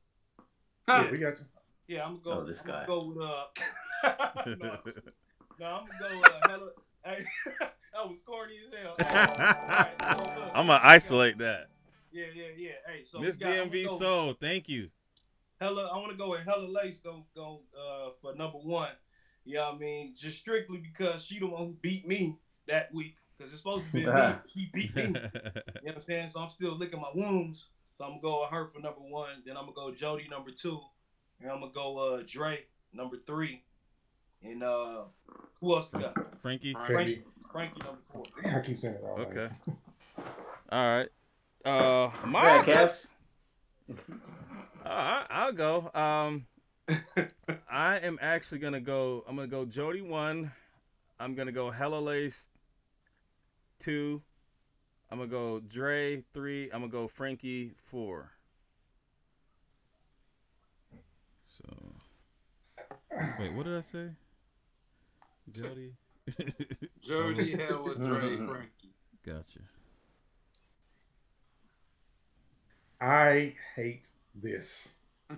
Yeah, we got you. Yeah, I'm gonna go. This guy. I'm gonna go with I'm gonna go Hella. Hey, that was corny as hell. I'm gonna isolate that. Yeah. Hey, so Miss DMV Soul, thank you. I want to go with Hella Lace for number 1. You know what I mean? Just strictly because she the one who beat me that week. Because it's supposed to be me. She beat me. You know what I'm saying? So I'm still licking my wounds. So I'm going to go with her for number 1. Then I'm going to go Jody number 2. And I'm going to go Dre number 3. And who else we got? Frankie number 4. I keep saying it all. Okay. All right. Marcus. I'll go. I am actually gonna go. I'm gonna go Jody 1. I'm gonna go Hella Lace 2. I'm gonna go Dre 3. I'm gonna go Frankie 4. So, wait, what did I say? Jody. Jody, Hella, Dre, Frankie. Gotcha. I hate this.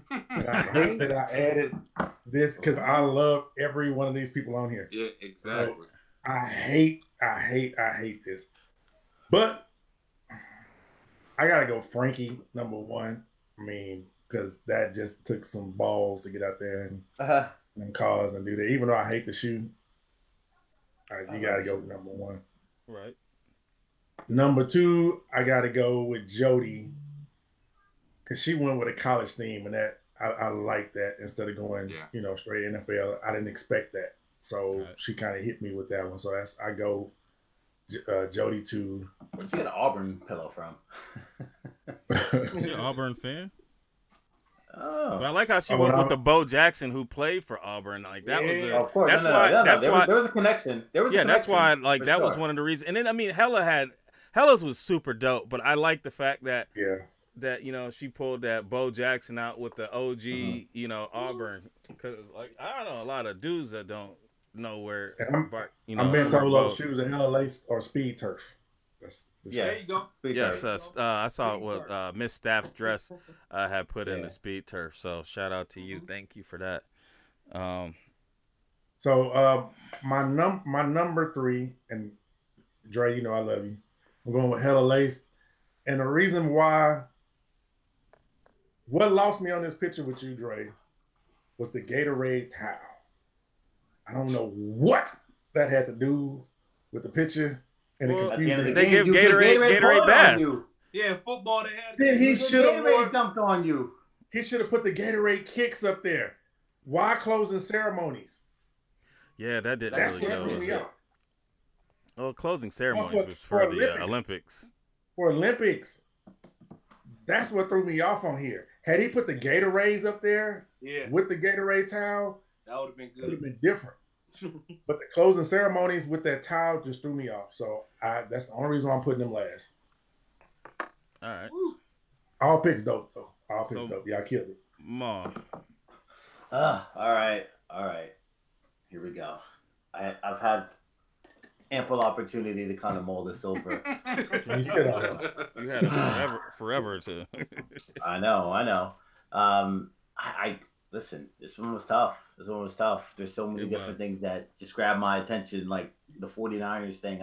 And I hate that I added this because I love every one of these people on here. Yeah, exactly. So I hate this. But I gotta go Frankie number 1. I mean, because that just took some balls to get out there and cause and do that. Even though I hate the shoe, you gotta go number 1. Right. Number 2, I gotta go with Jody. Because she went with a college theme, and that I like that instead of going, straight NFL. I didn't expect that, so she kind of hit me with that one. So I go Jody 2. Where'd you get an Auburn pillow from? Is she an Auburn fan? Oh, but I like how she went with the Bo Jackson who played for Auburn. Like that was of course. That's why there was a connection. That's why that was one of the reasons. And then I mean, Hella's was super dope. But I like the fact that she pulled that Bo Jackson out with the OG Auburn, because like I don't know a lot of dudes that don't know where I'm being told those shoes are Hella Lace or Speed Turf. There you go. Yes, I saw it was Miss Staff's dress had put in the Speed Turf. So shout out to you. Thank you for that. So my number 3, and Dre, I love you. I'm going with Hella Lace, and the reason why. What lost me on this picture with you, Dre, was the Gatorade towel. I don't know what that had to do with the picture. And it confused me. They give Gatorade bath. Yeah, football they had. Then he should have dumped on you. He should have put the Gatorade kicks up there. Why closing ceremonies? Yeah, that didn't really go. Was it? Well, closing ceremonies was for the Olympics. For Olympics. That's what threw me off on here. Had he put the Gatorades up there with the Gatorade towel, that would have been good. It would have been different. But the closing ceremonies with that towel just threw me off. So that's the only reason why I'm putting them last. All right. All picks dope, though. All picks dope. Yeah, I killed it. Ma. All right. Here we go. I've had ample opportunity to kind of mull this over. You had it forever to. I know. I listen. This one was tough. There's so many different things that just grabbed my attention, like the 49ers thing.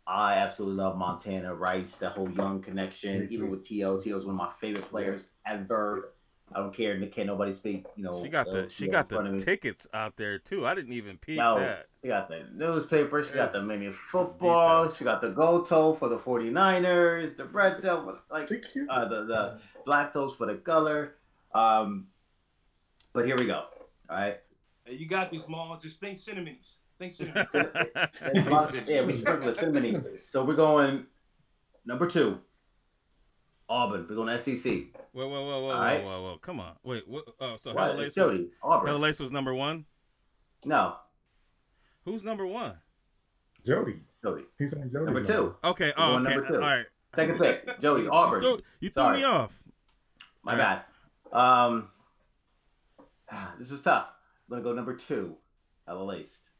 I absolutely love Montana Rice, that whole young connection, even with T.O. T.O.'s one of my favorite players ever. I don't care. Can't nobody speak. She got the tickets out there too. I didn't even peep that. She got the newspaper. She got the mini football. Details. She got the gold toe for the 49ers. The red toe, the black toes for the color. But here we go. All right. Hey, you got these, Mom. Just think Cinnamons. Yeah, we sprinkle the cinnamon. So we're going number 2. Auburn. We're going SEC. Whoa. Come on. Wait. What? Oh, so Hella Lace was number 1? No. Who's number 1? Jody. He's saying Jody. Number 2. Okay. Oh, okay. Number 2. All right. Second pick. Jody. Auburn. You threw me off. My bad. This was tough. I'm going to go number 2. Hella Laced.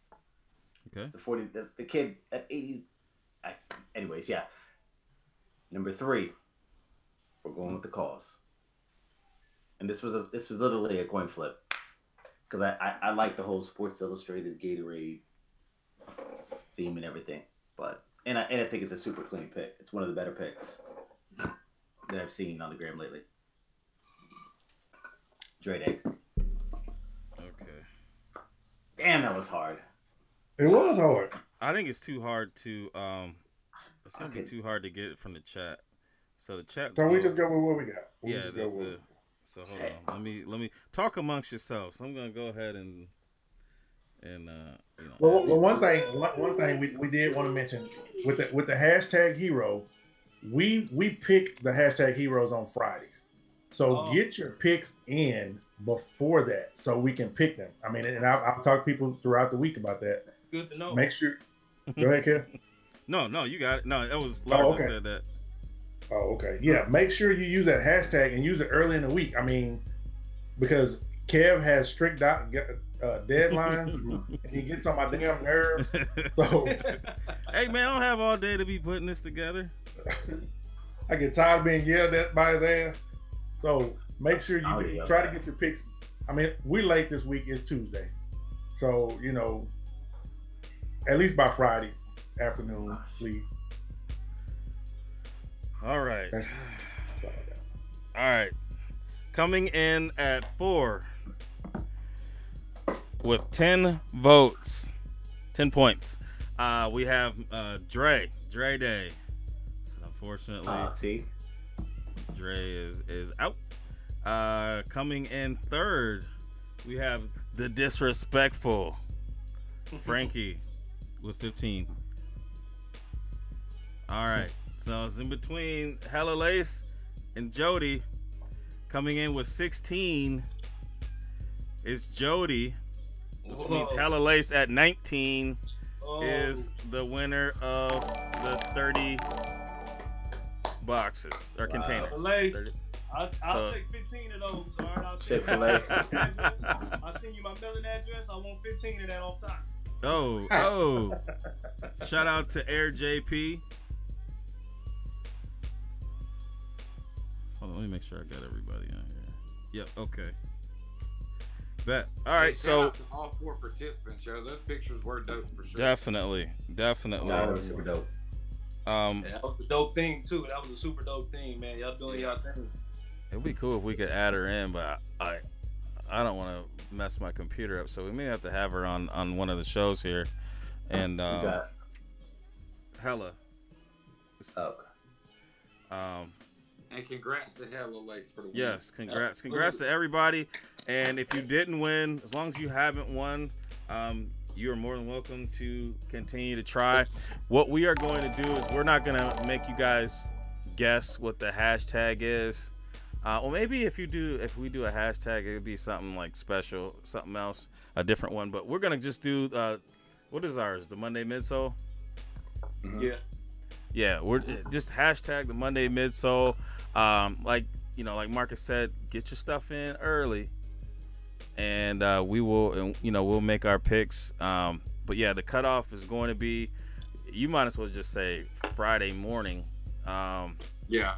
Okay. The kid at 80. Anyways, yeah. Number 3. We're going with the cause. And this was literally a coin flip, because I like the whole Sports Illustrated Gatorade theme and everything. But and I think it's a super clean pick. It's one of the better picks that I've seen on the gram lately. Dre Day. Okay. Damn, that was hard. It was hard. I think it's too hard to it's gonna be too hard to get it from the chat. So the chat. So we just go with what we got. So hold on. Let me talk amongst yourselves. I'm gonna go ahead and Well, one thing we did want to mention with the hashtag hero, we pick the hashtag heroes on Fridays. So get your picks in before that so we can pick them. I mean, and I'll talk to people throughout the week about that. Good to know. Make sure. Go ahead, Kev. No, you got it. No, that was Lars that said that. Oh, okay. Yeah, make sure you use that hashtag and use it early in the week. I mean, because Kev has strict deadlines and he gets on my damn nerves. So, hey man, I don't have all day to be putting this together. I get tired of being yelled at by his ass. So make sure you try to get your picks. I mean, we late this week. It's Tuesday, so at least by Friday afternoon, please. All right. All right. Coming in at 4 with 10 votes, 10 points. We have Dre Day. So unfortunately, Dre is out. Coming in 3rd, we have the disrespectful Frankie with 15. All right. So it's in between Hella Lace and Jody. Coming in with 16 is Jody, which means Hella Lace at 19 is the winner of the 30 boxes or containers. I'll take 15 of those. All right, I'll send you my mailing address. I want 15 of that off top. Oh. Shout out to Air JP. Hold on, let me make sure I got everybody on here. Yep, okay. Bet. All right, shout out to all 4 participants, yo. Those pictures were dope for sure. Definitely. That was super dope. That was a dope thing too. That was a super dope thing, man. Y'all doing y'all thing. It'd be cool if we could add her in, but I don't want to mess my computer up, so we may have to have her on one of the shows here. And Hella. And congrats to Hella Lace for the win. Yes, congrats to everybody. And if you didn't win, as long as you haven't won, you are more than welcome to continue to try. What we are going to do is we're not going to make you guys guess what the hashtag is. Well, maybe if we do a hashtag, it would be something like special, something else, a different one. But we're going to just do, what is ours? The Monday Midsole? Mm-hmm. Yeah, we're just hashtag the Monday Midsole. Like Marcus said, get your stuff in early, and we will, we'll make our picks. But yeah, the cutoff is going to be, you might as well just say Friday morning. Yeah.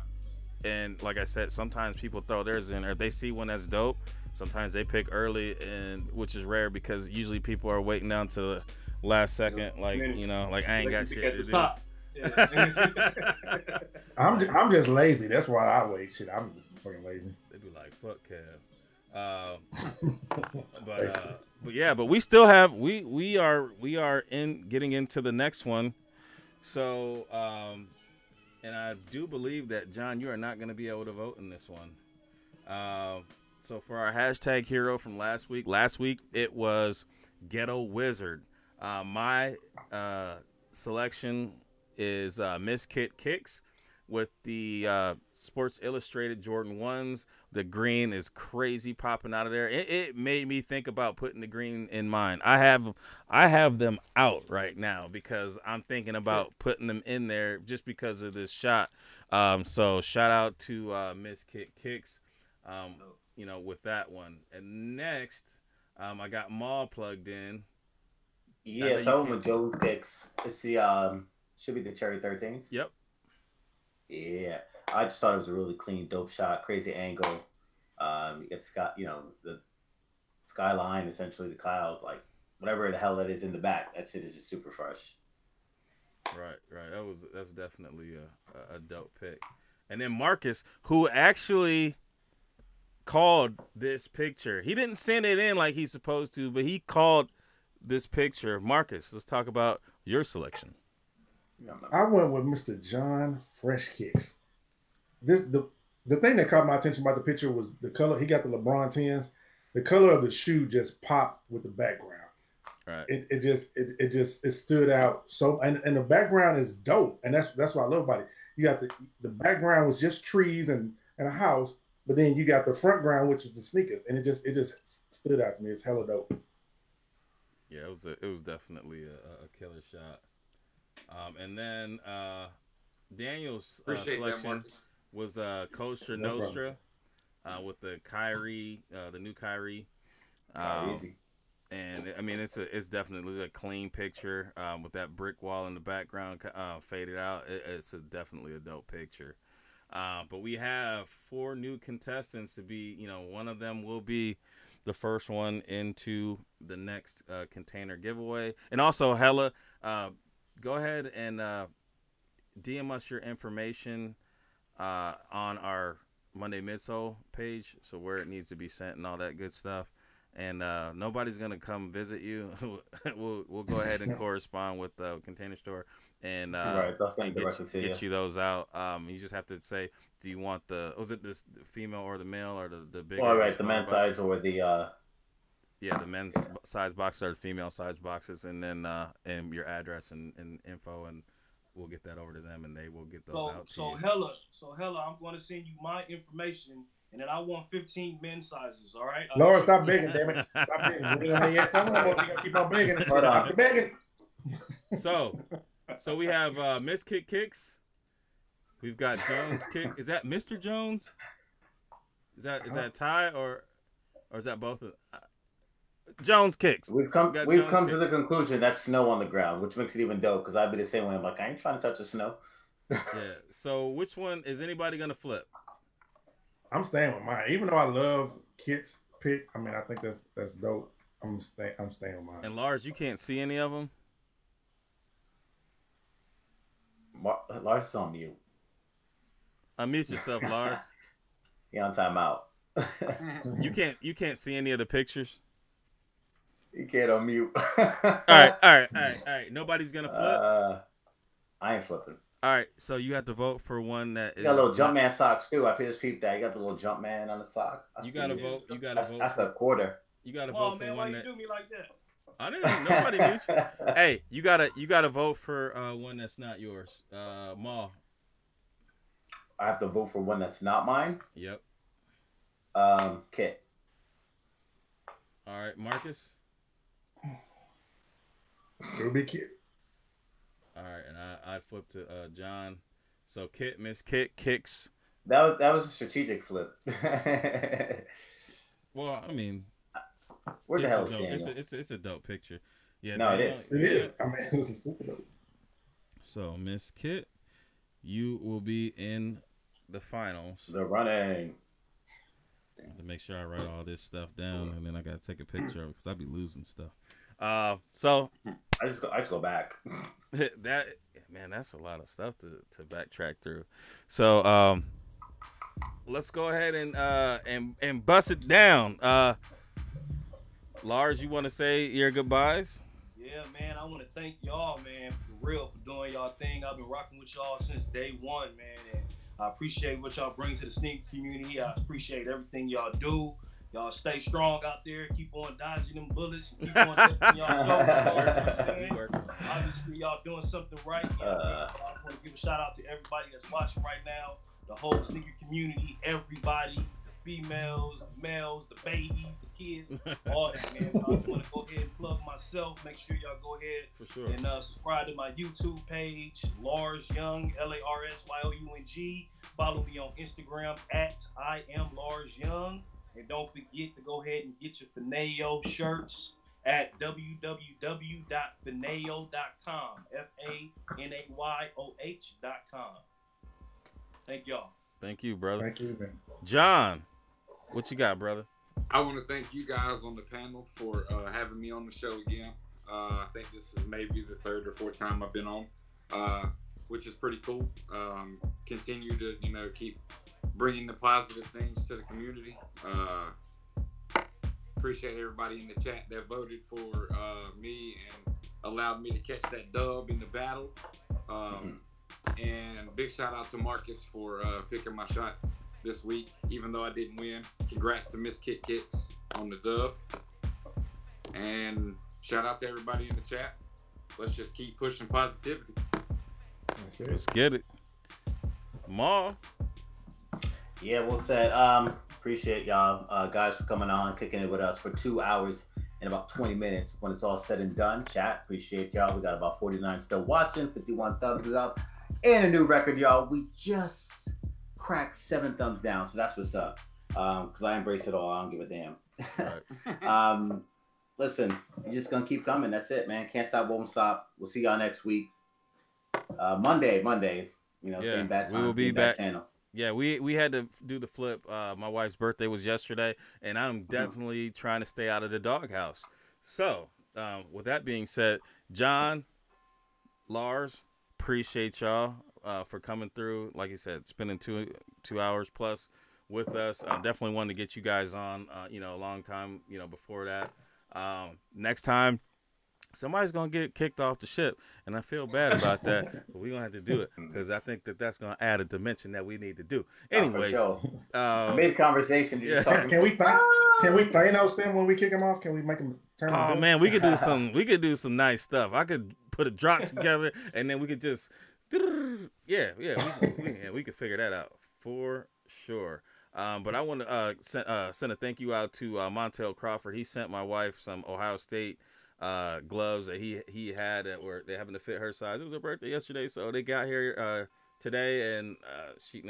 And like I said, sometimes people throw theirs in, or if they see one that's dope, sometimes they pick early, and which is rare because usually people are waiting down to the last second, like I ain't got shit to do. I'm just lazy. That's why I wait. Shit, I'm fucking lazy. They'd be like, "Fuck Kev." But we still have we are in getting into the next one. So and I do believe that John, you are not going to be able to vote in this one. So for our hashtag hero from last week it was Ghetto Wizard. My selection is Miss Kit Kicks with the Sports Illustrated Jordan 1s. The green is crazy popping out of there. It made me think about putting the green in mine. I have them out right now because I'm thinking about putting them in there just because of this shot. So shout out to Miss Kit Kicks, with that one. And next, I got Maul plugged in. Yeah, so with Joe's picks, it's the should be the Cherry 13s. Yep. Yeah, I just thought it was a really clean, dope shot, crazy angle. It's got the skyline, essentially the cloud, like whatever the hell that is in the back. That shit is just super fresh. Right. That's definitely a dope pick. And then Marcus, who actually called this picture. He didn't send it in like he's supposed to, but he called this picture. Marcus, let's talk about your selection. I went with Mr. John Fresh Kicks. The thing that caught my attention about the picture was the color. He got the LeBron 10s. The color of the shoe just popped with the background. Right. It just stood out. So and the background is dope. And that's what I love about it. You got the background was just trees and a house, but then you got the front ground, which was the sneakers, and it just stood out to me. It's hella dope. Yeah, it was definitely a killer shot. And then Daniel's selection was Costa Nostra with the Kyrie, the new Kyrie. Easy. And I mean, it's definitely a clean picture with that brick wall in the background faded out. It's definitely a dope picture. But we have 4 new contestants to be. One of them will be the first one into the next container giveaway. And also, Hella, go ahead and DM us your information on our Monday Midsole page, so where it needs to be sent and all that good stuff. And nobody's gonna come visit you. we'll go ahead and correspond with the Container Store and, get you those out. You just have to say, do you want was it this female or the male or the big? All right, the men's size or the the men's size boxes or the female size boxes, and then and your address and info, and we'll get that over to them, and they will get those out to you. Hella, I'm going to send you my information. And then I want 15 men's sizes, all right? Laura, stop begging, damn it. Stop begging. We don't yet. Someone will keep on begging. Stop begging. So we have Miss Kick Kicks. We've got Jones Kick. Is that Mr. Jones? Is that Ty or is that both of Jones Kicks? We've come to the conclusion that's snow on the ground, which makes it even dope because I'd be the same way. I'm like, I ain't trying to touch the snow. Yeah. So which one is anybody gonna flip? I'm staying with mine, even though I love Kit's pick. I mean, I think that's dope. I'm staying with mine. And Lars, you can't see any of them. Lars is on mute. Unmute yourself, Lars. You're on timeout. You can't see any of the pictures. You can't unmute. All right. Nobody's gonna flip. I ain't flipping. All right, so you have to vote for one that is. You got little Jumpman socks too. I just peeped that. You got the little Jumpman on the sock. You gotta vote. You gotta vote. That's the quarter. You gotta vote for man, one why you do me like that? I didn't. Nobody needs you. Hey, you gotta vote for one that's not yours. Ma. I have to vote for one that's not mine. Yep. Kit. All right, Marcus. It'll be Kit. All right, and I flipped to John. So Miss Kit Kicks. That was a strategic flip. Well, I mean, where the hell is Daniel? It's a dope picture. Yeah, no, Daniel, it is. I mean, this is super dope. So Miss Kit, you will be in the finals. The running. I have to make sure I write all this stuff down, and then I gotta take a picture of it because I be losing stuff. So I just go back. That's a lot of stuff to backtrack through. So let's go ahead and bust it down. Lars, you want to say your goodbyes? Yeah, man, I want to thank y'all, man, for real, for doing y'all thing. I've been rocking with y'all since day one, man, and I appreciate what y'all bring to the sneaker community. I appreciate everything y'all do. Y'all stay strong out there. Keep on dodging them bullets. Keep on taking y'all. Obviously, y'all doing something right. I just want to give a shout out to everybody that's watching right now. The whole sneaker community, everybody, the females, the males, the babies, the kids, all that, man. I just want to go ahead and plug myself. Make sure y'all go ahead and subscribe to my YouTube page, Lars Young, LarsYoung. Follow me on Instagram at I am Lars Young. And don't forget to go ahead and get your Fineo shirts at www.fineo.com. FANAYOH.com. Thank y'all. Thank you, brother. Thank you, man. John, what you got, brother? I want to thank you guys on the panel for having me on the show again. I think this is maybe the 3rd or 4th time I've been on, which is pretty cool. Continue to, keep bringing the positive things to the community. Appreciate everybody in the chat that voted for me and allowed me to catch that dub in the battle. And big shout out to Marcus for picking my shot this week, even though I didn't win. Congrats to Miss Kit Kits on the dub. And shout out to everybody in the chat. Let's just keep pushing positivity. Let's get it. Ma. Yeah, well said. Appreciate y'all guys for coming on, kicking it with us for 2 hours and about 20 minutes. When it's all said and done, chat, appreciate y'all. We got about 49 still watching, 51 thumbs up, and a new record, y'all. We just cracked 7 thumbs down, so that's what's up. Because I embrace it all. I don't give a damn. Right. Listen, you're just gonna keep coming. That's it, man. Can't stop, won't stop. We'll see y'all next week. Monday. You know, same bad time. We will be back. Channel. Yeah, we had to do the flip. My wife's birthday was yesterday, and I'm definitely trying to stay out of the doghouse. So, with that being said, John, Lars, appreciate y'all for coming through. Like you said, spending two hours plus with us. Definitely wanted to get you guys on, a long time, before that. Next time, somebody's going to get kicked off the ship, and I feel bad about that, but we're going to have to do it because I think that's going to add a dimension that we need to do. Anyways. Mid-conversation. Yeah. Can we Thanos them when we kick him off? Can we make him turn? Oh, man, we could do some nice stuff. I could put a drop together, and then we could just, we could figure that out for sure. But I want to send a thank you out to Montel Crawford. He sent my wife some Ohio State gloves that he had that were they happened to fit her size. It was her birthday yesterday, so they got here today, and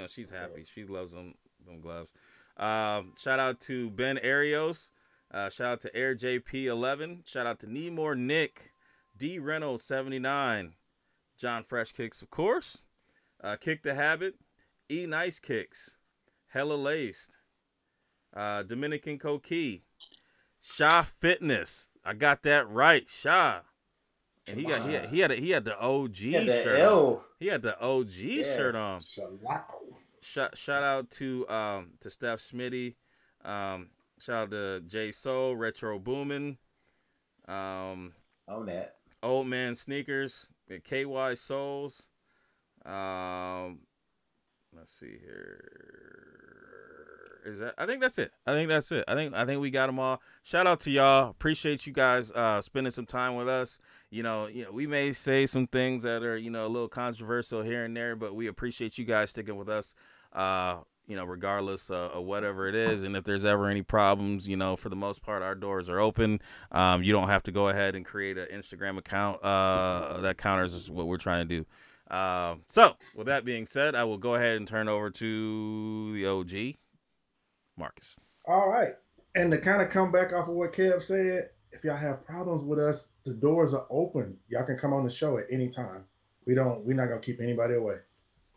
she's happy. She loves them gloves. Shout out to Ben Arios. Shout out to Air JP11. Shout out to Nemore Nick, D Reynolds 79, John Fresh Kicks, of course. Kick the Habit, E Nice Kicks, Hella Laced, Dominican Coquille, Sha Fitness. I got that right, Sha. And he had the OG shirt. He had the OG shirt on. Shout out to Steph Smitty. Shout out to J Soul, Retro Boomin. Old Man Sneakers, the KY Souls. Let's see here. I think that's it. I think we got them all. Shout out to y'all. Appreciate you guys spending some time with us. We may say some things that are, a little controversial here and there, but we appreciate you guys sticking with us, regardless of whatever it is. And if there's ever any problems, for the most part, our doors are open. You don't have to go ahead and create an Instagram account that counters what we're trying to do. So with that being said, I will go ahead and turn over to the OG, Marcus. All right. And to kind of come back off of what Kev said, if y'all have problems with us, the doors are open. Y'all can come on the show at any time. We're not going to keep anybody away.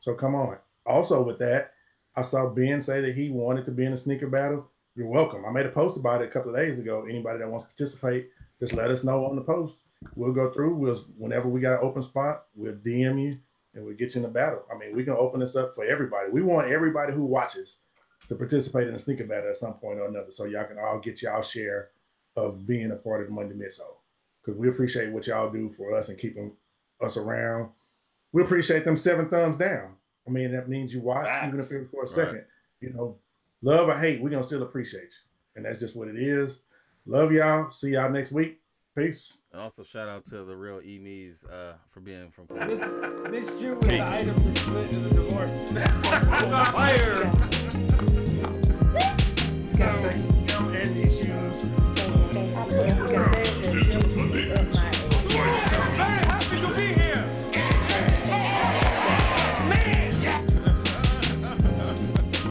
So come on. Also with that, I saw Ben say that he wanted to be in a sneaker battle. You're welcome. I made a post about it a couple of days ago. Anybody that wants to participate, just let us know on the post. We'll go through. Whenever we got an open spot, we'll DM you and we'll get you in the battle. I mean, we can open this up for everybody. We want everybody who watches to participate in a sneaker battle at some point or another, so y'all can all get y'all share of being a part of the Monday Midsole. Because we appreciate what y'all do for us and keeping us around. We appreciate them 7 thumbs down. I mean, that means you watch, even if it's for a second. Love or hate, we're going to still appreciate you. And that's just what it is. Love y'all. See y'all next week. Peace. And also shout out to the real E-Me's for being from Miss Jew is the item to split in the divorce. Fire!